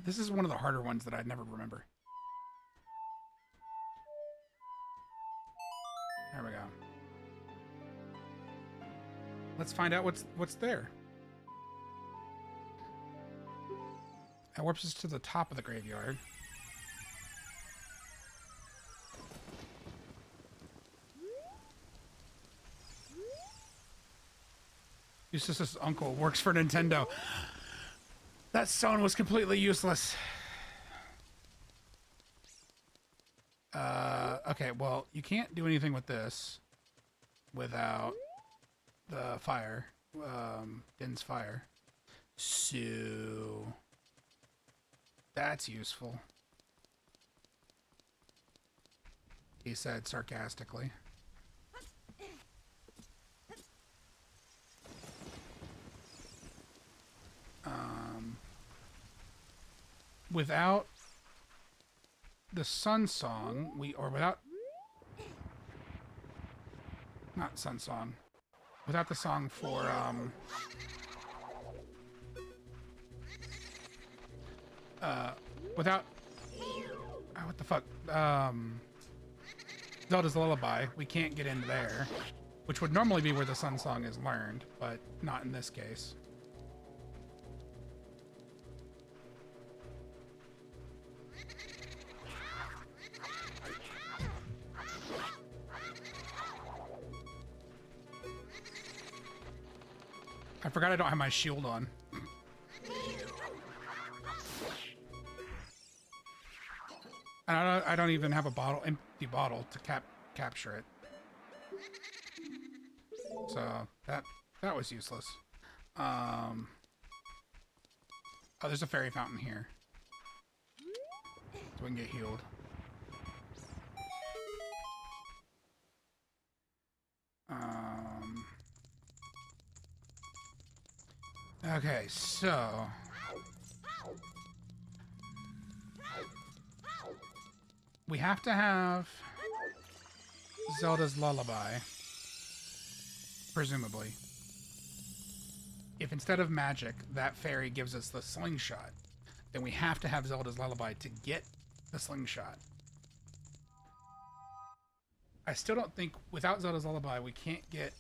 This is one of the harder ones that I'd never remember. There we go. Let's find out what's there. That warps us to the top of the graveyard. Eustace's uncle works for Nintendo. That stone was completely useless. Okay, well, you can't do anything with this without the fire. Din's fire. So... that's useful. He said sarcastically. Without the Sun Song, not Sun Song. Without the song for, without, what the fuck, Zelda's Lullaby, we can't get in there, which would normally be where the Sun Song is learned, but not in this case. I forgot I don't have my shield on. And I don't even have a empty bottle to capture it. So that was useless. Oh, there's a fairy fountain here, so we can get healed. Okay, so we have to have Zelda's Lullaby, presumably. If instead of magic, that fairy gives us the slingshot, then we have to have Zelda's Lullaby to get the slingshot. I still don't think, without Zelda's Lullaby, we can't get...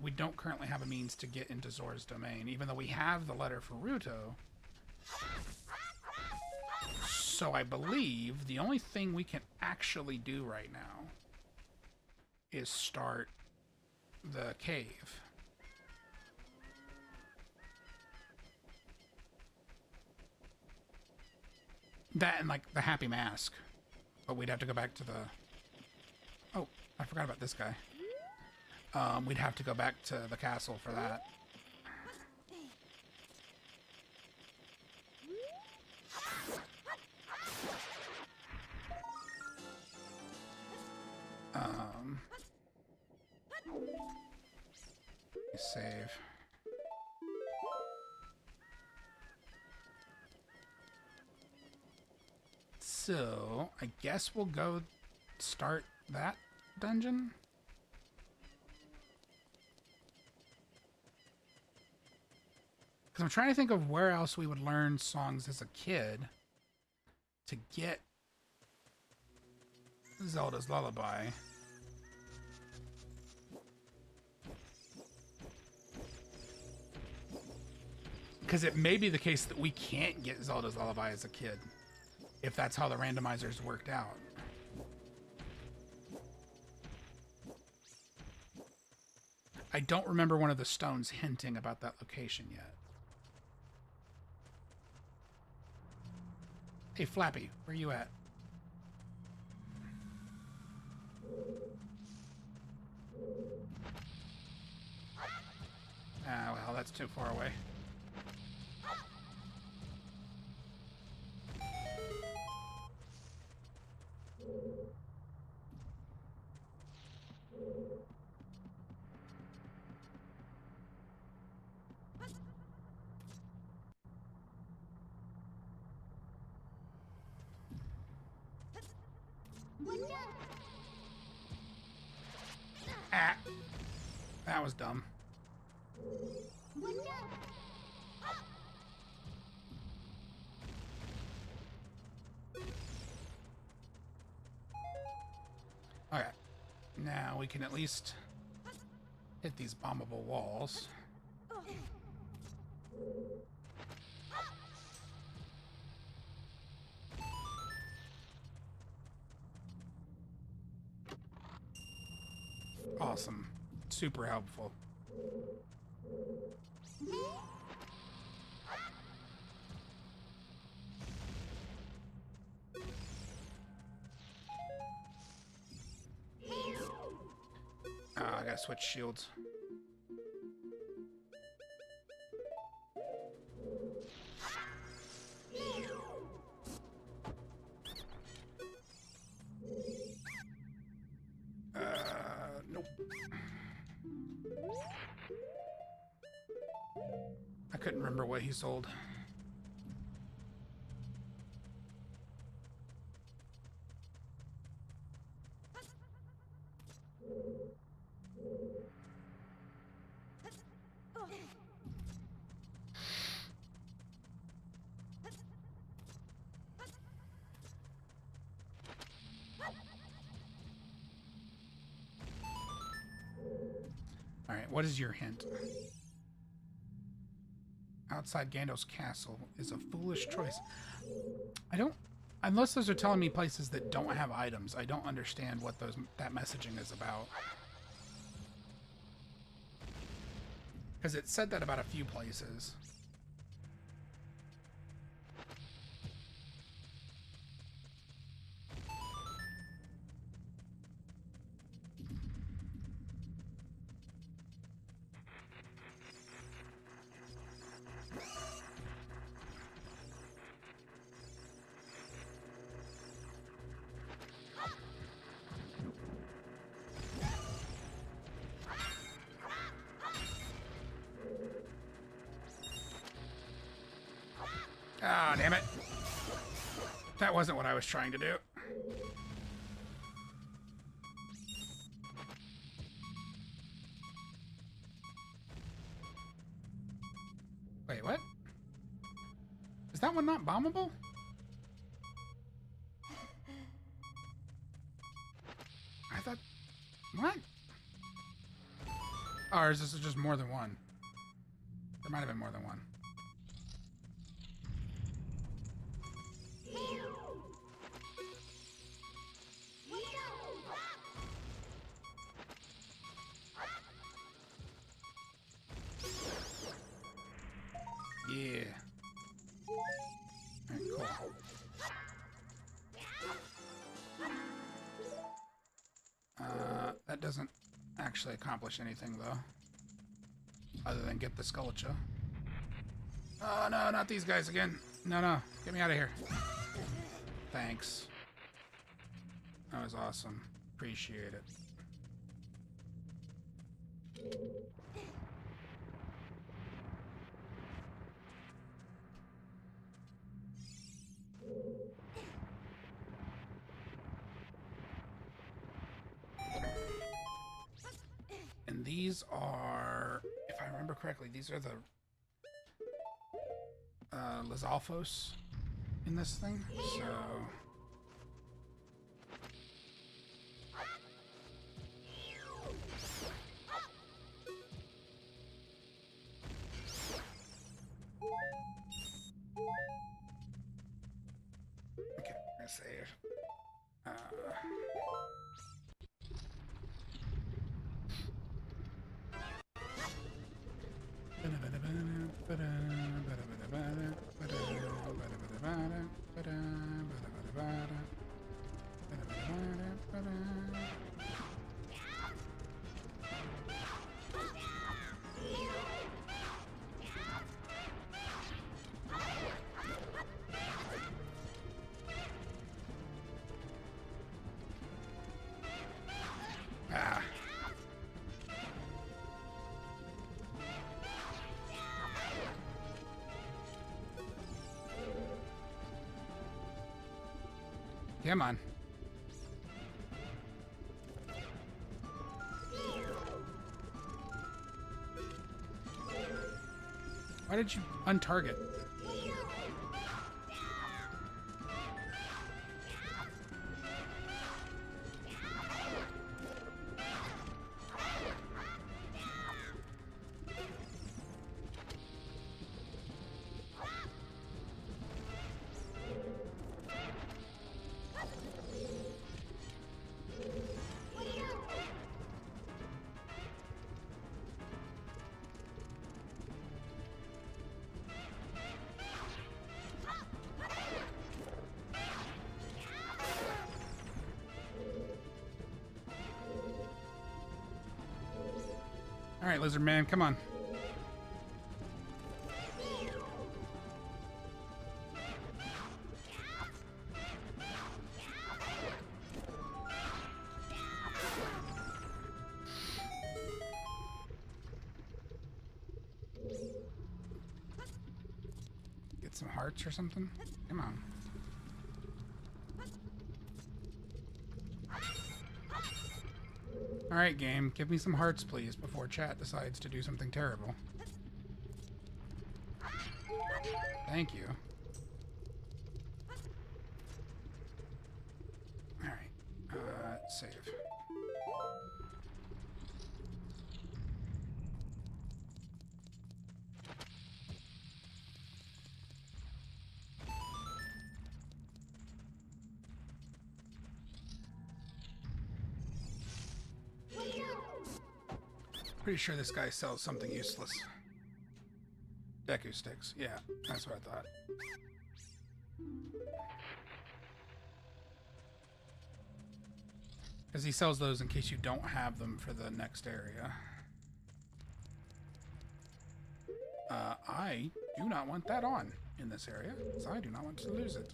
we don't currently have a means to get into Zora's domain, even though we have the letter for Ruto. So I believe the only thing we can actually do right now is start the cave. That and, like, the Happy Mask. But we'd have to go back to the... Oh, I forgot about this guy. We'd have to go back to the castle for that. Save. So, I guess we'll go start that dungeon. Because I'm trying to think of where else we would learn songs as a kid to get Zelda's Lullaby. Because it may be the case that we can't get Zelda's Lullaby as a kid, if that's how the randomizers worked out. I don't remember one of the stones hinting about that location yet. Hey, Flappy, where you at? Ah, well, that's too far away. Ah, that was dumb. Okay, now we can at least hit these bombable walls. Awesome. Super helpful. I gotta switch shields. Nope. I couldn't remember what he sold. All right, what is your hint? Outside Gandalf's castle is a foolish choice. I don't, unless those are telling me places that don't have items, I don't understand what that messaging is about. Because it said that about a few places. Ah, damn it. That wasn't what I was trying to do. Wait, what? Is that one not bombable? I thought... What? Or is this just more than one? There might have been more than one. Yeah. Alright, cool. That doesn't actually accomplish anything, though. Other than get the Skullcha. Oh, no, not these guys again. No, no. Get me out of here. Thanks. That was awesome. Appreciate it. And these are, if I remember correctly, these are the Lizalfos in this thing. So save. Ah. Come on. Why did you untarget? All right, lizard man, come on. Get some hearts or something? Come on. All right, game, give me some hearts, please, before chat decides to do something terrible. Thank you. All right, save. Pretty sure this guy sells something useless. Deku sticks. Yeah, that's what I thought. Because he sells those in case you don't have them for the next area. I do not want that on in this area, so I do not want to lose it.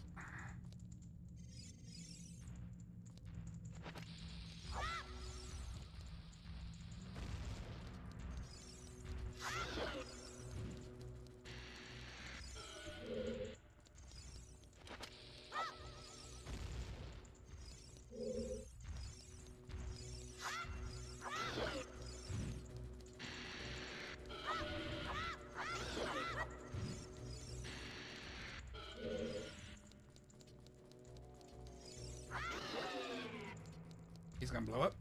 He's gonna blow up.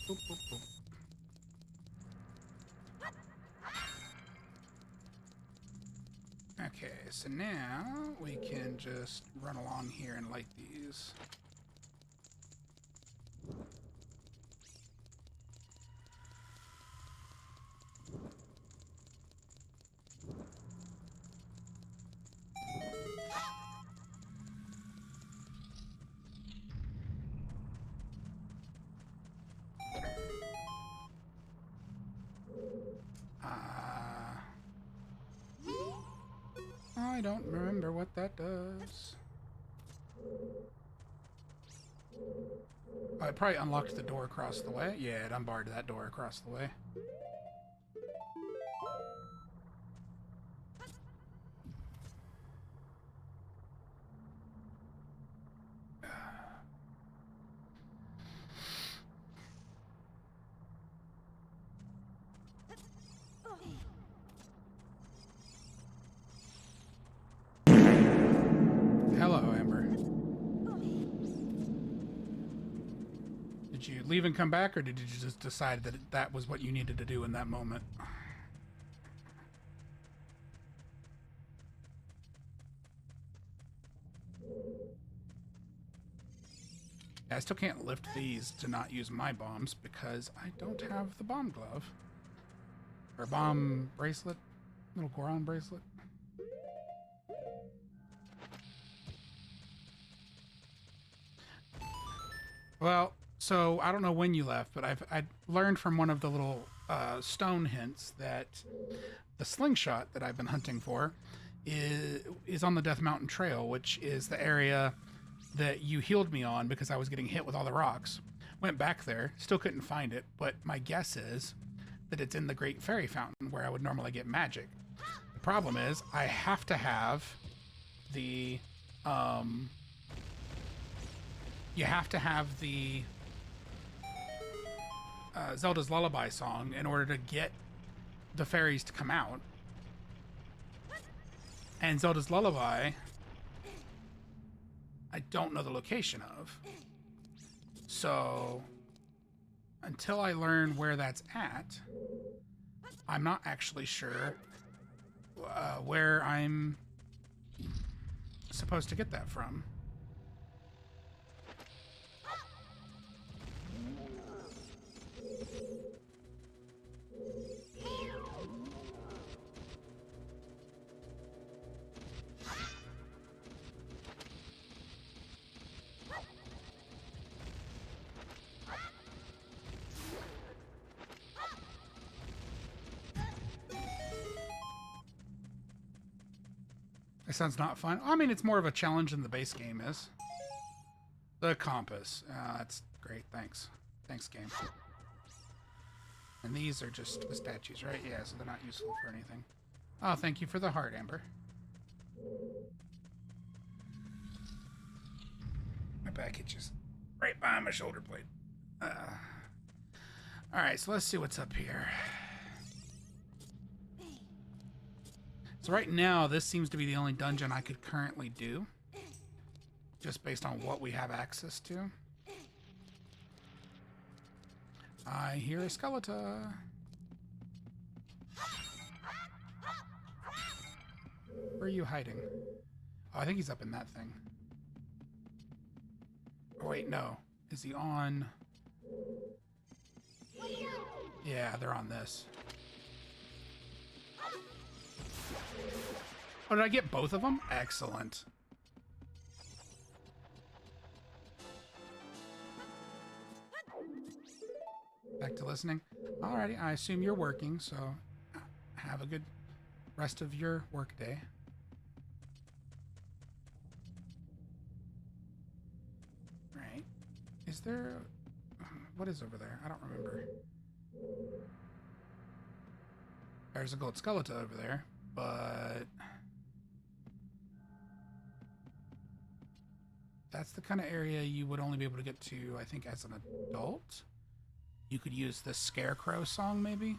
Boop, boop, boop. Okay, so now we can just run along here and light these. I don't remember what that does. Oh, it probably unlocked the door across the way. Yeah, it unbarred that door across the way. Hello, Amber. Did you leave and come back, or did you just decide that that was what you needed to do in that moment? I still can't lift these to not use my bombs because I don't have the bomb glove. Or bomb bracelet? Little Goron bracelet? Well, so I don't know when you left, but I learned from one of the little stone hints that the slingshot that I've been hunting for is on the Death Mountain Trail, which is the area that you healed me on because I was getting hit with all the rocks. Went back there, still couldn't find it, but my guess is that it's in the Great Fairy Fountain where I would normally get magic. The problem is I have to have the you have to have the Zelda's Lullaby song in order to get the fairies to come out. And Zelda's Lullaby, I don't know the location of. So until I learn where that's at, I'm not actually sure where I'm supposed to get that from. That sounds not fun. I mean, it's more of a challenge than the base game is. The compass. That's great. Thanks. Thanks, game. And these are just the statues, right? Yeah, so they're not useful for anything. Oh, thank you for the heart, Amber. My back itches right behind my shoulder blade. Alright, so let's see what's up here. So right now, this seems to be the only dungeon I could currently do. Just based on what we have access to. I hear a skeleton. Where are you hiding? Oh, I think he's up in that thing. Oh, wait, no. Is he on? Yeah, they're on this. Oh, did I get both of them? Excellent. Back to listening. Alrighty, I assume you're working, so have a good rest of your work day. Right. Is there... What is over there? I don't remember. There's a gold skeleton over there, but... That's the kind of area you would only be able to get to, I think, as an adult. You could use the Scarecrow song, maybe?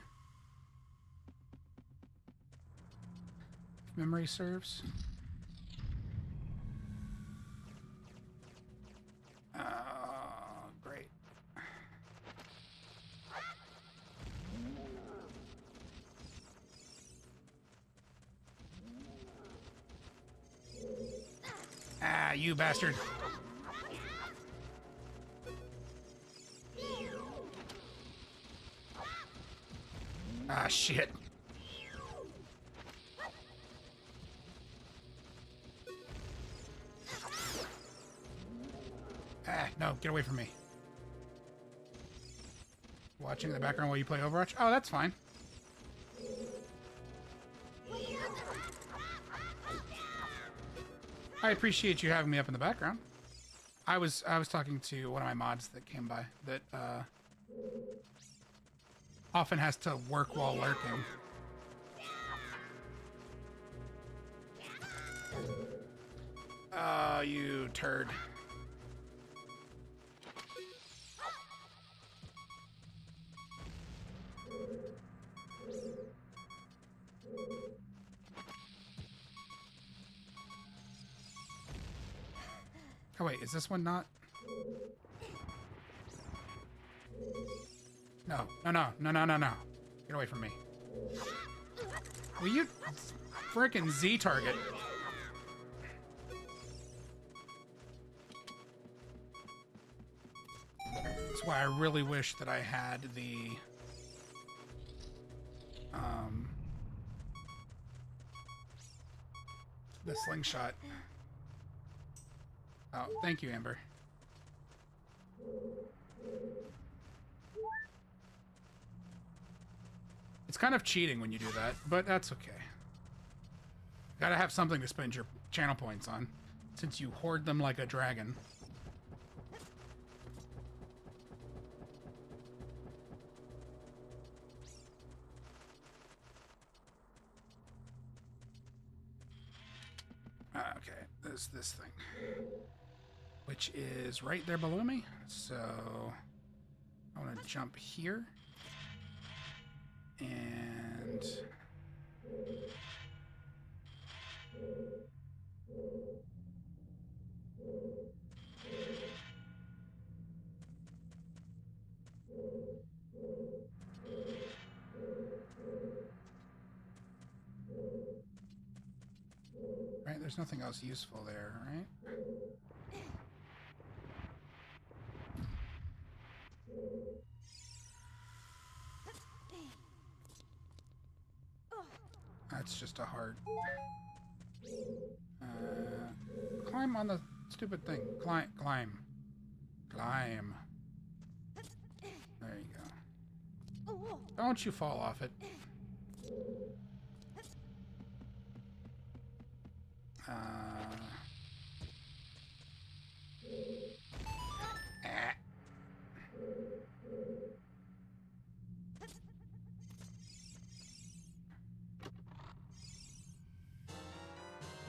If memory serves. Great. Ah, you bastard. Ah, shit. Ah, no, get away from me. Watching in the background while you play Overwatch? Oh, that's fine. I appreciate you having me up in the background. I was talking to one of my mods that came by that often has to work while lurking. Oh, you turd. Oh wait, is this one not? No, no, no, no, no, no, no. Get away from me. Will you frickin' Z target? That's why I really wish that I had the slingshot. Oh, thank you, Amber. It's kind of cheating when you do that, but that's okay. Gotta have something to spend your channel points on, since you hoard them like a dragon. Okay, there's this thing, which is right there below me. So I want to jump here and right, there's nothing else useful there, right? That's just a heart. Climb on the stupid thing. Climb. Climb. Climb. There you go. Don't you fall off it.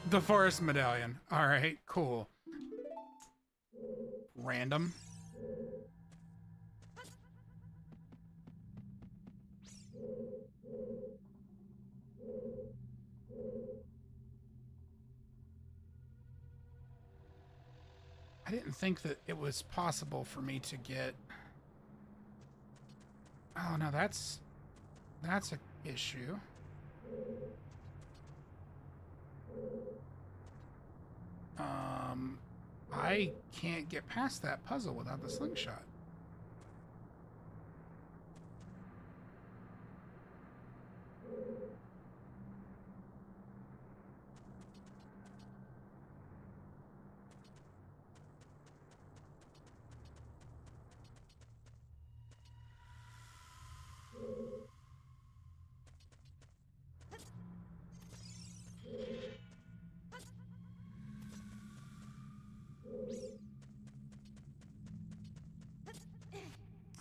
The forest medallion. Alright, cool. Random. I didn't think that it was possible for me to get... Oh, no, that's an issue. I can't get past that puzzle without the slingshot.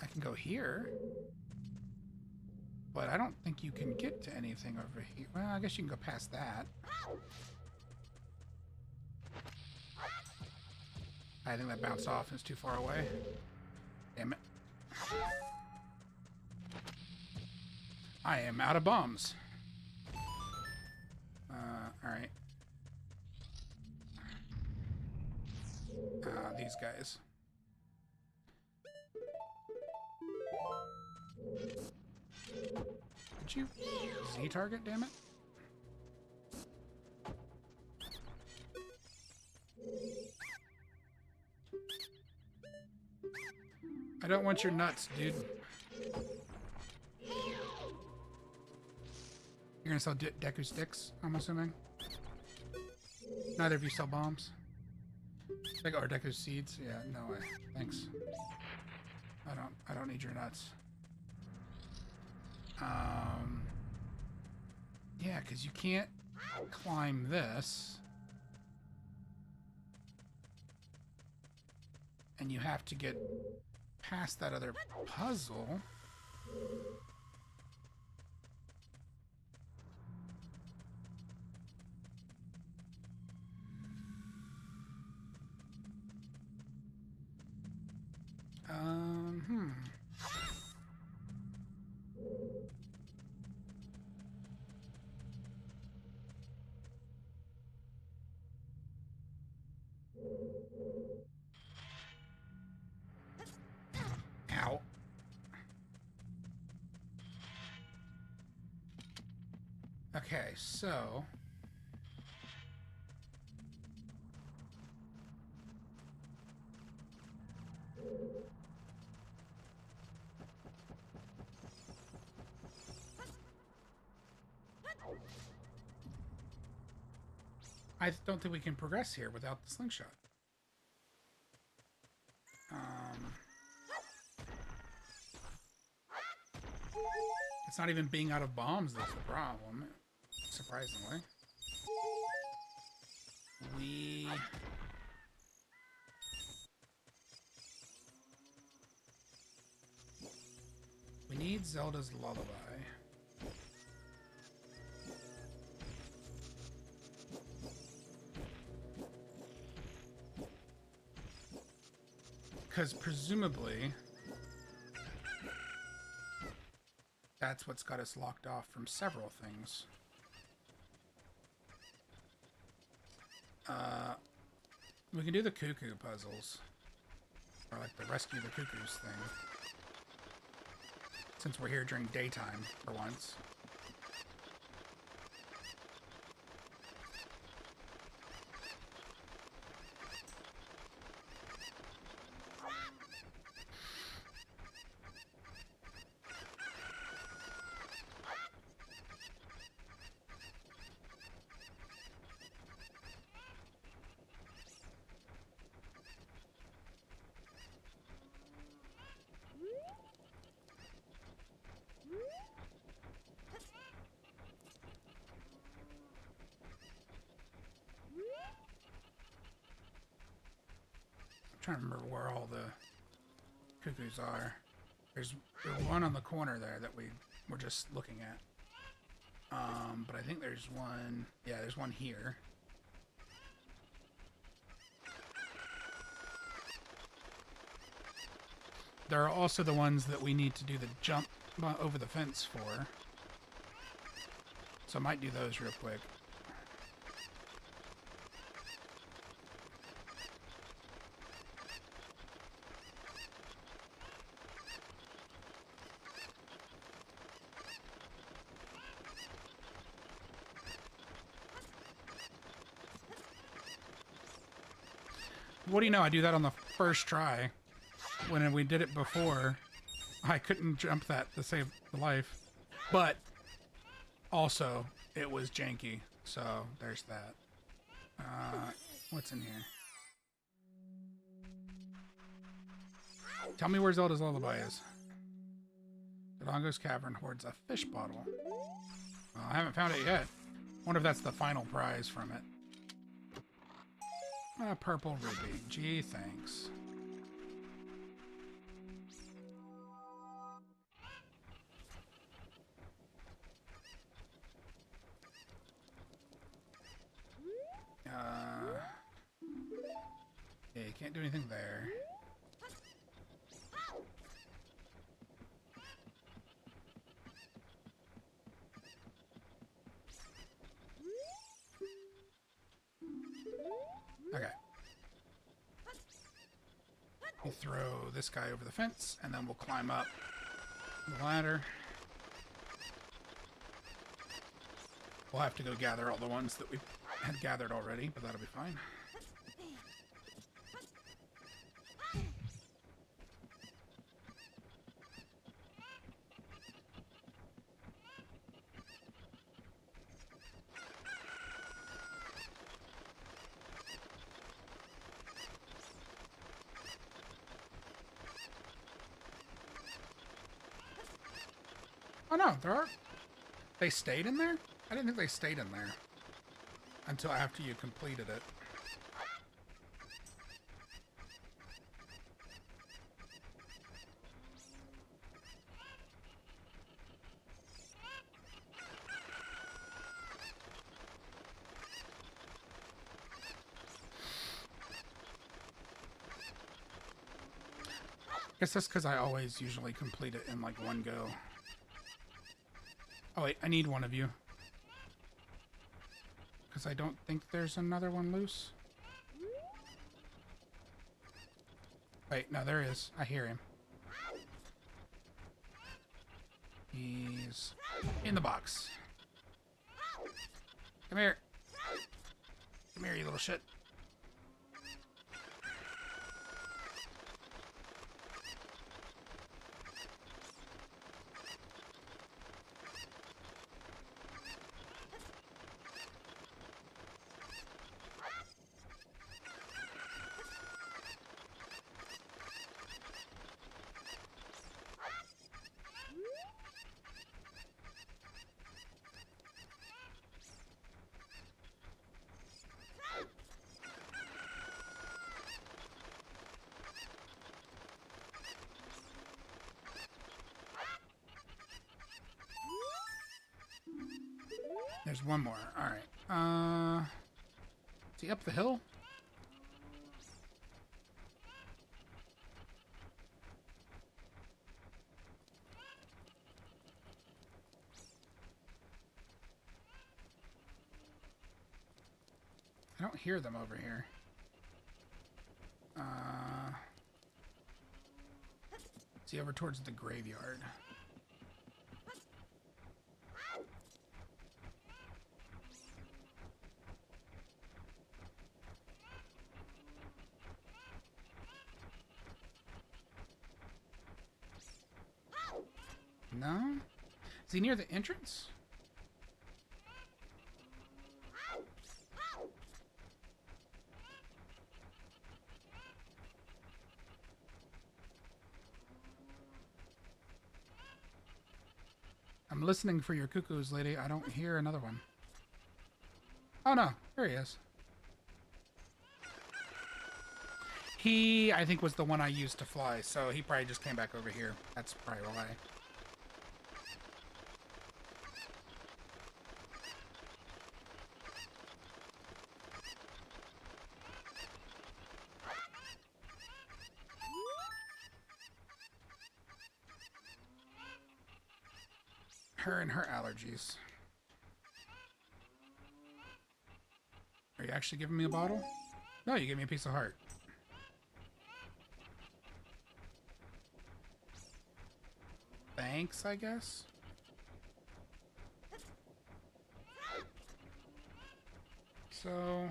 I can go here, but I don't think you can get to anything over here. Well, I guess you can go past that. I think that bounced off and it's too far away. Damn it. I am out of bombs. Alright. These guys. Did you Z target, damn it? I don't want your nuts, dude. You're gonna sell Deku sticks, I'm assuming? Neither of you sell bombs? Or Deku seeds? Yeah, no way. Thanks. I don't need your nuts. Yeah, because you can't climb this. And you have to get past that other puzzle. Hmm. Ow. Okay, so... I don't think we can progress here without the slingshot. It's not even being out of bombs that's the problem, surprisingly. We need Zelda's Lullaby. Because presumably that's what's got us locked off from several things. We can do the cuckoo puzzles. Or like the rescue the cuckoos thing. Since we're here during daytime for once. Trying to remember where all the cuckoos are. There's one on the corner there that we were just looking at. But I think there's one... Yeah, there's one here. There are also the ones that we need to do the jump over the fence for. So I might do those real quick. What do you know? I do that on the first try. When we did it before, I couldn't jump that to save the life. But also, it was janky. So there's that. What's in here? Tell me where Zelda's Lullaby is. Dodongo's Cavern hoards a fish bottle. Well, I haven't found it yet. Wonder if that's the final prize from it. A purple ruby. Gee, thanks. Yeah, you can't do anything there. Okay. You throw this guy over the fence, and then we'll climb up the ladder. We'll have to go gather all the ones that we had gathered already, but that'll be fine. Oh no, there are... They stayed in there? I didn't think they stayed in there until after you completed it. Guess that's because I always usually complete it in like one go. Oh wait, I need one of you. Because I don't think there's another one loose. Wait, no, there is. I hear him. He's in the box. Come here. Come here, you little shit. There's one more. Alright. Is he up the hill? I don't hear them over here. Is he over towards the graveyard? No? Is he near the entrance? I'm listening for your cuckoos, lady. I don't hear another one. Oh no, there he is. He, I think, was the one I used to fly, so he probably just came back over here. That's probably why. Her and her allergies. Are you actually giving me a bottle? No, you gave me a piece of heart. Thanks, I guess. So...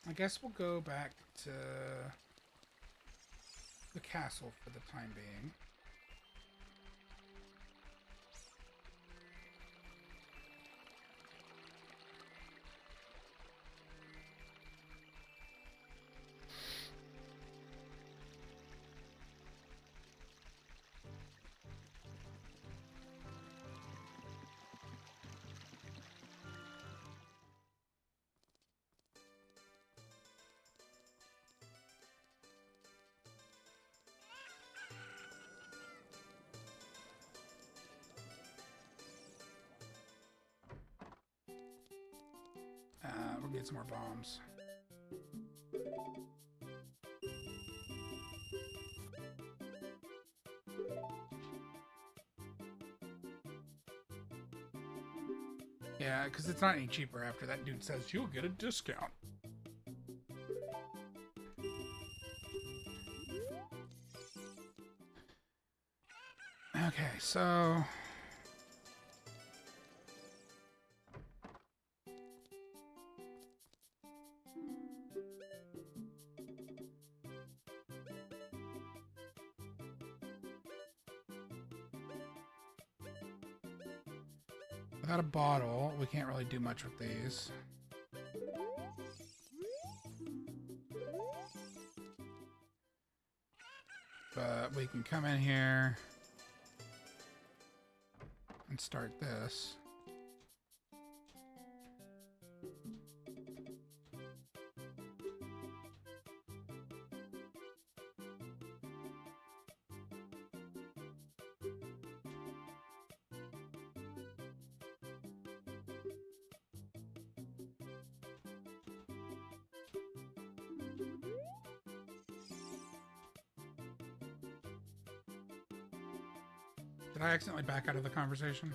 I guess we'll go back to the castle for the time being. We'll get some more bombs. Yeah, because it's not any cheaper after that dude says you'll get a discount. Okay, so... without a bottle, we can't really do much with these. But we can come in here and start this. Did I accidentally back out of the conversation?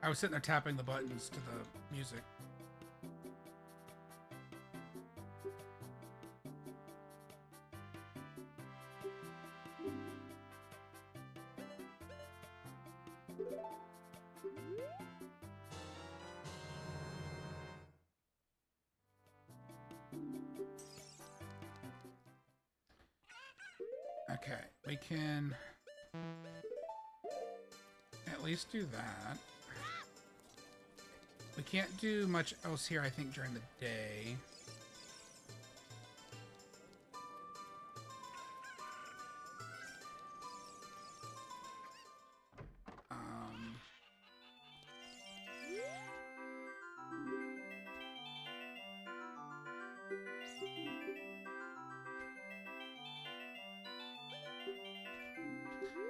I was sitting there tapping the buttons to the music. Okay, we can at least do that. We can't do much else here, I think, during the day.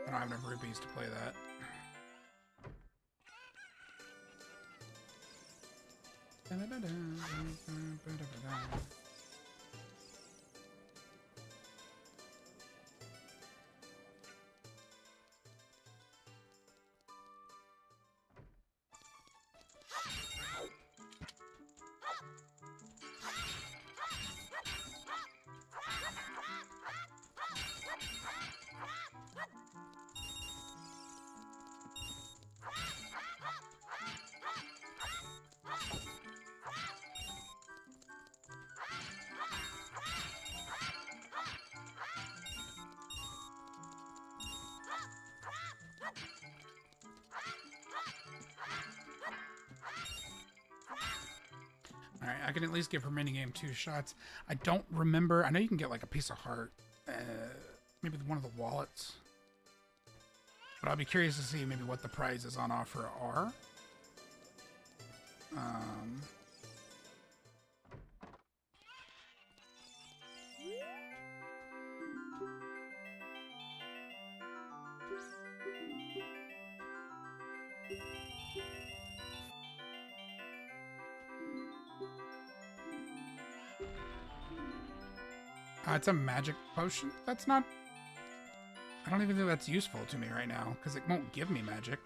I don't have enough rupees to play that. Alright, I can at least give her minigame 2 shots. I don't remember. I know you can get like a piece of heart. Maybe one of the wallets. But I'll be curious to see maybe what the prizes on offer are. It's a magic potion. That's not... I don't even think that's useful to me right now, because it won't give me magic.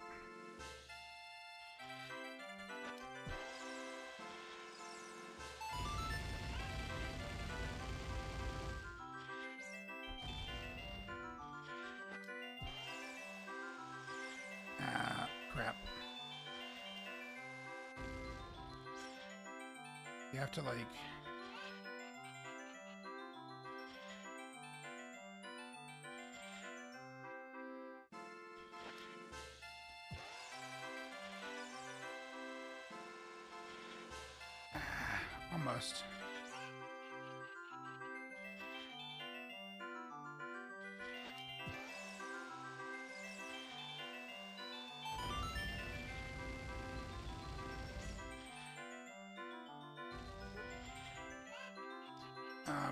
Crap. You have to, like... Almost.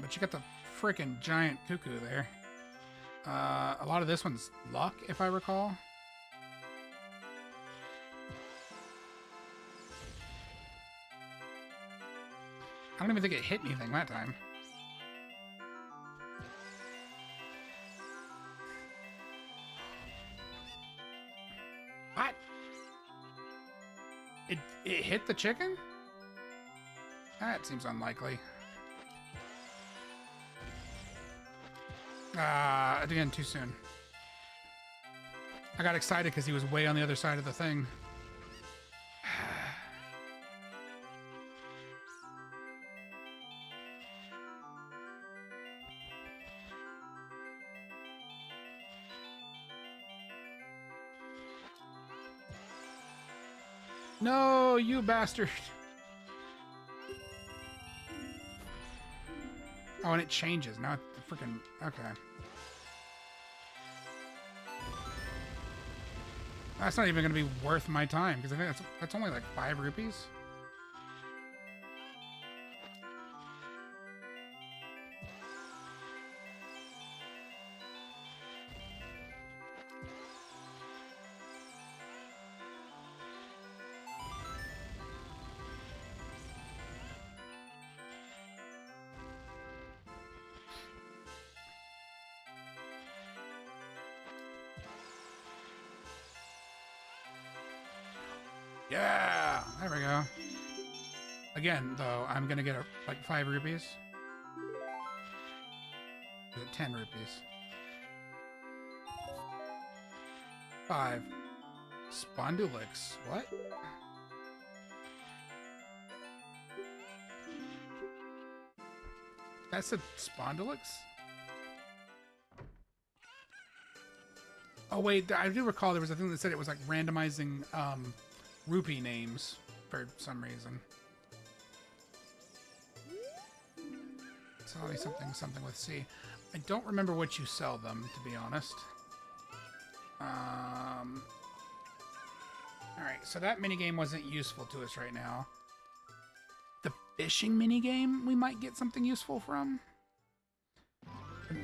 But you got the freaking giant cuckoo there. A lot of this one's luck, if I recall. I don't even think it hit anything that time. What? It hit the chicken? That seems unlikely. Again, too soon. I got excited because he was way on the other side of the thing. No, you bastard. Oh, and it changes. Now it's freaking... Okay. That's not even going to be worth my time, because I think that's only like 5 rupees. Yeah, there we go. Again, though, I'm gonna get like 5 rupees. Is it 10 rupees? 5. Spondylix. What? That's a Spondylix? Oh wait, I do recall there was a thing that said it was like randomizing rupee names for some reason. Probably something with C. I don't remember what you sell them, to be honest. Alright, so that minigame wasn't useful to us right now. The fishing minigame we might get something useful from.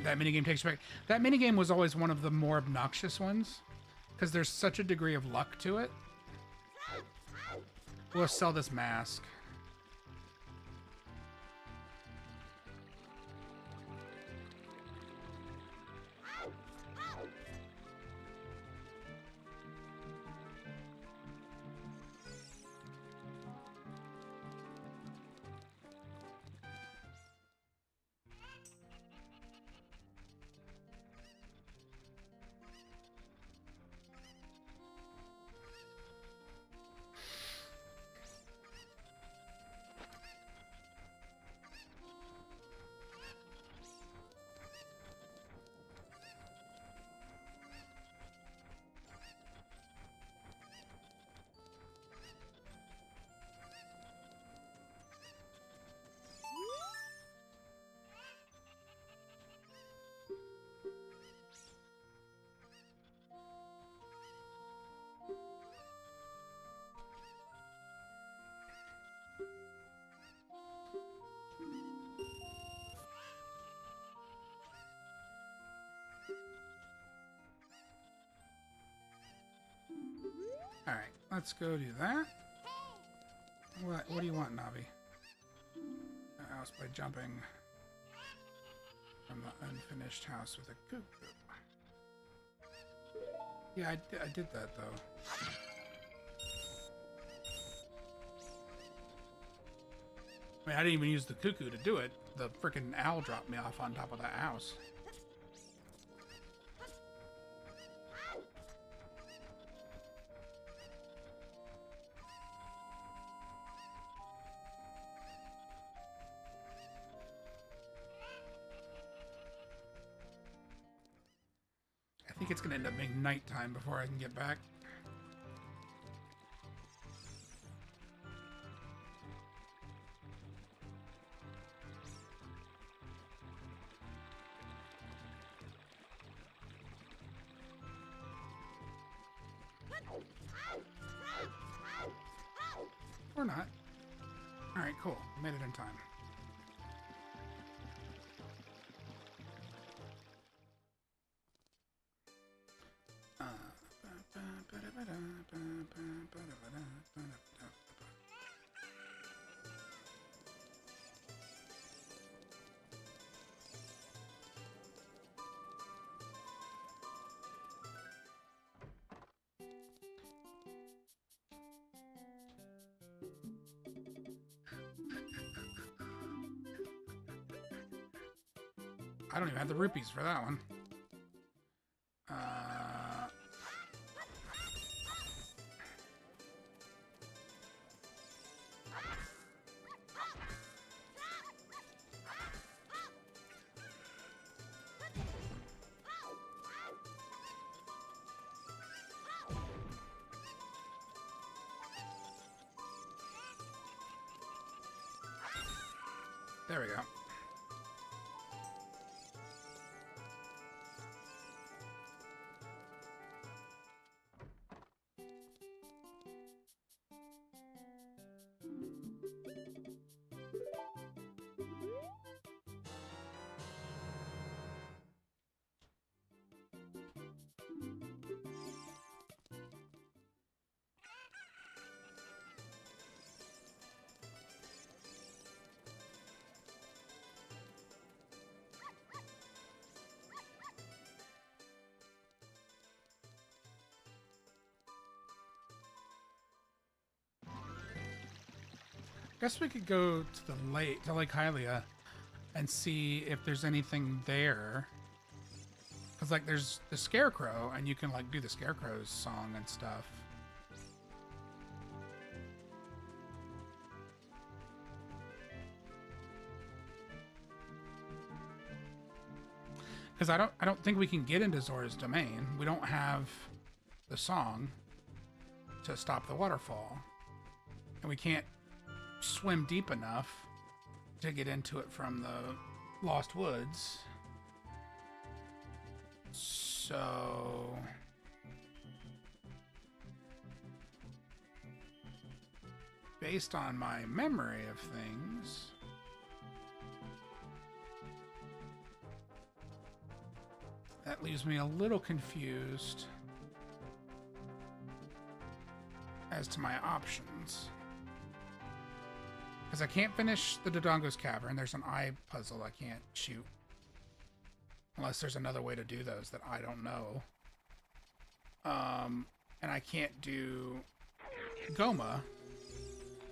That minigame takes you back. That minigame was always one of the more obnoxious ones, because there's such a degree of luck to it. We'll sell this mask. Alright, let's go do that. What do you want, Navi? House by jumping from the unfinished house with a cuckoo. Yeah, I did that, though. I mean, I didn't even use the cuckoo to do it. The frickin' owl dropped me off on top of that house. I think it's gonna end up being nighttime before I can get back. Or not. Alright, cool. Made it in time. I don't even have the rupees for that one. There we go. Guess we could go to the lake, to Lake Hylia, and see if there's anything there. Cause like there's the Scarecrow, and you can like do the Scarecrow's song and stuff. Because I don't think we can get into Zora's domain. We don't have the song to stop the waterfall, and we can't swim deep enough to get into it from the Lost Woods. So based on my memory of things, that leaves me a little confused as to my options. Because I can't finish the Dodongo's Cavern. There's an eye puzzle I can't shoot. Unless there's another way to do those that I don't know. And I can't do Goma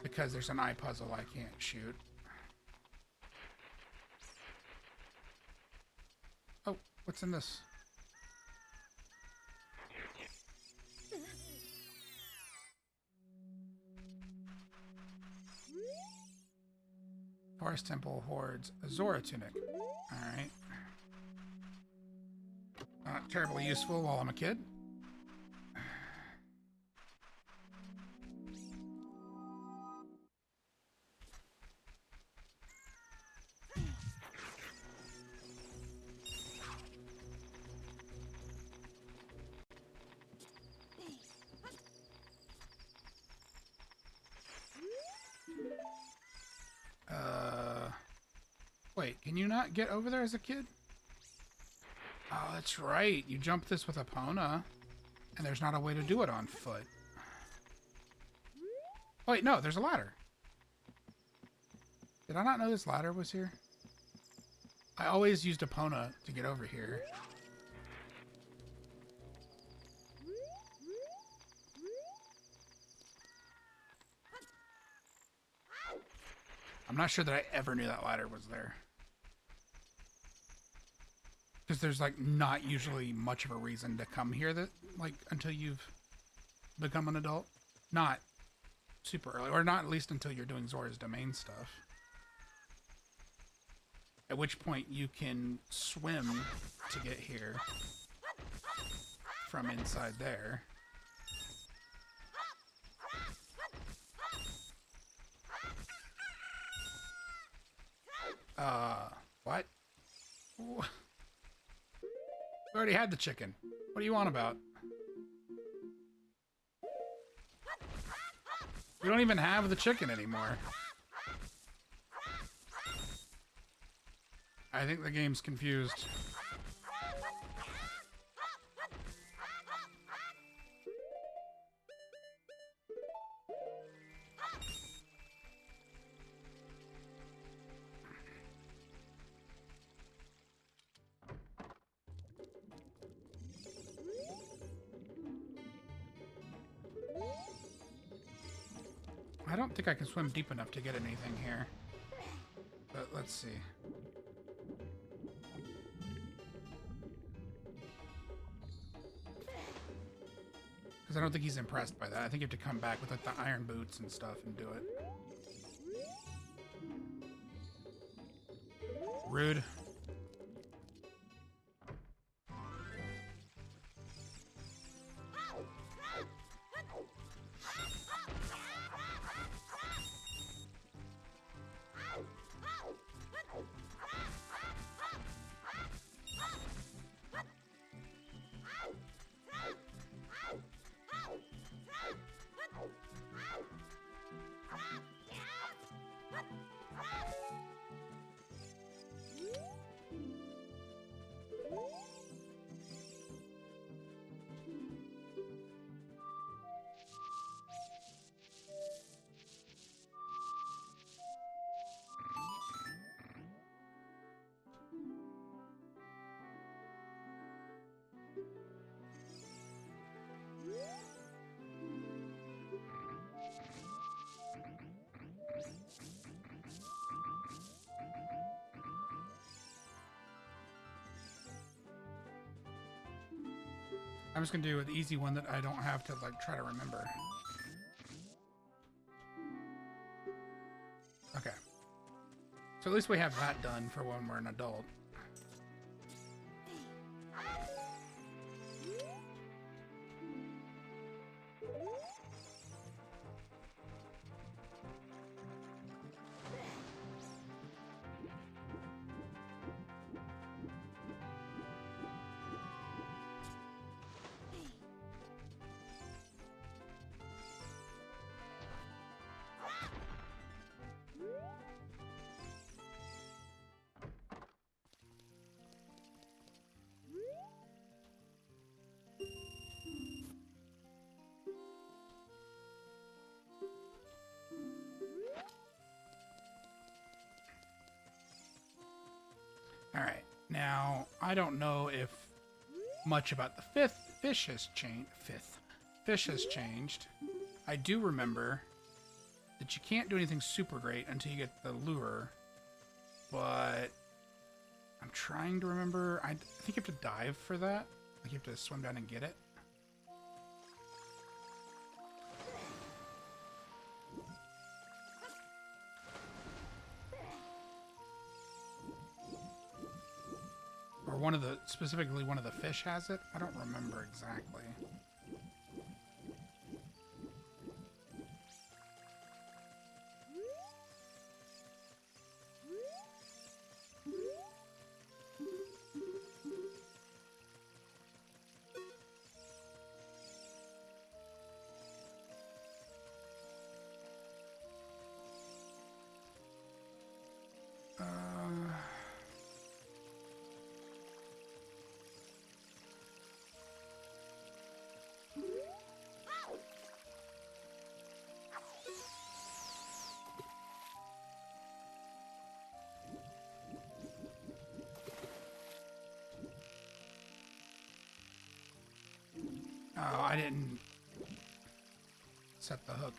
because there's an eye puzzle I can't shoot. Oh, what's in this? Forest Temple hoards a Zora tunic. Alright. Not terribly useful while I'm a kid. Wait, can you not get over there as a kid? Oh, that's right. You jump this with Epona, and there's not a way to do it on foot. Oh, wait, no, there's a ladder. Did I not know this ladder was here? I always used Epona to get over here. I'm not sure that I ever knew that ladder was there. Because there's, like, not usually much of a reason to come here that, like, until you've become an adult. Not super early, or not at least until you're doing Zora's Domain stuff. At which point you can swim to get here from inside there. What? We already had the chicken. What do you want about? We don't even have the chicken anymore. I think the game's confused. I don't think I can swim deep enough to get anything here. But let's see. Because I don't think he's impressed by that. I think you have to come back with like the iron boots and stuff and do it. Rude. I'm just gonna do an easy one that I don't have to like try to remember. Okay. So at least we have that done for when we're an adult. Alright, now, I don't know if much about the fish has changed. I do remember that you can't do anything super great until you get the lure, but I'm trying to remember. I think you have to dive for that. Like you have to swim down and get it. Or specifically one of the fish has it. I don't remember exactly. Oh, I didn't set the hook.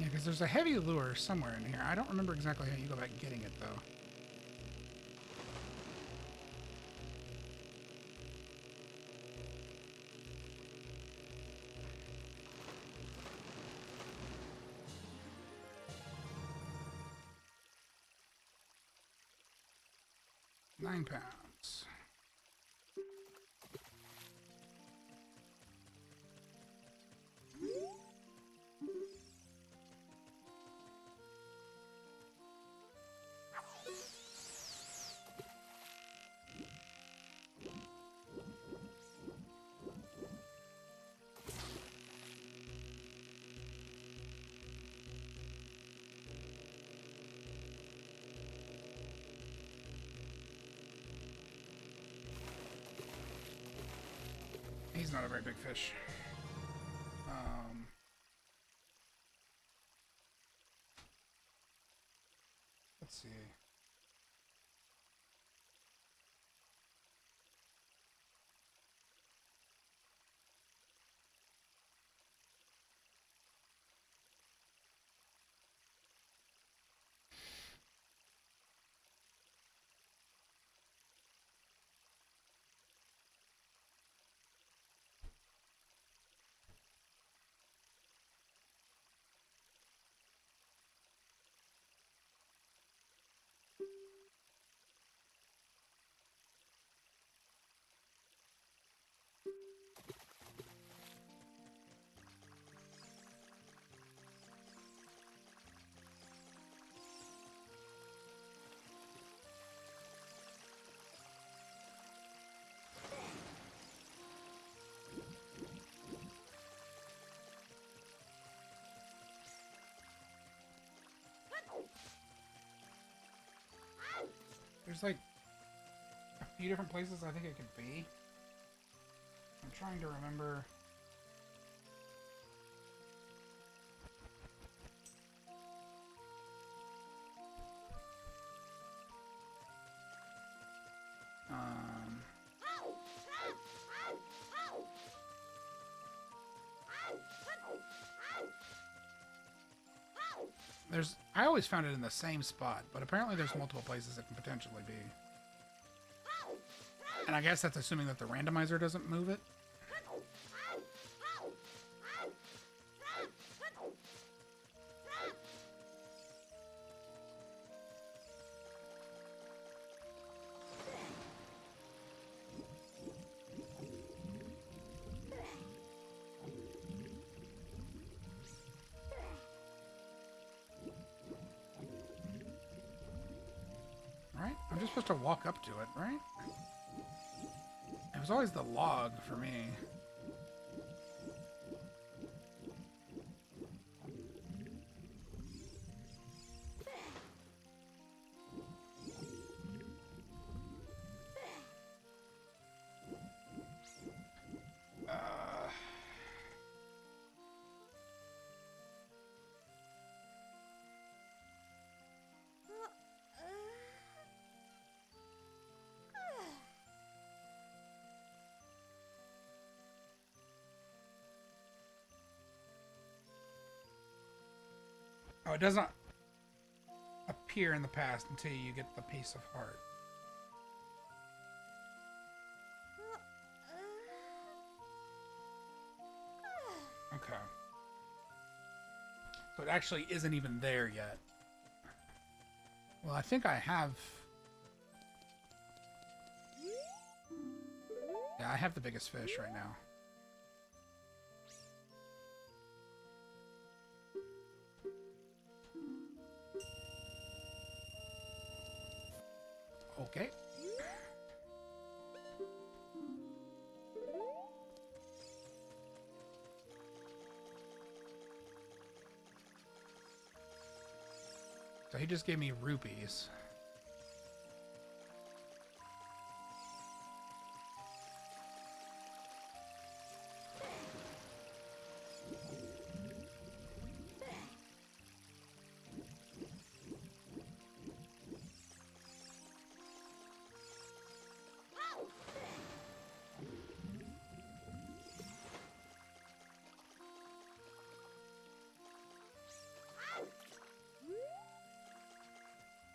Yeah, because there's a heavy lure somewhere in here. I don't remember exactly how you go about getting it, though. £9. He's not a very big fish. Let's see. There's like a few different places I think it could be. I'm trying to remember. I always found it in the same spot, but apparently there's multiple places it can potentially be. And I guess that's assuming that the randomizer doesn't move it. Right? I'm just supposed to walk up to it, right? It was always the log for me. Oh, it doesn't appear in the past until you get the piece of heart. Okay. So it actually isn't even there yet. Well, I think I have... Yeah, I have the biggest fish right now. Okay. So he just gave me rupees.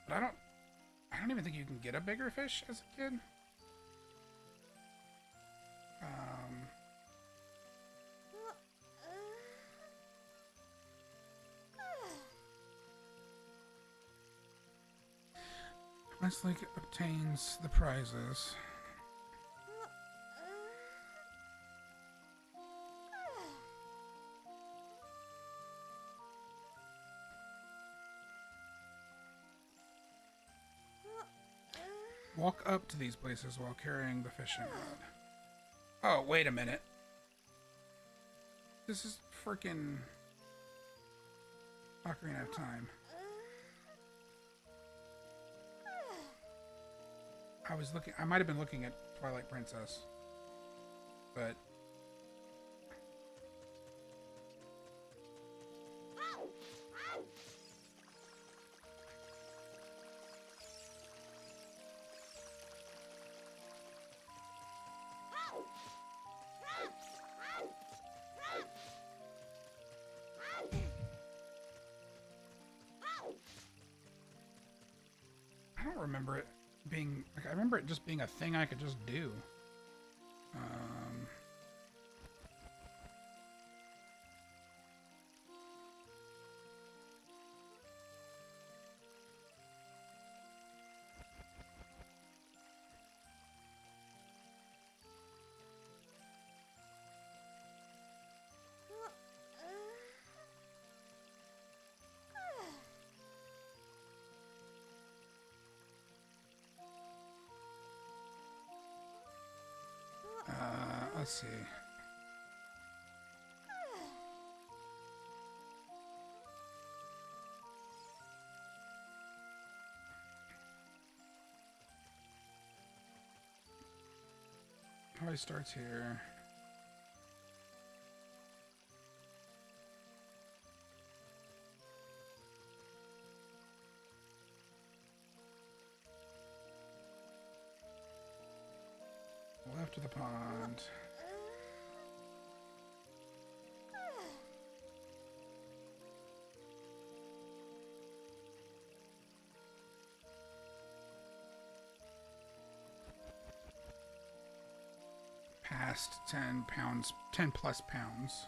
But I don't even think you can get a bigger fish as a kid. Westlake obtains the prizes. Walk up to these places while carrying the fishing rod. Oh, wait a minute. This is freaking Ocarina of Time. I might have been looking at Twilight Princess, but I don't remember it being like, I remember it just being a thing I could just do. Let's see. Probably starts here. Left of the pond. Past 10 pounds, 10 plus pounds.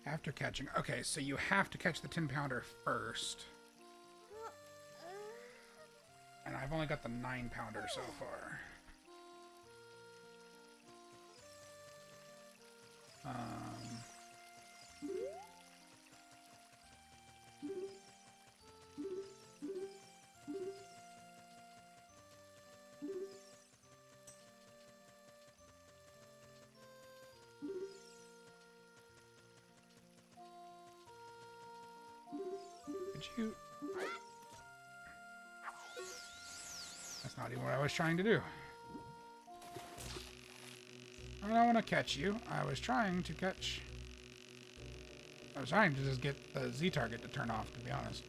After catching. Okay, so you have to catch the 10-pounder first. And I've only got the 9-pounder so far. Could you... That's not even what I was trying to do. I don't want to catch you. I was trying to catch... I was trying to just get the Z target to turn off, to be honest.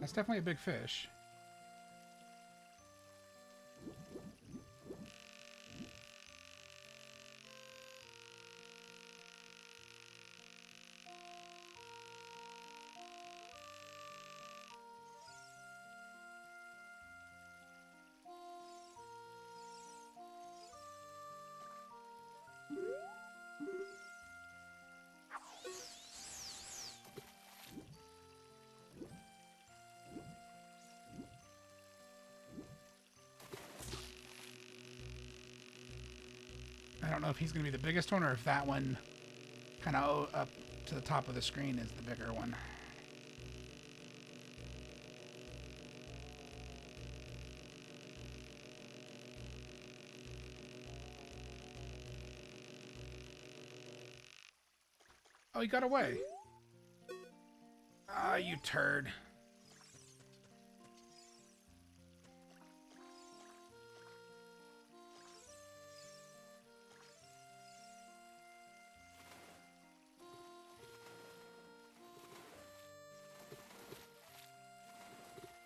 That's definitely a big fish. I don't know if he's going to be the biggest one or if that one kind of up to the top of the screen is the bigger one. Oh, he got away. Ah, you turd.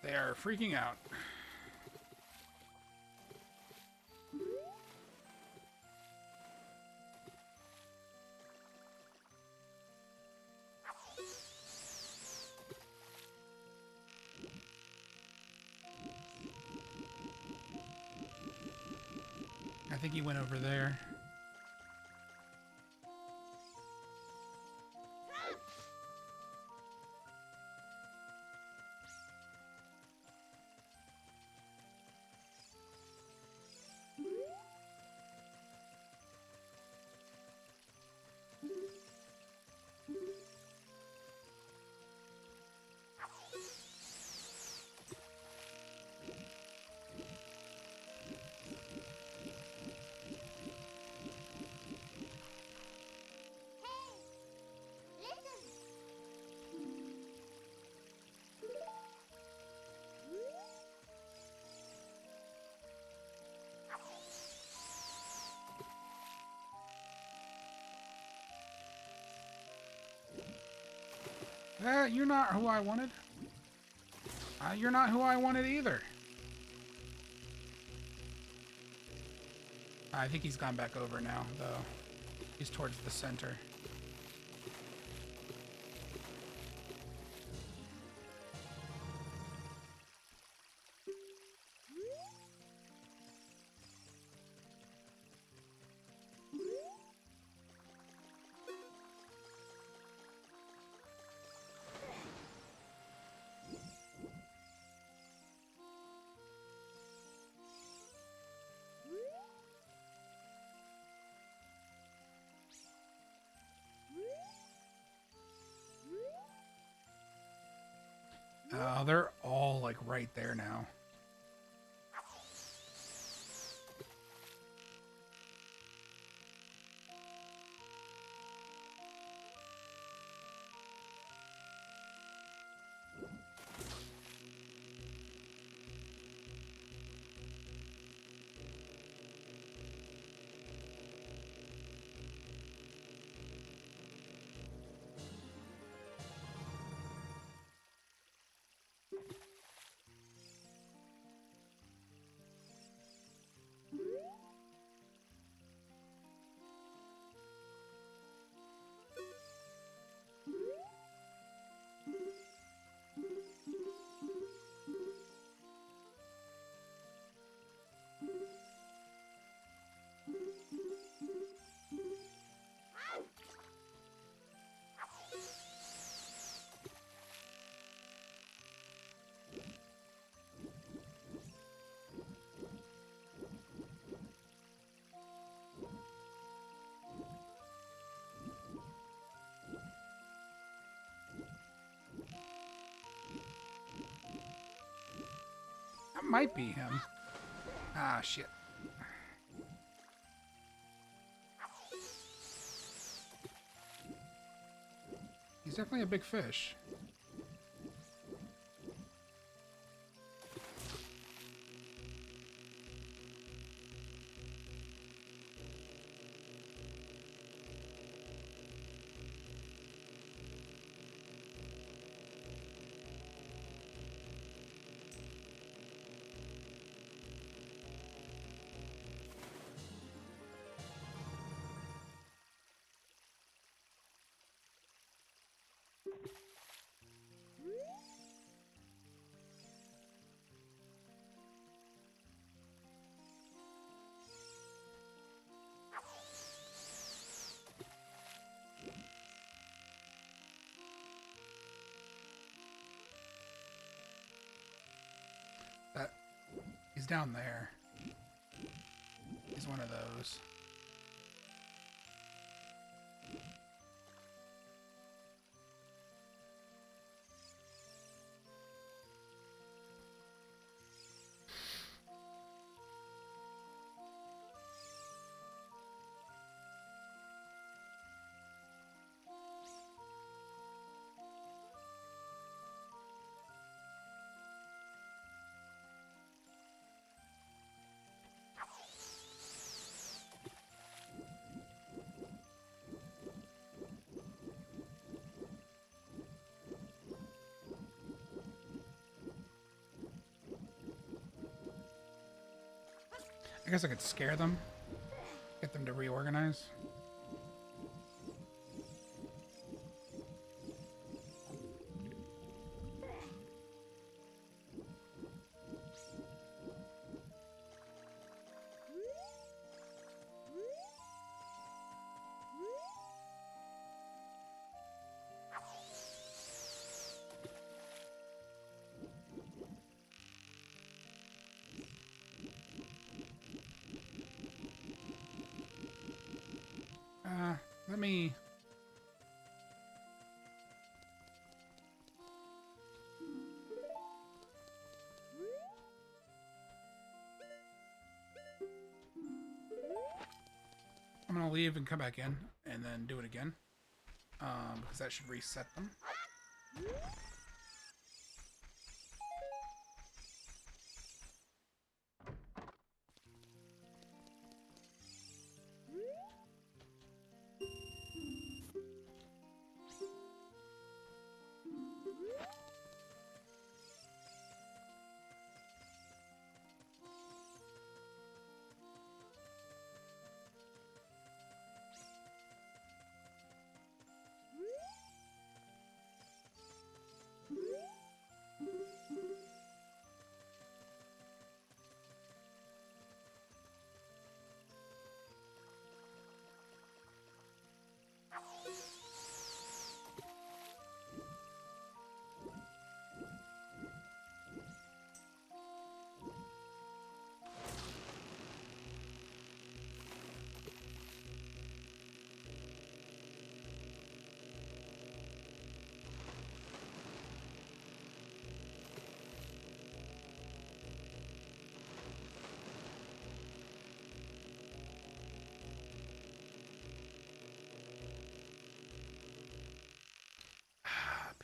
They are freaking out. I think he went over there. You're not who I wanted. You're not who I wanted either. I think he's gone back over now, though. He's towards the center. Oh, they're all like right there now. That might be him. Ah, shit. He's definitely a big fish. That he's down there. He's one of those. I guess I could scare them. Get them to reorganize. Let me... I'm gonna leave and come back in, and then do it again. Because that should reset them.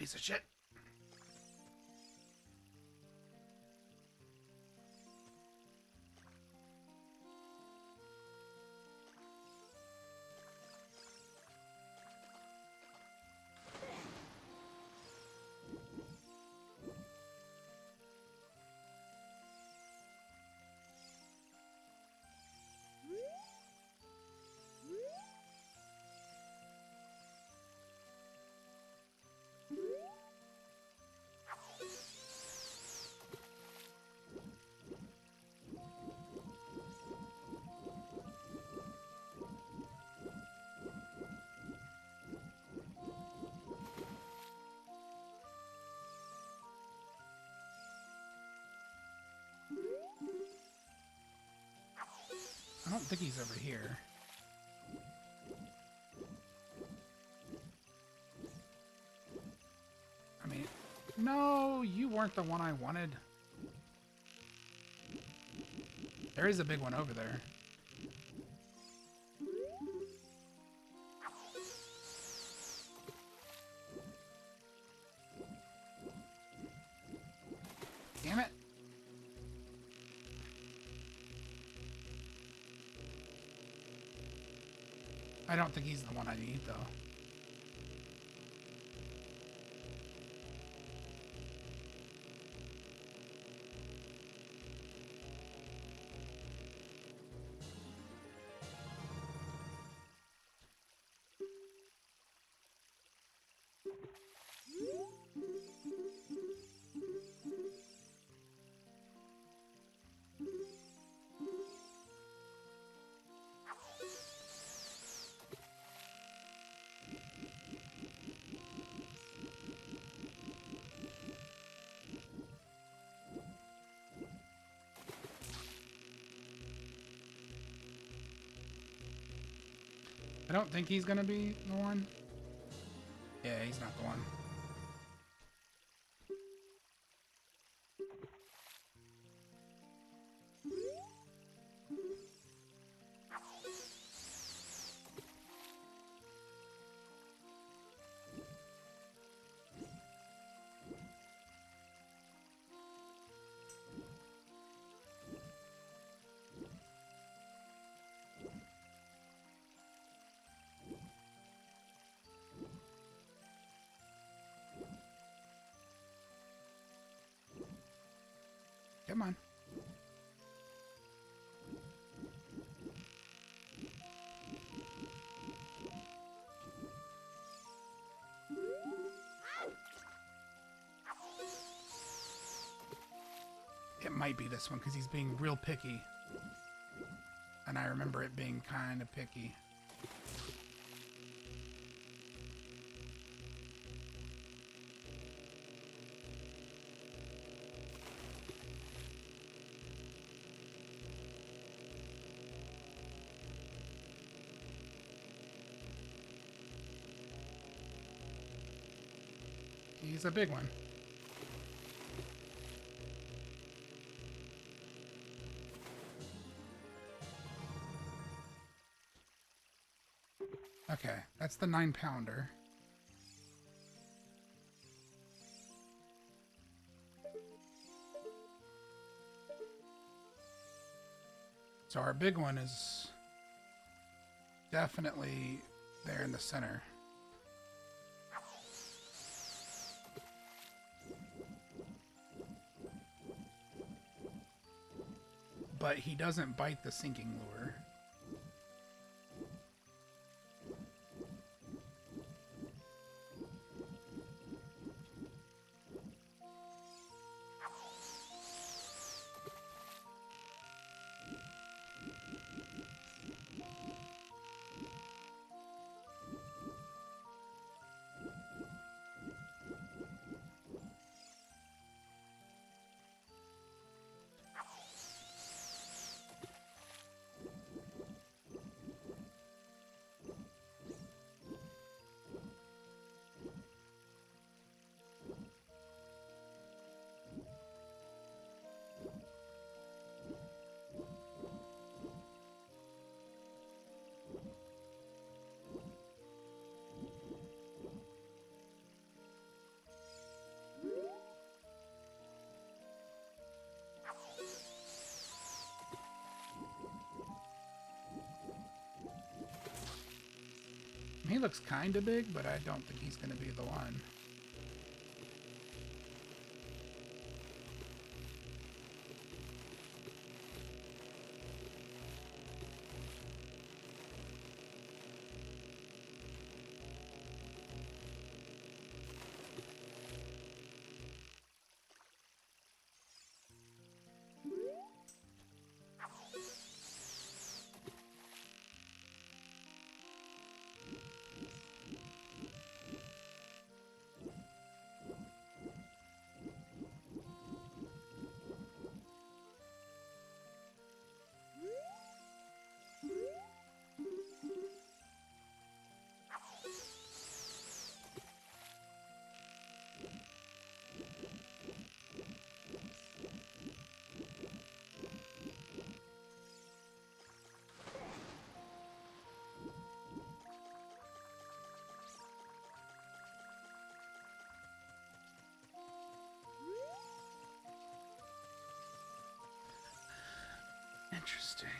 piece of shit. I don't think he's over here. I mean, no, you weren't the one I wanted. There is a big one over there. Damn it. I don't think he's the one I need, though. I don't think he's gonna be the one. Yeah, he's not the one. Come on. It might be this one because he's being real picky. And I remember it being kind of picky. He's a big one. Okay, that's the 9-pounder. So our big one is definitely there in the center. But he doesn't bite the sinking lure. He looks kind of big, but I don't think he's going to be the one. Interesting.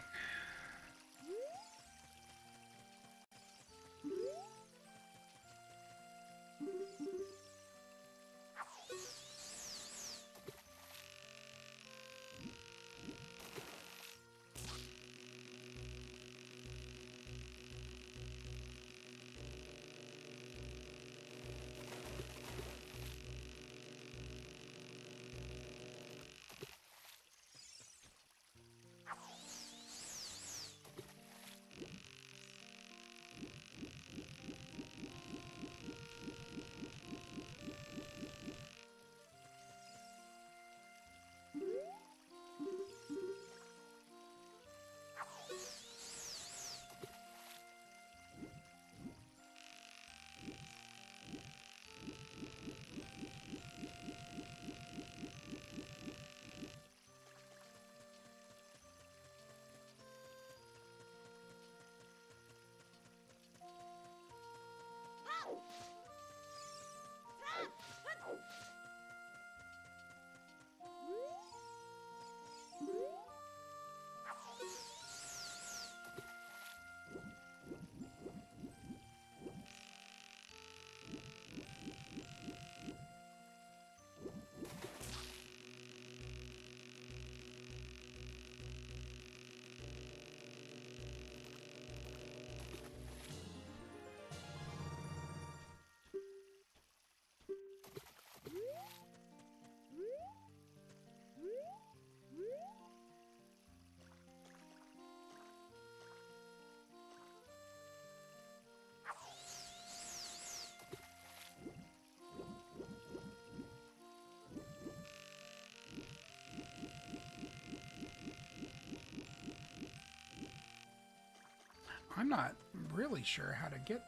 I'm not really sure how to get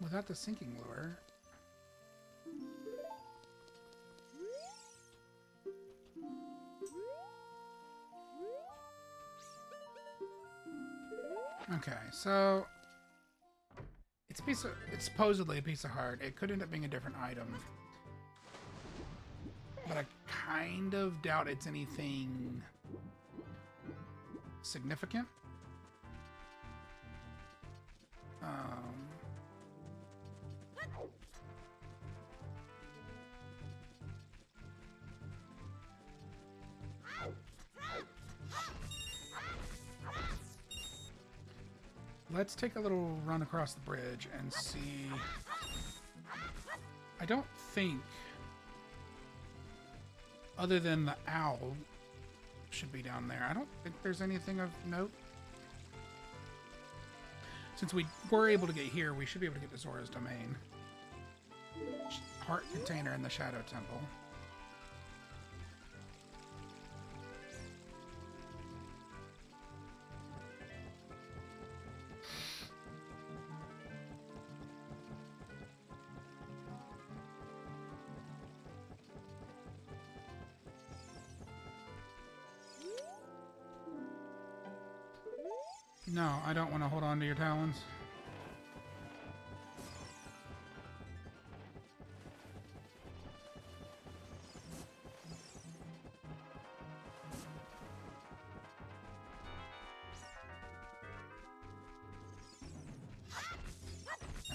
without the sinking lure. Okay, so it's supposedly a piece of heart. It could end up being a different item, but I kind of doubt it's anything significant. Let's take a little run across the bridge and see. I don't think, other than the owl, should be down there. I don't think there's anything of note. Since we were able to get here, we should be able to get to Zora's Domain. Heart container in the Shadow Temple. No, I don't want to hold on to your talons.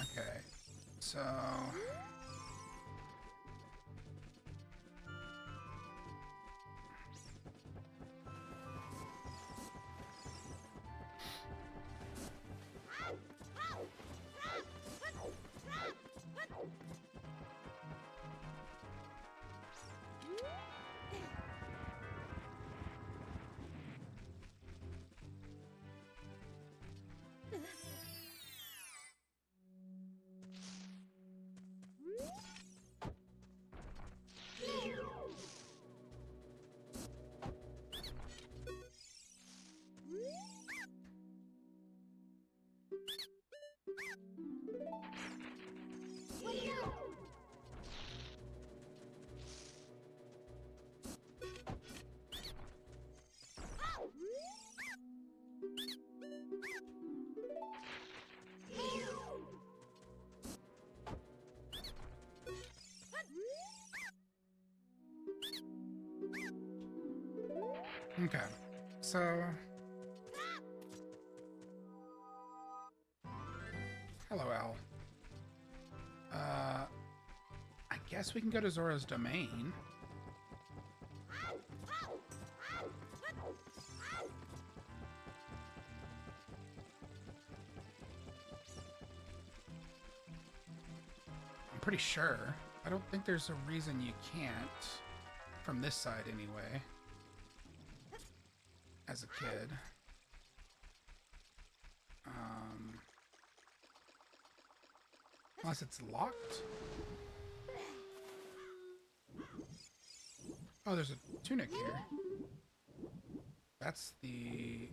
Okay, so... Okay, so... Hello, Al. I guess we can go to Zora's Domain. I'm pretty sure. I don't think there's a reason you can't. From this side, anyway. As a kid. Unless it's locked. Oh, there's a tunic here. That's the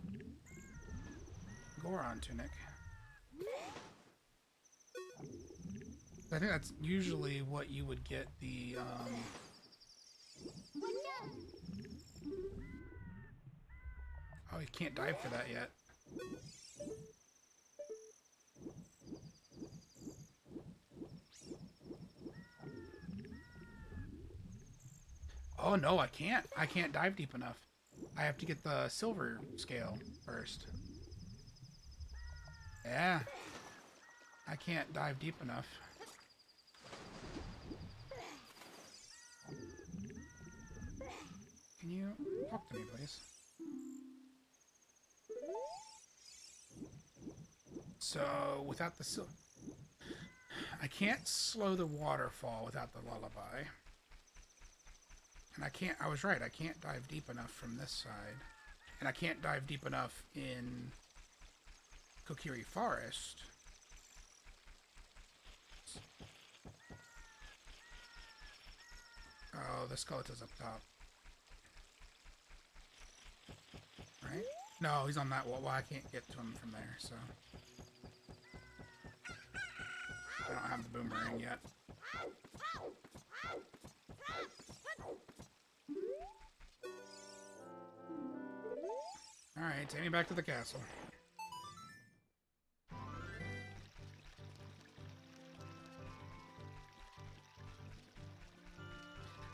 Goron tunic. I think that's usually what you would get the, Oh, you can't dive for that yet. Oh no, I can't. I can't dive deep enough. I have to get the silver scale first. Yeah. I can't dive deep enough. Can you talk to me, please? So, without the I can't slow the waterfall without the lullaby. And I was right, I can't dive deep enough from this side. And I can't dive deep enough in Kokiri Forest. Oh, the skeleton's up top. Right? No, he's on that wall. Well, I can't get to him from there, so... I don't have the boomerang yet. Alright, take me back to the castle.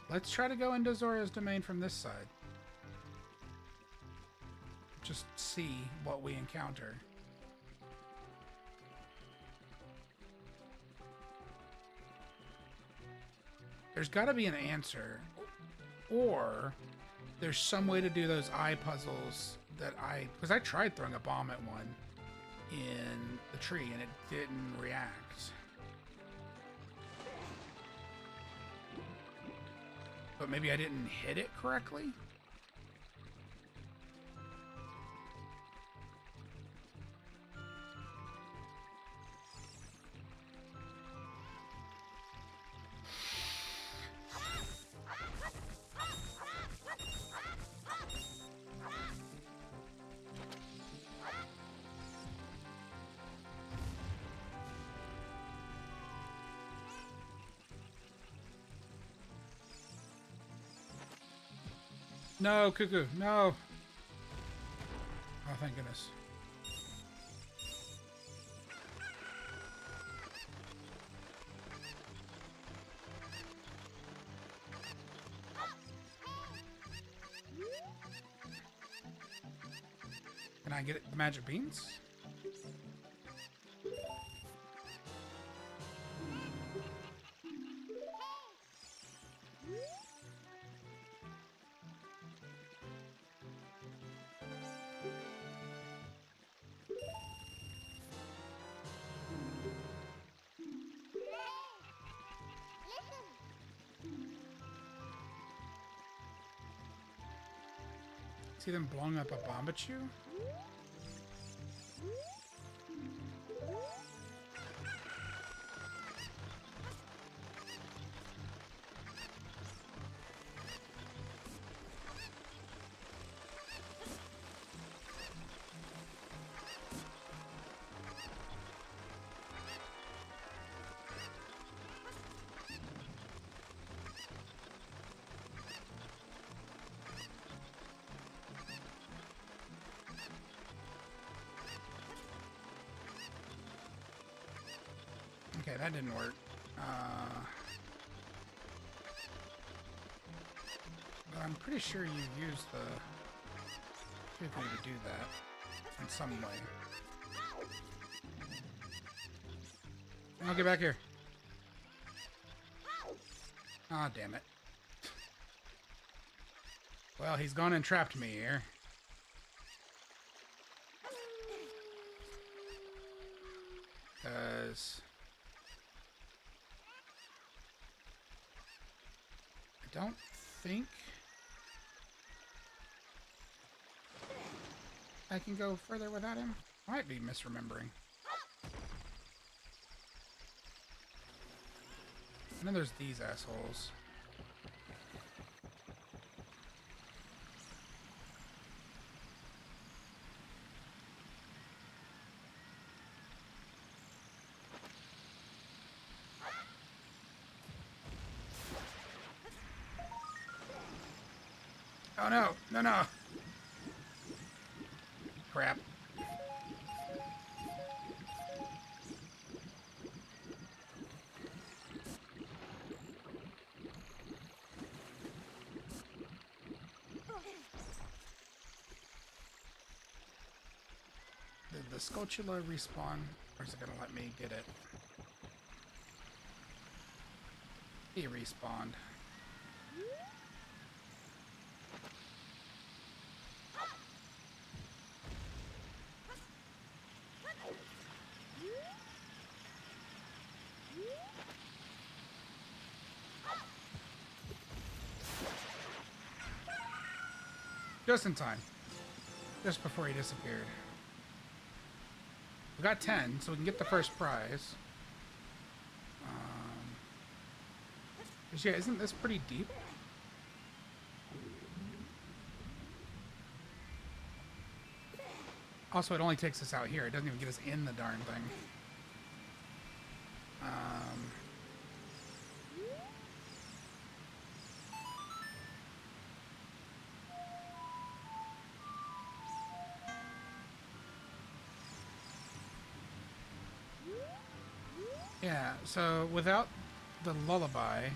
Let's try to go into Zora's Domain from this side. Just see what we encounter. There's got to be an answer. Or there's some way to do those eye puzzles that because I tried throwing a bomb at one in the tree and it didn't react. But maybe I didn't hit it correctly? No, Cuckoo, no. Oh, thank goodness. Can I get the magic beans? See them blowing up a bomb at you? Okay, that didn't work. But I'm pretty sure you used the quickly to do that in some way. Now get back here. Ah, damn it. Well, he's gone and trapped me here. Because I don't think I can go further without him. I might be misremembering. And then there's these assholes. Oh no, no, no. Crap. Did the Skulltula respawn, or is it gonna let me get it? He respawned. Just in time. Just before he disappeared. We got 10, so we can get the first prize. Yeah, isn't this pretty deep? Also, it only takes us out here. It doesn't even get us in the darn thing. Yeah, so without the lullaby...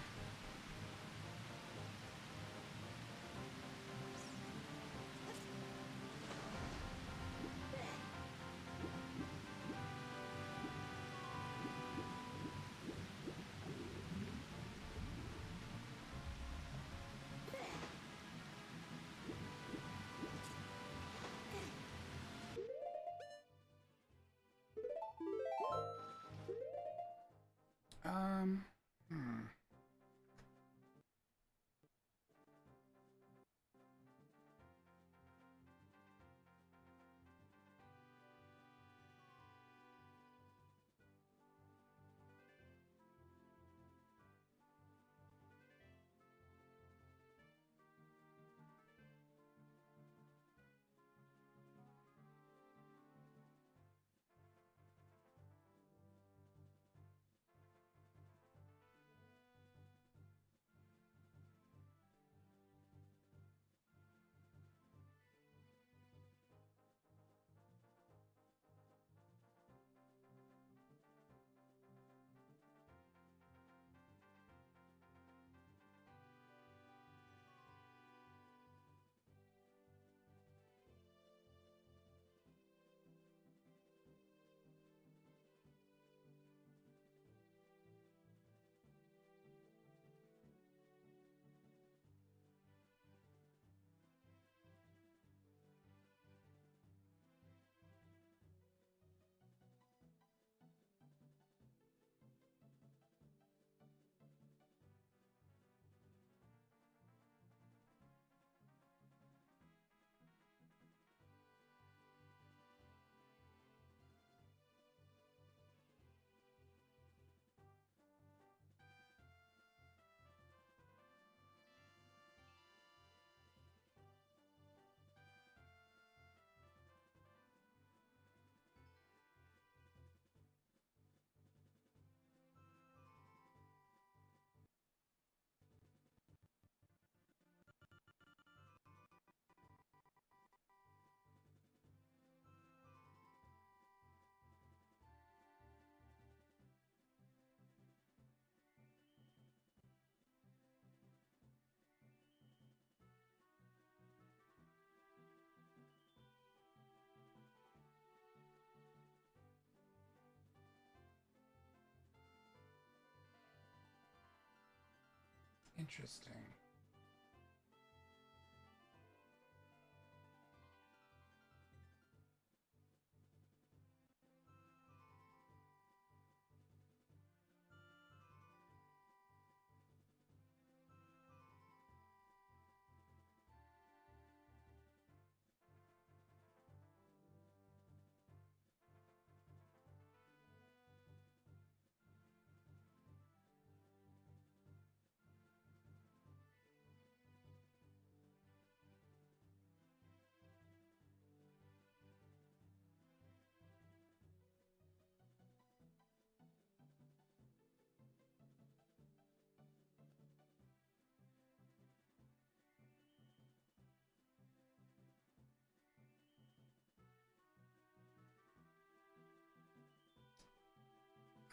Interesting.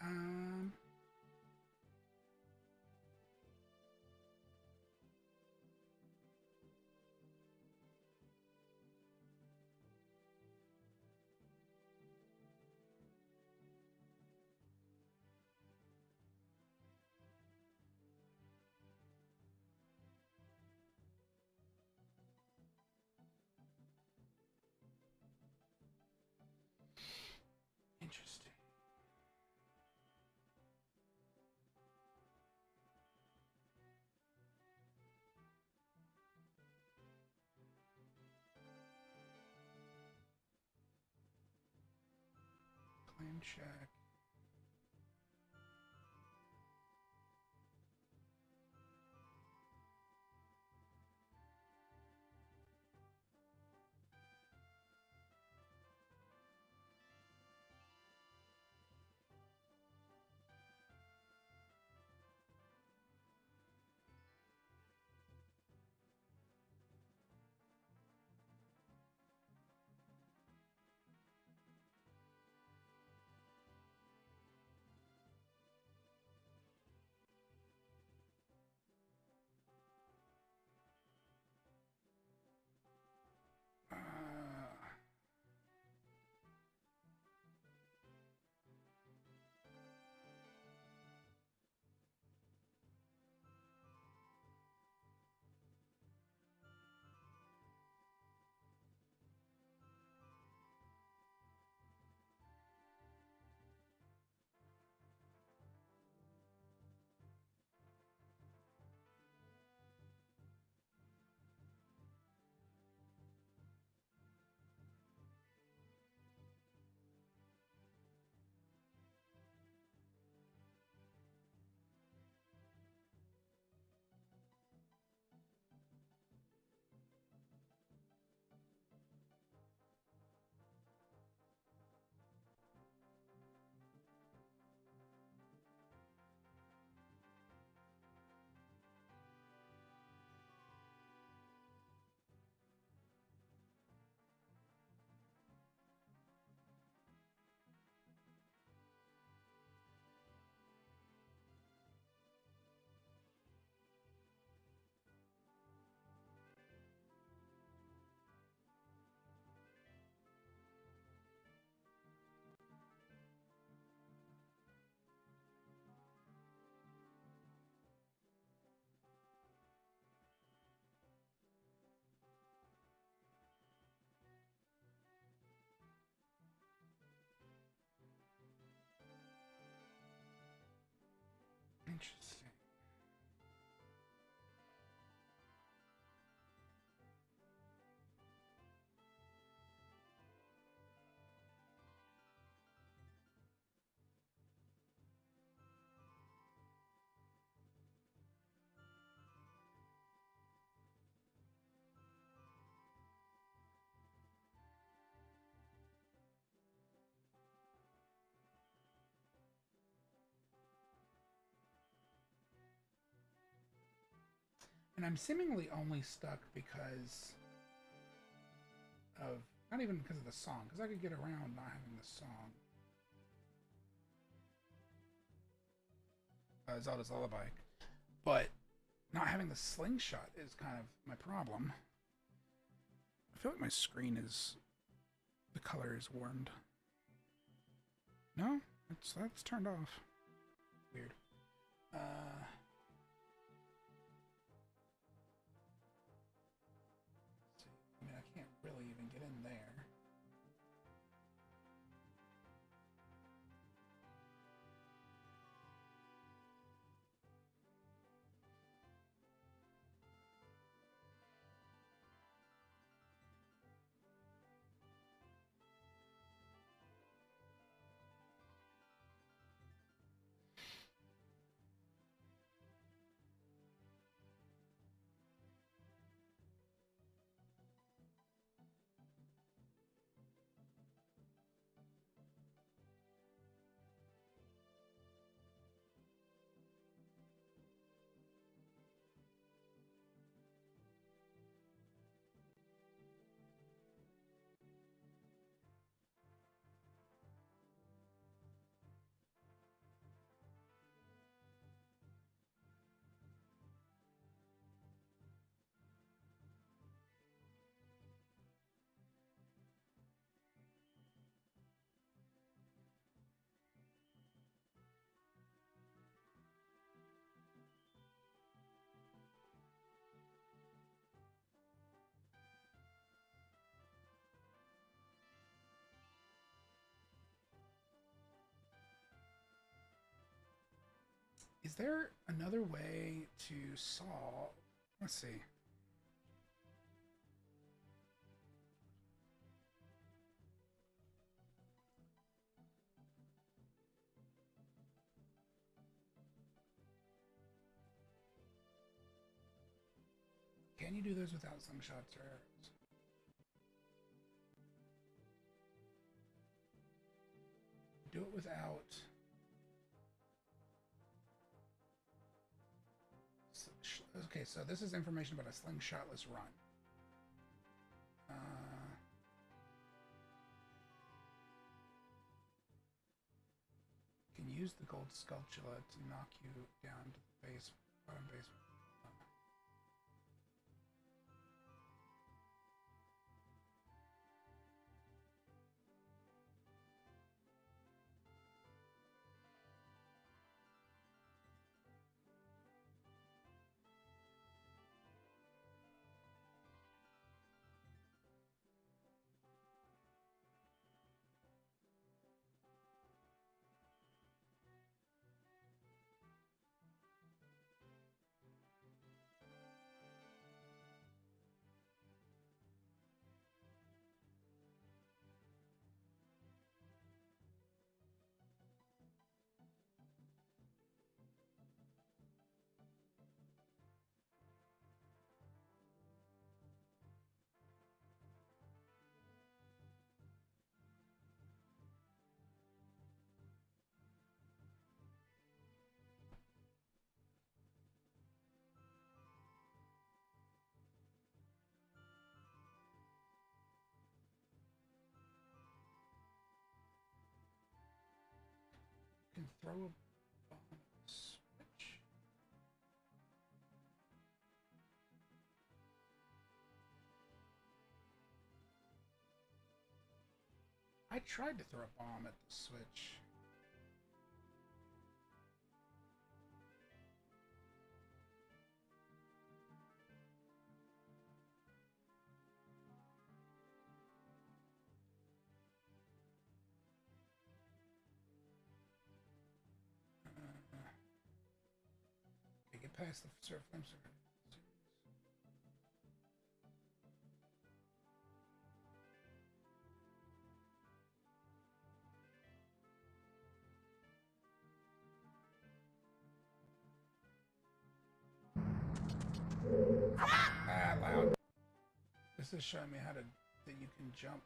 Um, Interesting. Claim check. Interesting. And I'm seemingly only stuck because of, not even because of the song, because I could get around not having the song. Zelda's Lullaby. But not having the slingshot is kind of my problem. I feel like my screen is, the color is warmed. No? That's turned off. Weird. Is there another way to solve? Let's see. Can you do those without slingshots or arrows? Do it without. Okay, so this is information about a slingshotless run. Can use the gold sculptula to knock you down to the base, bottom base. Can throw a bomb at the switch. I tried to throw a bomb at the switch. Get past the surf flame circuit. Loud. This is showing me how to that you can jump.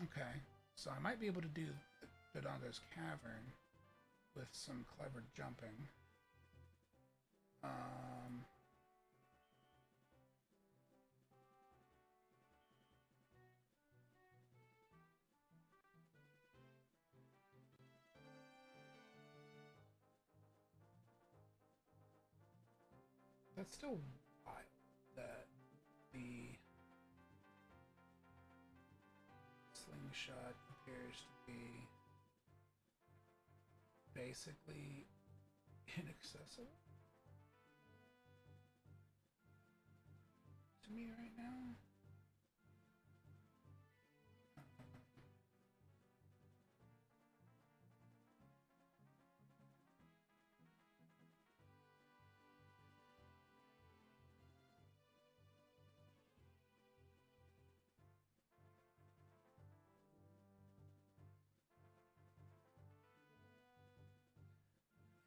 Okay, so I might be able to do Dodongo's Cavern with some clever jumping. That's still wild that the slingshot appears to be basically inaccessible to me right now.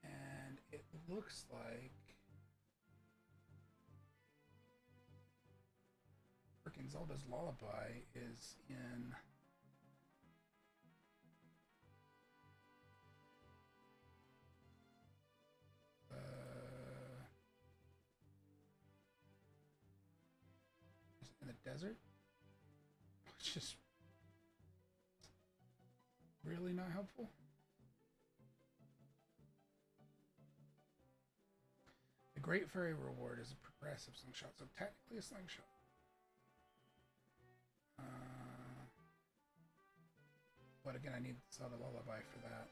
And it looks like freaking Zelda's Lullaby is in the desert, which is really not helpful. The Great Fairy Reward is a progressive slingshot, so technically a slingshot. But again, I need to sell the Lullaby for that.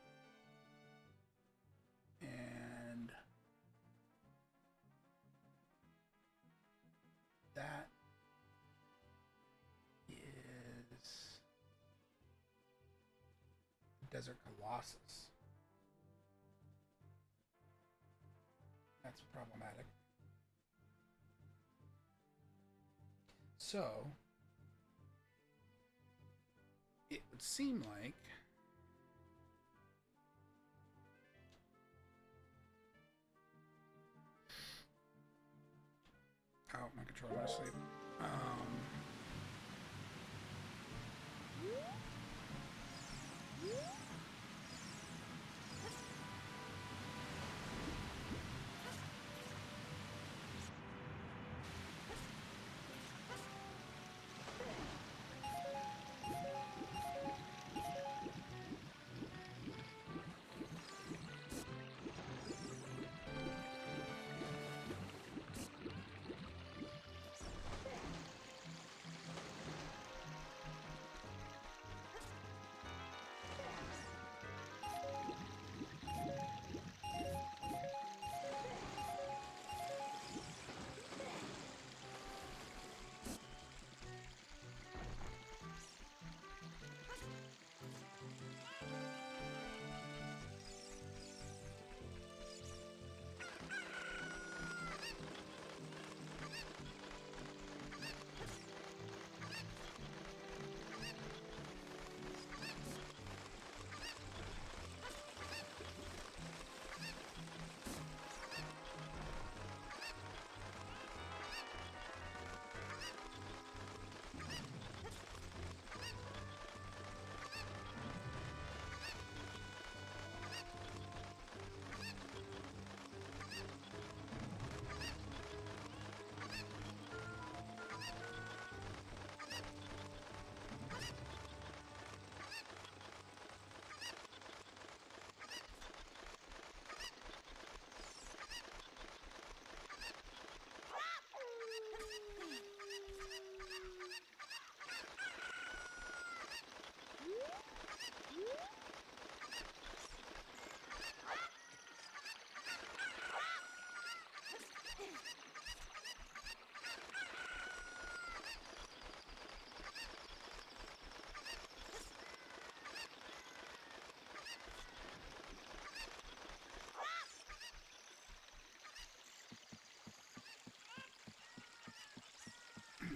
And that is Desert Colossus. That's problematic. So, it would seem like oh, my controller went to sleep.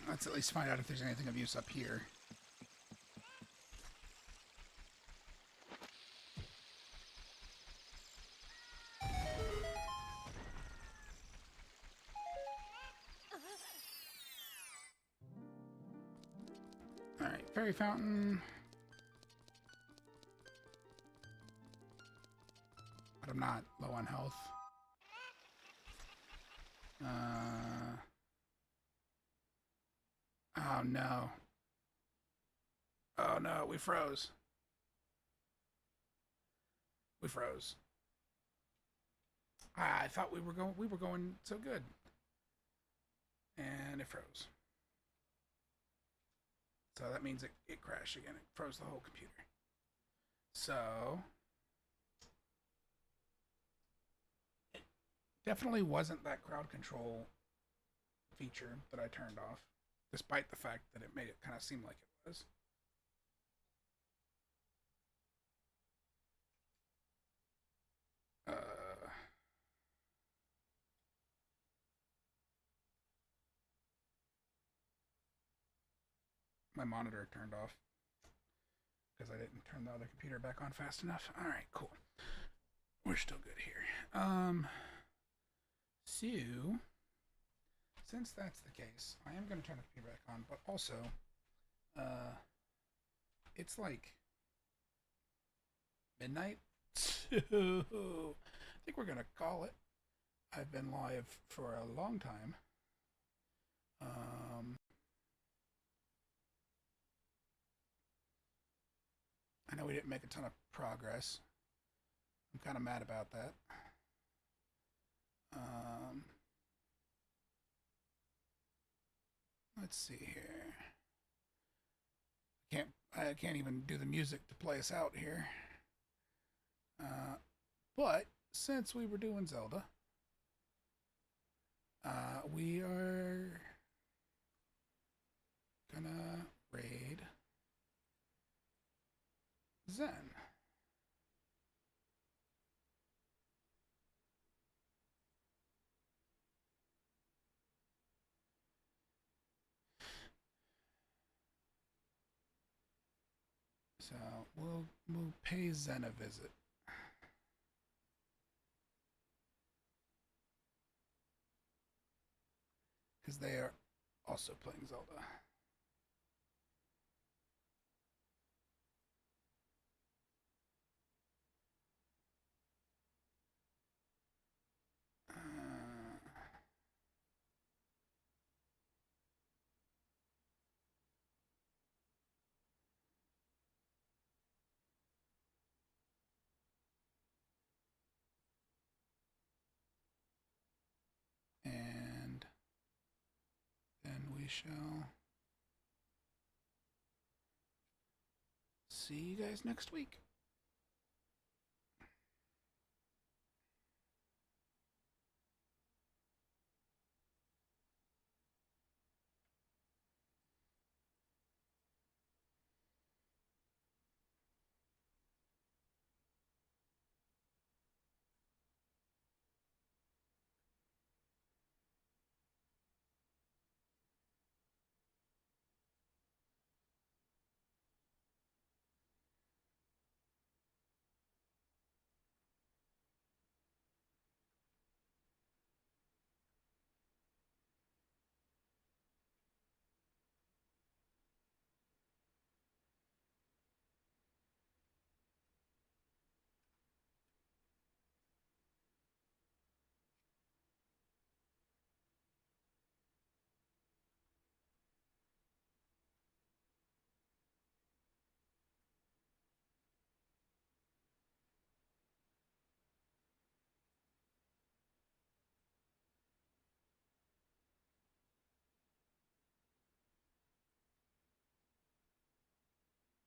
Let's at least find out if there's anything of use up here. Alright, fairy fountain. But I'm not low on health. Oh no. Oh no, we froze. We froze. I thought we were going so good. And it froze. So that means it crashed again. It froze the whole computer. So it definitely wasn't that crowd control feature that I turned off, despite the fact that it made it kind of seem like it was. My monitor turned off because I didn't turn the other computer back on fast enough. All right, cool. We're still good here. So since that's the case, I am going to turn the computer back on, but also, it's like midnight, so I think we're going to call it. I've been live for a long time. I know we didn't make a ton of progress. I'm kind of mad about that. Let's see here. I can't even do the music to play us out here. But since we were doing Zelda, we are gonna raid Zen. So we'll pay Zen a visit. Because they are also playing Zelda. And then we shall see you guys next week.